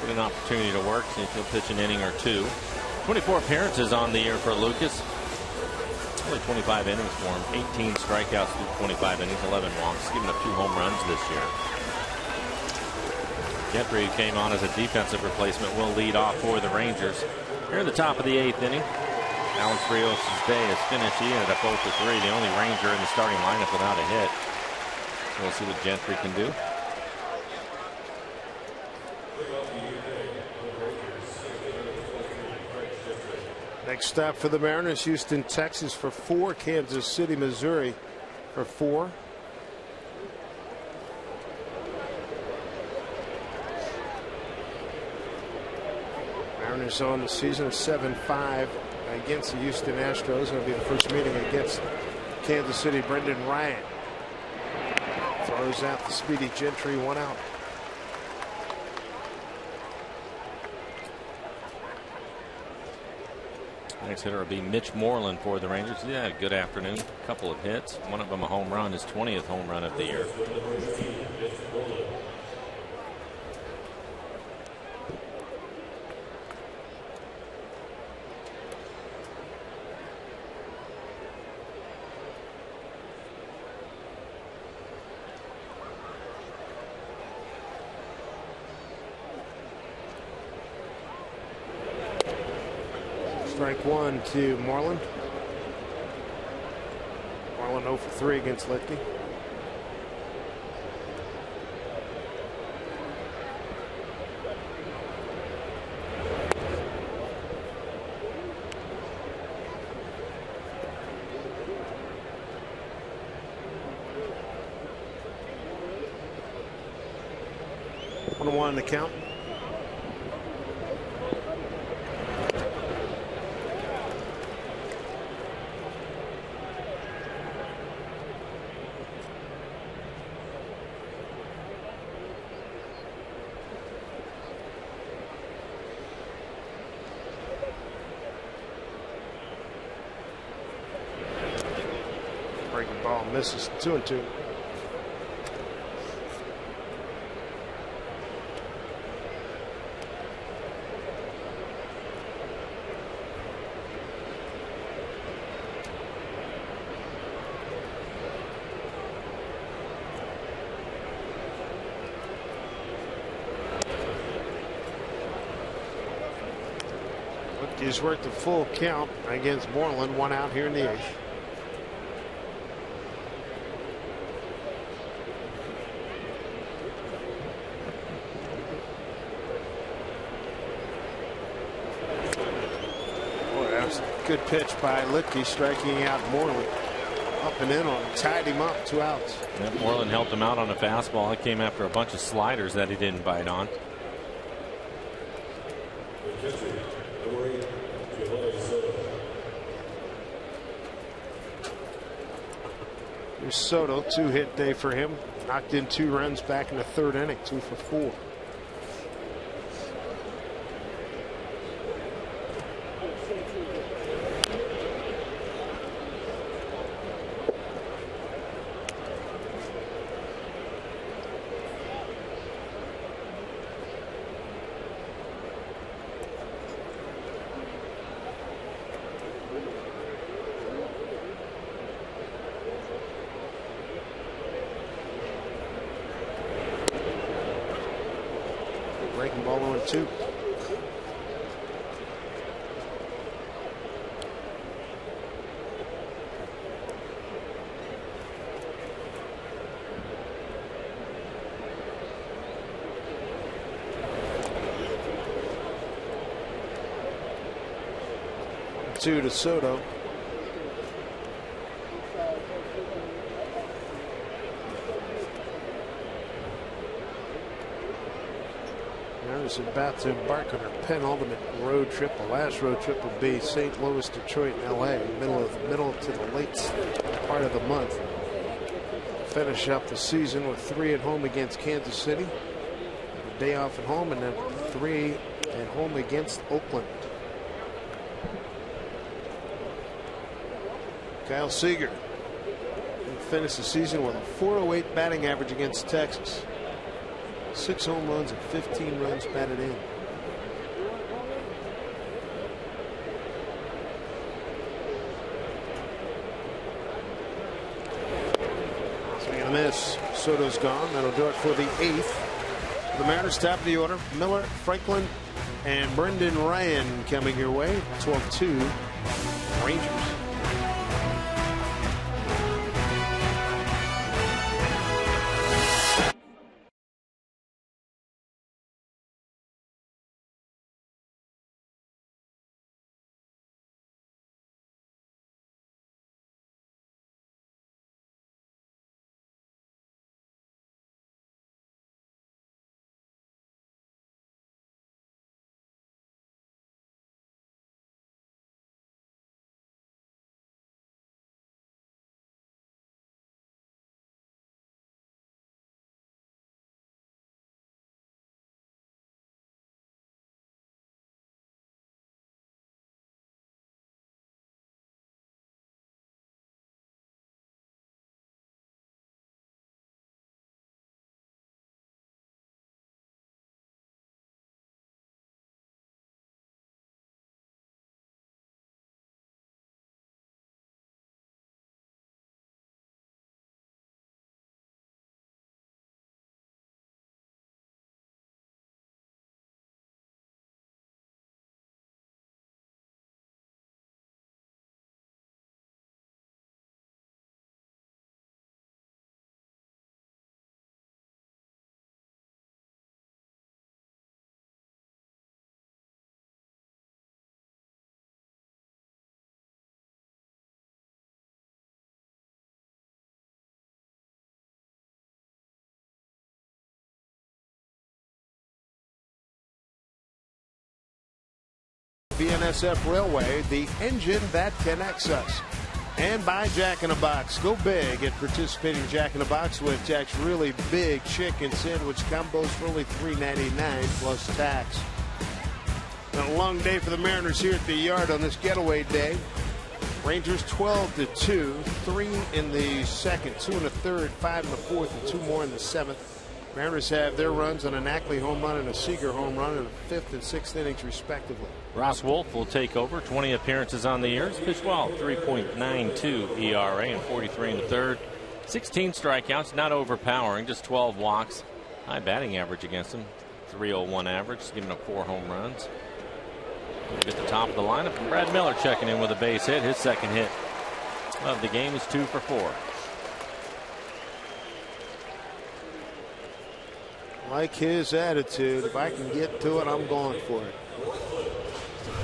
get an opportunity to work. See if he'll pitch an inning or two. 24 appearances on the year for Lucas. Only 25 innings for him. 18 strikeouts through 25 innings, 11 walks, giving up 2 home runs this year. Gentry came on as a defensive replacement, will lead off for the Rangers. Here in the top of the 8th inning. Alex Rios' day is finished. He ended up 0 for 3, the only Ranger in the starting lineup without a hit. We'll see what Gentry can do. Next stop for the Mariners, Houston, Texas for 4, Kansas City, Missouri for 4. Mariners on the season of 7-5 against the Houston Astros. It'll be the first meeting against Kansas City. Brendan Ryan throws out the speedy Gentry, 1 out. Next hitter will be Mitch Moreland for the Rangers. He had a good afternoon. A couple of hits. One of them a home run. His 20th home run of the year. Strike 1 to Moreland. Moreland 0 for 3 against Litke. One in the count. Breaking ball misses, 2-2. He's worked a full count against Moreland, 1 out here in the 8th. Boy, that was a good pitch by Litke, striking out Moreland. Up and in on him, tied him up, 2 outs. Yep, Moreland helped him out on a fastball. It came after a bunch of sliders that he didn't bite on. Here's Soto, 2-hit day for him. Knocked in 2 runs back in the 3rd inning, 2 for 4. Breaking ball 1-2. Two to Soto. Mariners about to embark on their penultimate road trip. The last road trip will be St. Louis, Detroit, and LA, middle to the late part of the month. Finish up the season with 3 at home against Kansas City, a day off at home, and then 3 at home against Oakland. Kyle Seager finished the season with a .408 batting average against Texas. 6 home runs and 15 runs batted in. Swing and a miss. Soto's gone. That'll do it for the 8th. The Mariners top of the order. Miller, Franklin, and Brendan Ryan coming your way. 12-2 Rangers. BNSF Railway, the engine that connects us. And by Jack in a Box. Go big at participating Jack in a Box with Jack's really big chicken sandwich combos for only $3.99 plus tax. Been a long day for the Mariners here at the yard on this getaway day. Rangers 12-2, 3 in the second, 2 in the third, 5 in the fourth, and 2 more in the seventh. Mariners have their runs on an Ackley home run and a Seager home run in the 5th and 6th innings respectively. Ross Wolf will take over. 20 appearances on the year. He's pitched well. 3.92 ERA and 43 in the third. 16 strikeouts, not overpowering, just 12 walks. High batting average against him. 301 average, giving up 4 home runs. At the top of the lineup, Brad Miller checking in with a base hit. His second hit of the game is 2 for 4. Like his attitude, if I can get to it, I'm going for it.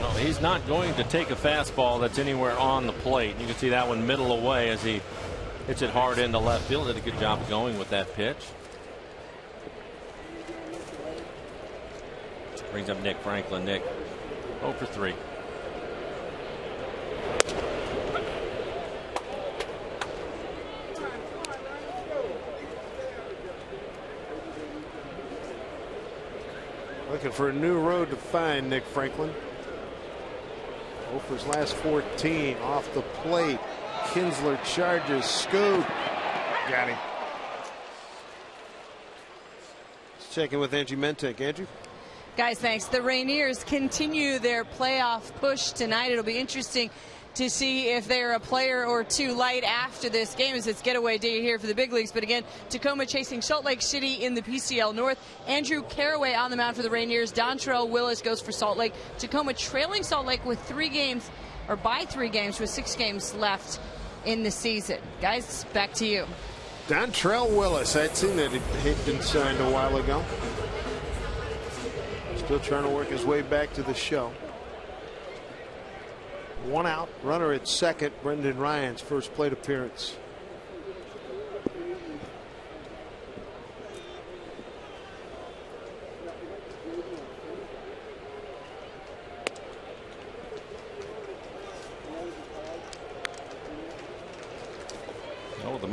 Well, he's not going to take a fastball that's anywhere on the plate. You can see that one middle away as he hits it hard into left field. Did a good job going with that pitch. Brings up Nick Franklin. Nick 0 for 3. Looking for a new road to find Nick Franklin. Ofer's last 14 off the plate. Kinsler charges, scoop. Got him. Let's check in with Angie Mentek. Angie? Guys, thanks. The Rainiers continue their playoff push tonight. It'll be interesting to see if they're a player or two light after this game, as it's getaway day here for the big leagues. But again, Tacoma chasing Salt Lake City in the PCL North. Andrew Carraway on the mound for the Rainiers. Dontrell Willis goes for Salt Lake. Tacoma trailing Salt Lake with 3 games, or by 3 games, with 6 games left in the season. Guys, back to you. Dontrell Willis. I'd seen that he'd been signed a while ago. Still trying to work his way back to the show. 1 out, runner at second. Brendan Ryan's first plate appearance.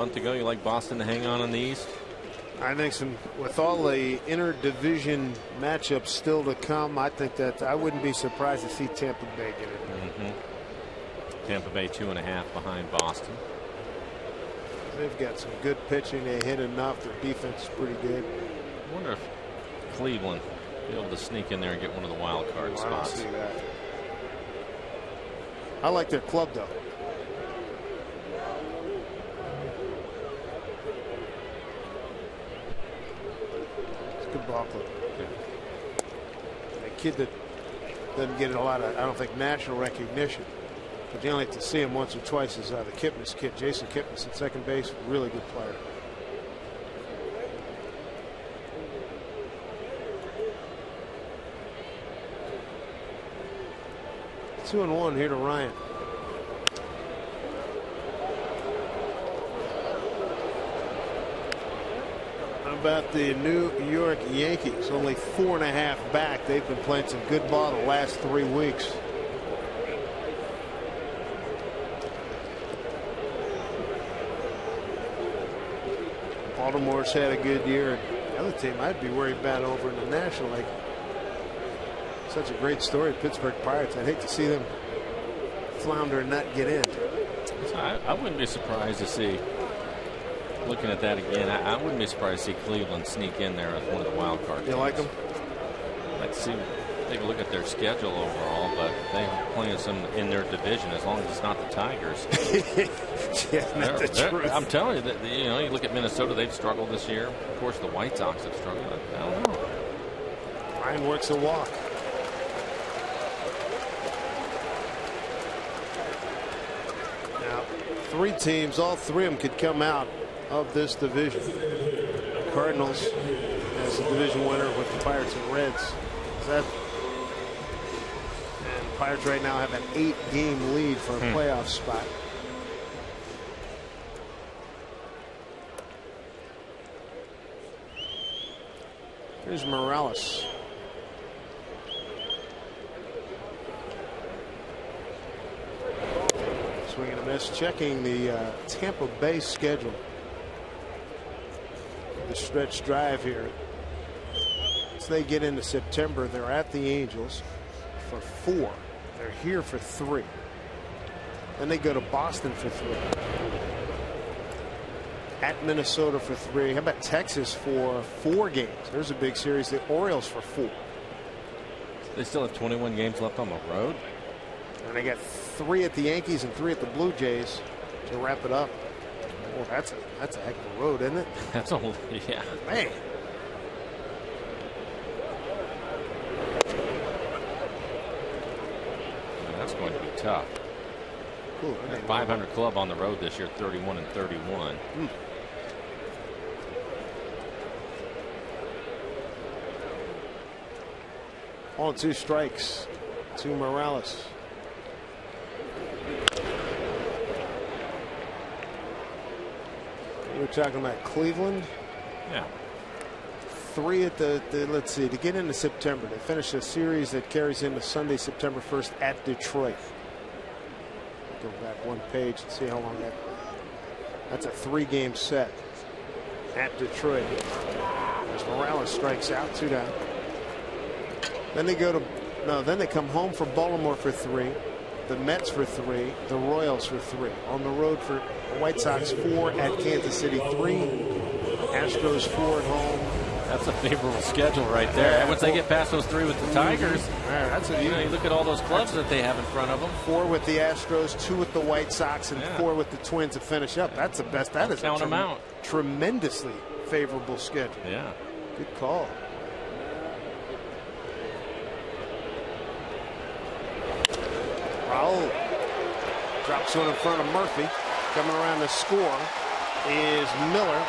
month ago. You like Boston to hang on in the East? I think with all the interdivision matchups still to come, I think that I wouldn't be surprised to see Tampa Bay get it. Tampa Bay 2.5 behind Boston. They've got some good pitching. They hit enough. Their defense is pretty good. I wonder if Cleveland will be able to sneak in there and get one of the wild card spots. I don't see that. I like their club, though. It's a good ball club. A kid that doesn't get a lot of, I don't think, national recognition. But you only have to see him once or twice is the Kipnis kid, Jason Kipnis at second base. Really good player. Two and one here to Ryan. How about the New York Yankees? Only 4.5 back. They've been playing some good ball the last 3 weeks. Baltimore's had a good year. The other team I'd be worried about over in the National League. Such a great story, Pittsburgh Pirates. I'd hate to see them flounder and not get in. I wouldn't be surprised to see, looking at that again, I wouldn't be surprised to see Cleveland sneak in there as one of the wild card teams. You like them? Let's see, take a look at their schedule overall, but they're playing some in their division as long as it's not the Tigers. I'm telling you that, you look at Minnesota, they've struggled this year. Of course, the White Sox have struggled. I don't know. Ryan works a walk. Now, 3 teams, all 3 of them could come out of this division. Cardinals as the division winner with the Pirates and Reds. And the Pirates right now have an 8-game lead for a playoff spot. Here's Morales. Swing and a miss. Checking the Tampa Bay schedule. The stretch drive here. As they get into September, they're at the Angels for 4. They're here for 3. Then they go to Boston for 3. At Minnesota for 3. How about Texas for 4 games? There's a big series. The Orioles for 4. They still have 21 games left on the road. And they got 3 at the Yankees and 3 at the Blue Jays to wrap it up. Well, that's a heck of a road, isn't it? That's a yeah. Man. That's going to be tough. Cool. 500 club on the road this year, 31 and 31. 2 strikes to Morales. We were talking about Cleveland. Yeah. 3 at the let's see, to get into September. They finish a series that carries into Sunday, September 1st at Detroit. Go back 1 page and see how long that's a 3-game set at Detroit. As Morales strikes out, 2 down. Then they then they come home for Baltimore for 3, the Mets for 3, the Royals for 3. On the road for the White Sox 4, at Kansas City 3, Astros 4 at home. That's a favorable schedule right there. And once they get past those 3 with the Tigers, you look at all those clubs that they have in front of them. 4 with the Astros, 2 with the White Sox, and 4 with the Twins to finish up. That's the best. That is count them out. Tremendously favorable schedule. Yeah. Good call. Raul drops one in front of Murphy. Coming around to score is Miller.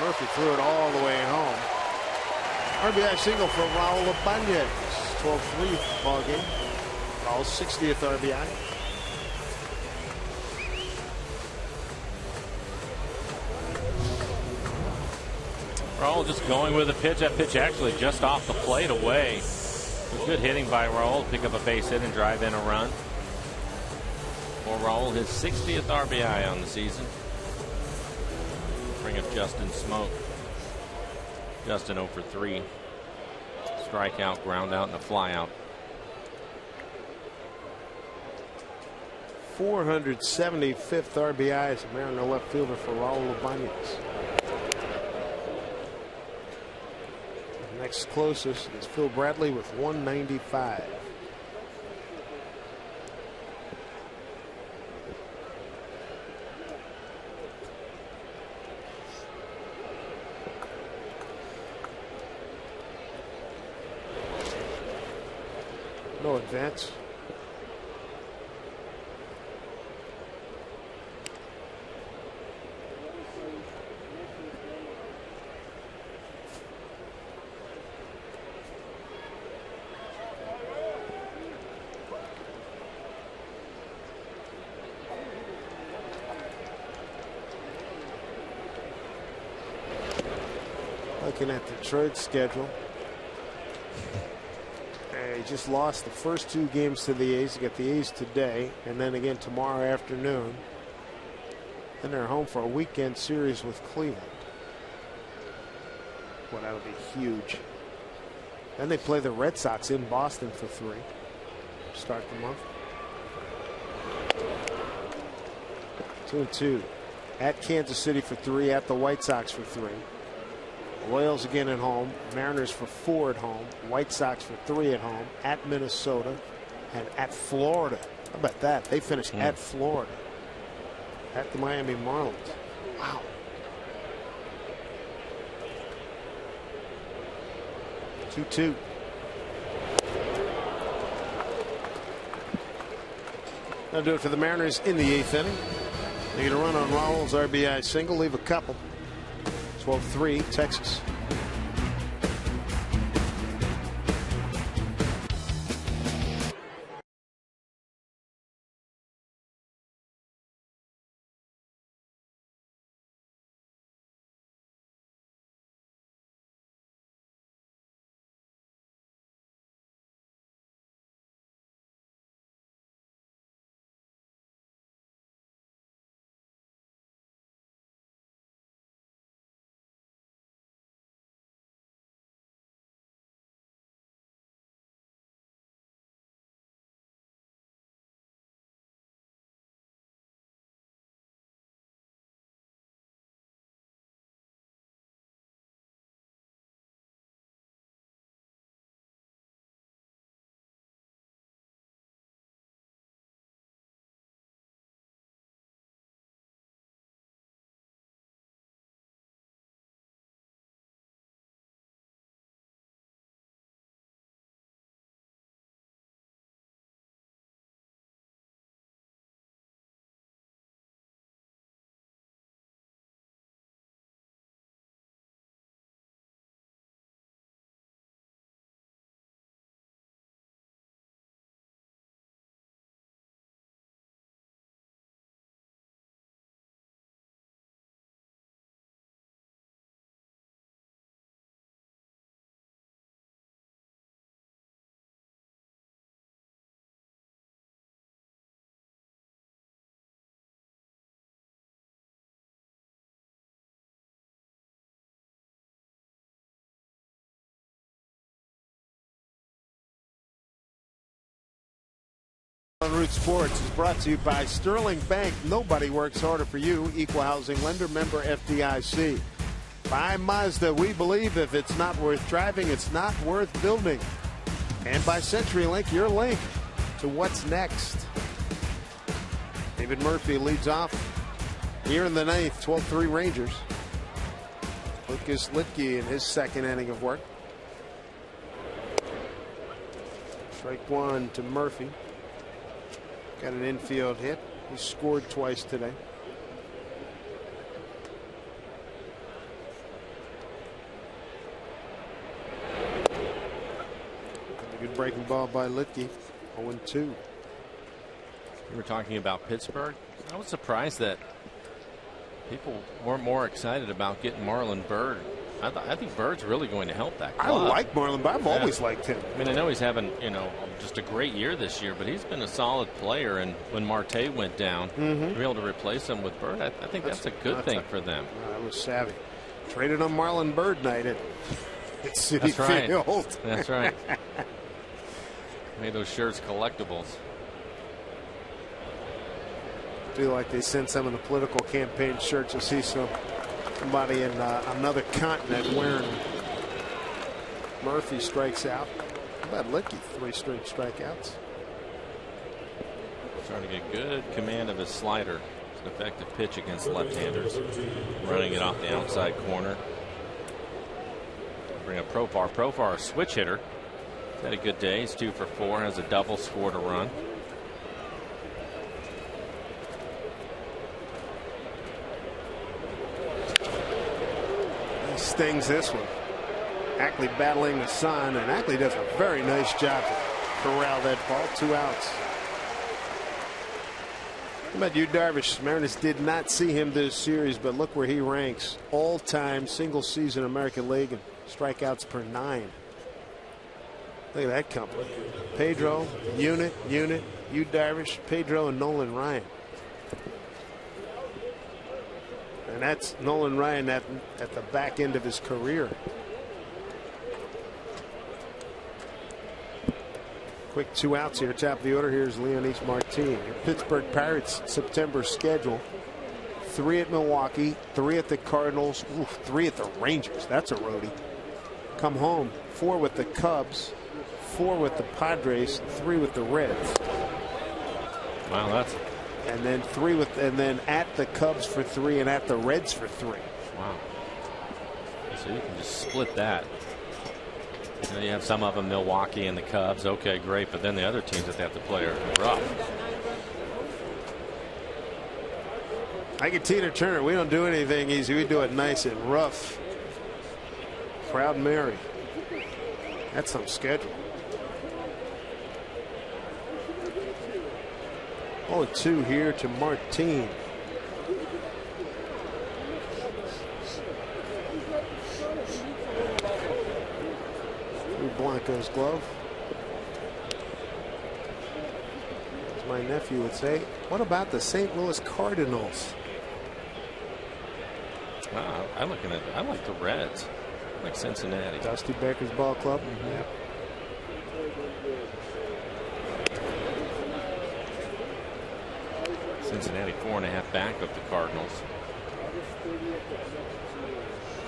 Murphy threw it all the way home. RBI single for Raul Ibanez. 12-3 ball game. Raul's 60th RBI. Raul just going with a pitch. That pitch actually just off the plate away. Good hitting by Raul. Pick up a base hit and drive in a run. For Raul, his 60th RBI on the season. offspring of Justin Smoke. Justin 0 for 3. Strikeout, ground out, and a fly out. 475th RBI as a Mariner left fielder for Raul Ibanez. Next closest is Phil Bradley with 195. No advance. Looking at Detroit's schedule. He just lost the first 2 games to the A's. You got the A's today and then again tomorrow afternoon. Then they're home for a weekend series with Cleveland. Well, that'll be huge. Then they play the Red Sox in Boston for 3. Start the month. 2-2. At Kansas City for 3. At the White Sox for 3. Royals again at home. Mariners for 4 at home. White Sox for 3 at home. At Minnesota and at Florida. How about that? They finished at Florida. At the Miami Marlins. Wow. Two. That'll do it for the Mariners in the 8th inning. They get a run on Raul's RBI single, leave a couple. 12-3 Texas. On Root Sports is brought to you by Sterling Bank. Nobody works harder for you. Equal housing lender, member FDIC. By Mazda, we believe if it's not worth driving, it's not worth building. And by CenturyLink, your link to what's next. David Murphy leads off here in the 9th, 12-3 Rangers. Lucas Litke in his 2nd inning of work. Strike 1 to Murphy. Got an infield hit. He scored twice today. A good breaking ball by Litke. 0-2. We were talking about Pittsburgh. I was surprised that people weren't more excited about getting Marlon Byrd I think Bird's really going to help that I club. like Marlon Bird. I've always liked him. I mean, I know he's having, just a great year this year, but he's been a solid player. And when Marte went down, to be able to replace him with Bird, I think that's a good thing for them. I was savvy. Traded on Marlon Bird night at City That's right. Field. That's right. Made those shirts collectibles. Feel like they send some of the political campaign shirts. You see somebody in another continent wearing them. Murphy strikes out. How about Licky? 3 straight strikeouts. Starting to get good command of his slider. It's an effective pitch against left-handers. Running it off the outside corner. Bring up Profar. Profar, a switch hitter. He's had a good day. He's 2 for 4. Has a double, scored a run. He stings this one. Ackley battling the sun, and Ackley does a very nice job to corral that ball. 2 outs. How about you, Darvish? Mariners did not see him this series, but look where he ranks. All-time single-season American League and strikeouts per 9. Look at that company. Pedro, Unit, you, Darvish, Pedro, and Nolan Ryan. And that's Nolan Ryan at the back end of his career. Quick 2 outs here, top of the order. Here's Leonys Martin. Your Pittsburgh Pirates September schedule: 3 at Milwaukee, 3 at the Cardinals, 3 at the Rangers. That's a roadie. Come home, 4 with the Cubs, 4 with the Padres, 3 with the Reds. Wow, that's. And then 3 with, and then at the Cubs for 3 and at the Reds for 3. Wow. So you can just split that. You have some of them, Milwaukee and the Cubs. Okay, great. But then the other teams that they have to play are rough. I get Tina Turner. We don't do anything easy. We do it nice and rough. Proud Mary. That's some schedule. 0-2 here to Martin. Blanco's glove. As my nephew would say, what about the St. Louis Cardinals? Wow, I like the Reds. I like Cincinnati. Dusty Baker's ball club. Yeah. Cincinnati 4.5 back of the Cardinals.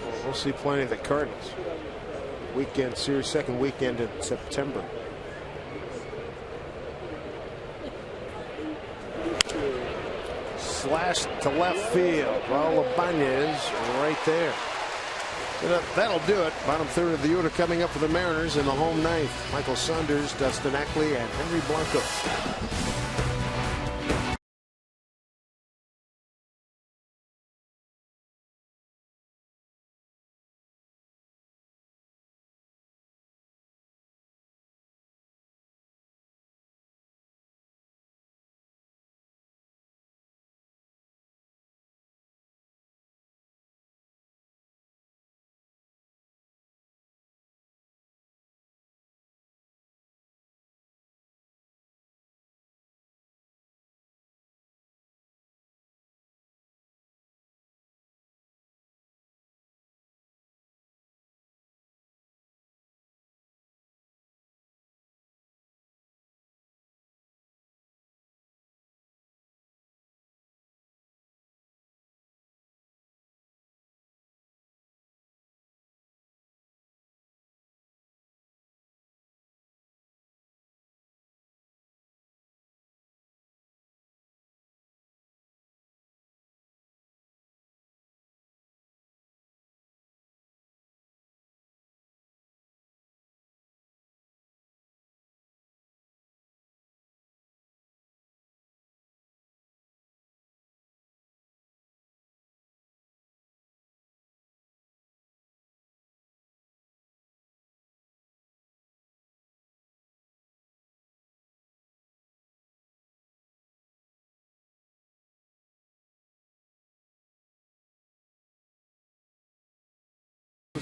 Well, we'll see plenty of the Cardinals. Weekend series, second weekend in September. Slashed to left field. Well, Labanez right there. That'll do it. Bottom third of the order coming up for the Mariners in the home ninth. Michael Saunders, Dustin Ackley, and Henry Blanco.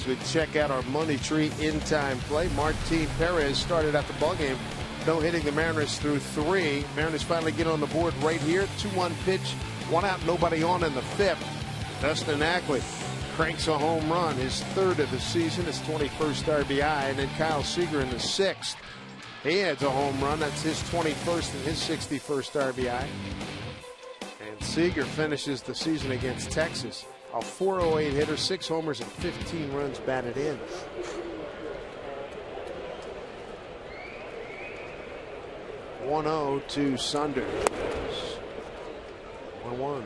we check out our money tree in-time play. Martin Perez started out the ballgame, no hitting the Mariners through 3. Mariners finally get on the board right here. 2-1 pitch, 1 out, nobody on in the 5th. Dustin Ackley cranks a home run, his 3rd of the season, his 21st RBI, and then Kyle Seager in the 6th. He adds a home run. That's his 21st and his 61st RBI. And Seager finishes the season against Texas. A .408 hitter, 6 homers, and 15 runs batted in. (1-0) to Saunders. 1-1.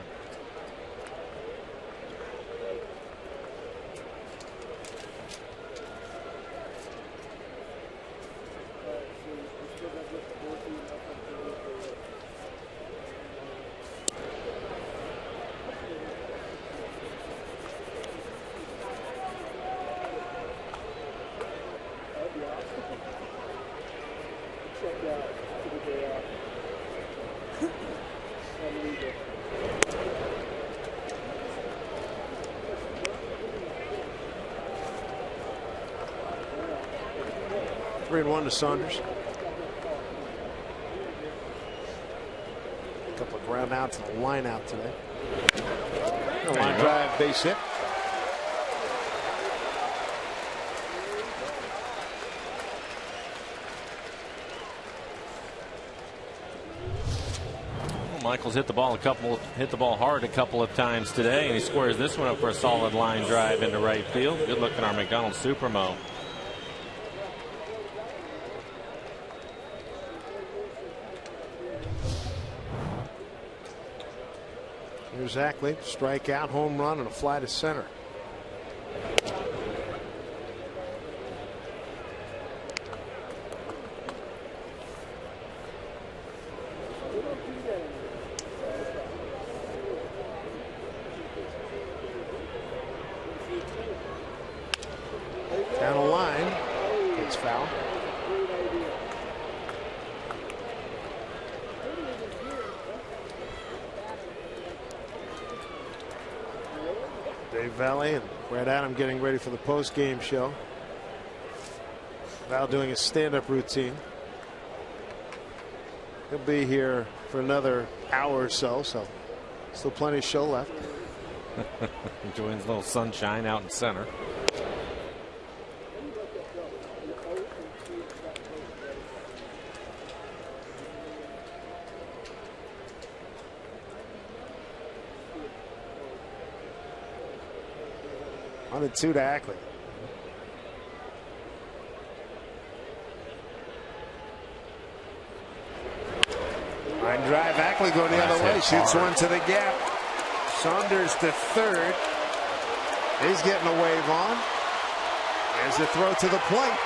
(3-1) to Saunders. A couple of ground outs and a line out today. A line drive, base hit. Michaels hit the ball hard a couple of times today, and he squares this one up for a solid line drive into right field. Good look at our McDonald Supermo. Here's Ackley, strikeout, home run, and a fly to center. Down the line, it's foul. Dave Valley and Brad Adam getting ready for the post-game show. Val doing a stand-up routine. He'll be here for another hour or so, still plenty of show left. Enjoying his little sunshine out in center. On and 2 to Ackley. Line drive, Ackley going the other way, shoots one to the gap. Saunders to third. He's getting a wave on. There's a throw to the plate.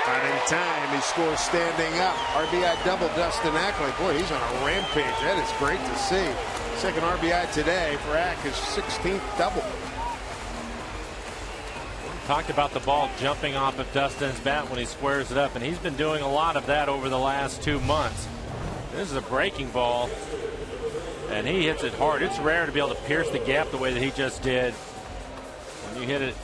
Not in time, he scores standing up. RBI double, Dustin Ackley. Boy, he's on a rampage. That is great to see. Second RBI today for Ack, his 16th double. Talked about the ball jumping off of Dustin's bat when he squares it up, and he's been doing a lot of that over the last 2 months. This is a breaking ball, and he hits it hard. It's rare to be able to pierce the gap the way that he just did. When you hit it,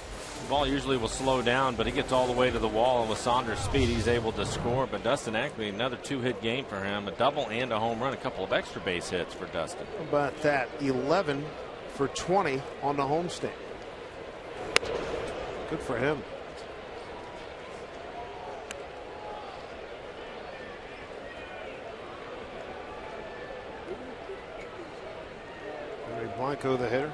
the ball usually will slow down, but he gets all the way to the wall, and with Saunders' speed, he's able to score. But Dustin Ackley, another 2-hit game for him, a double and a home run, a couple of extra base hits for Dustin. How about that? 11 for 20 on the homestand. Good for him. Blanco, the hitter.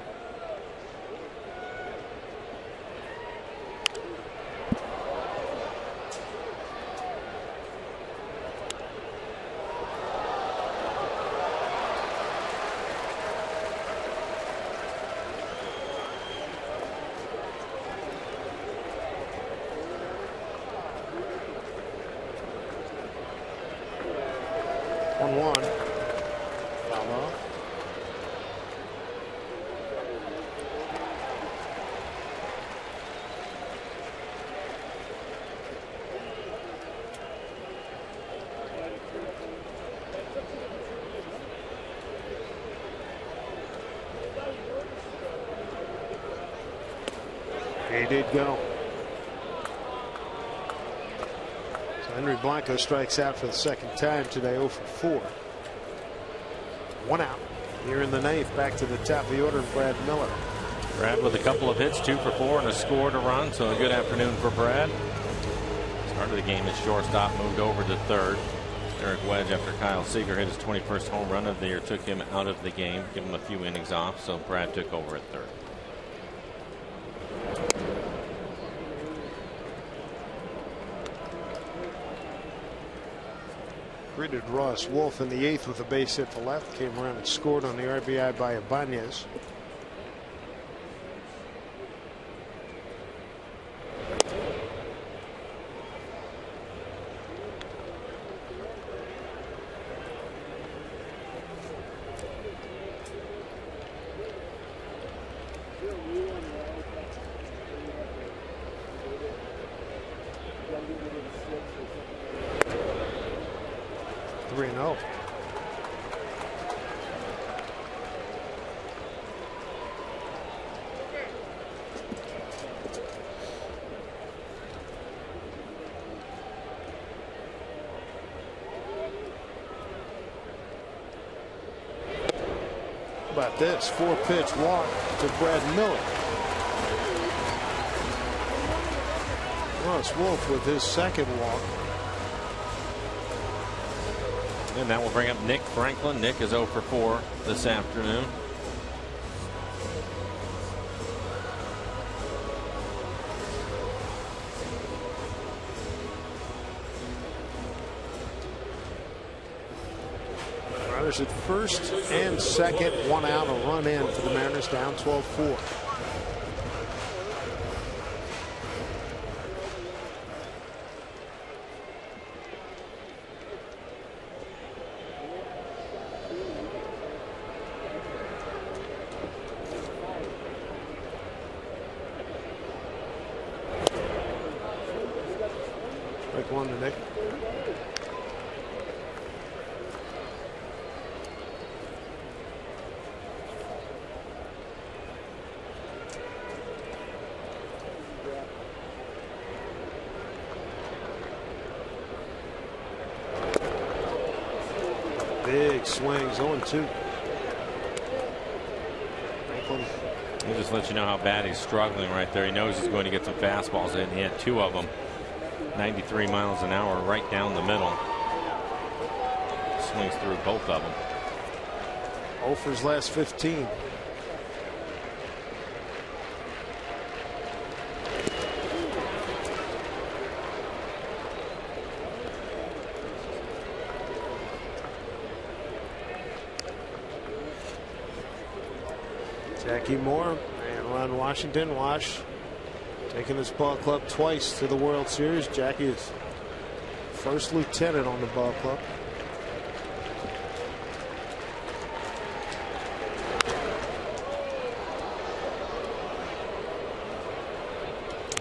He did go. Henry Blanco strikes out for the second time today, 0 for 4. 1 out. Here in the 9th, back to the top of the order, Brad Miller. Brad with a couple of hits, 2 for 4, and a score to run. So a good afternoon for Brad. Start of the game, his shortstop moved over to third. Eric Wedge, after Kyle Seager hit his 21st home run of the year, took him out of the game, give him a few innings off. So Brad took over at third. Greeted Ross Wolf in the 8th with a base hit to left. Came around and scored on the RBI by Ibanez. About this 4-pitch walk to Brad Miller. Ross Wolf with his second walk. And that will bring up Nick Franklin. Nick is 0 for 4 this afternoon. Runners at first and second, 1 out, a run in for the Mariners, down 12-4. Strike 1 to Nick. Big swings, 0-2. Franklin. He'll just let you know how bad he's struggling right there. He knows he's going to get some fastballs in. He had 2 of them. 93 miles an hour right down the middle. Swings through both of them. 0 for his last 15. Jackie Moore and Ron Washington. Wash taking this ball club twice to the World Series. Jackie is first lieutenant on the ball club.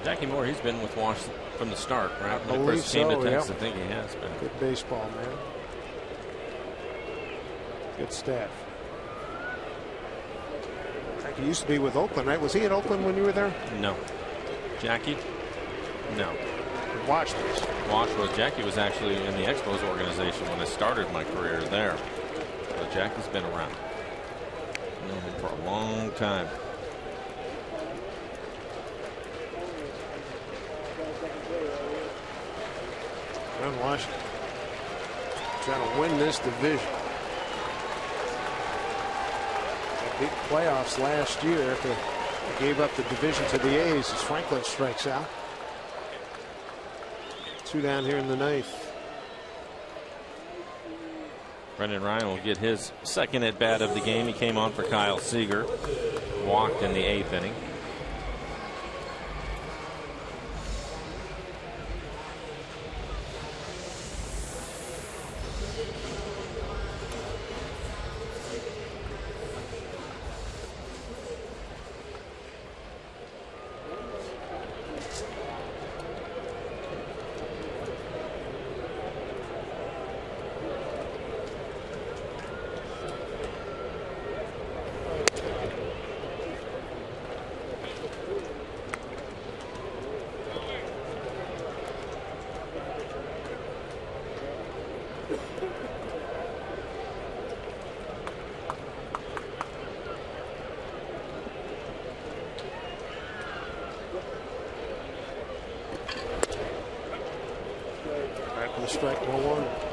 Jackie Moore, he's been with Wash from the start, right? I When he believe first came so, to Texas, yeah. I think he has been. Good baseball, man. Good staff. Jackie used to be with Oakland, right? Was he at Oakland when you were there? No. Jackie? No. Wash was. Wash was. Jackie was actually in the Expos organization when I started my career there. So Jackie's been around. Known him for a long time. Ron Washington trying to win this division. Big playoffs last year after they gave up the division to the A's as Franklin strikes out. 2 down here in the 9th. Brendan Ryan will get his second at bat of the game. He came on for Kyle Seager. Walked in the 8th inning. Back with a strike, 1-1.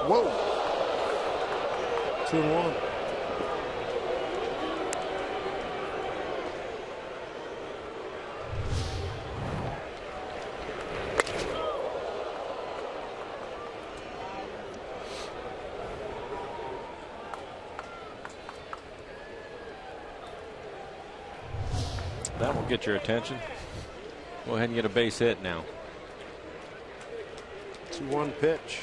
Whoa. 2-1. That will get your attention. Go ahead and get a base hit now. 2-1 pitch.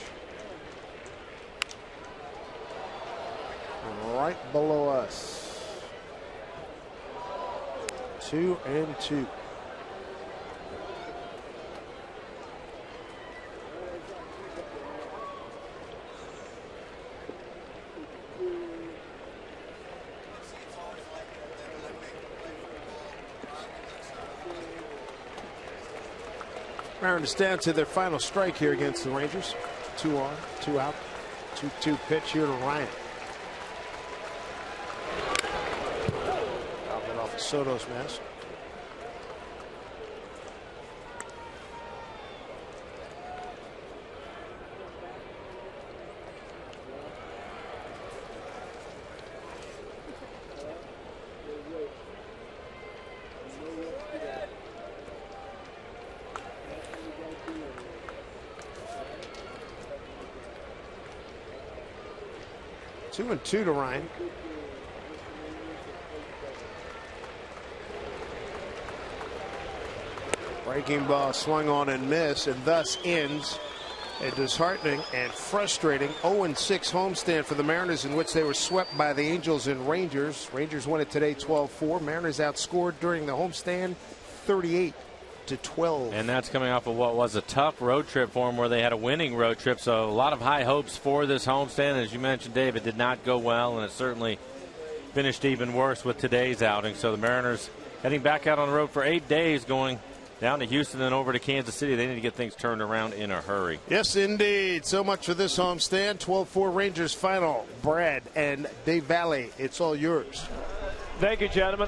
Right below us. 2-2. Mariners down to their final strike here against the Rangers. 2 on, 2 out. 2-2 pitch here to Ryan. Out off of Soto's mask. Two and 2 to Ryan. Breaking ball swung on and missed, and thus ends a disheartening and frustrating 0-6 homestand for the Mariners, in which they were swept by the Angels and Rangers. Rangers won it today 12-4. Mariners outscored during the homestand 38-12. And that's coming off of what was a tough road trip for them, where they had a winning road trip. So a lot of high hopes for this homestand. As you mentioned, Dave, it did not go well, and it certainly finished even worse with today's outing. So the Mariners heading back out on the road for 8 days, going down to Houston and over to Kansas City. They need to get things turned around in a hurry. Yes, indeed. So much for this homestand. 12-4 Rangers final. Brad and Dave Valley, it's all yours. Thank you, gentlemen.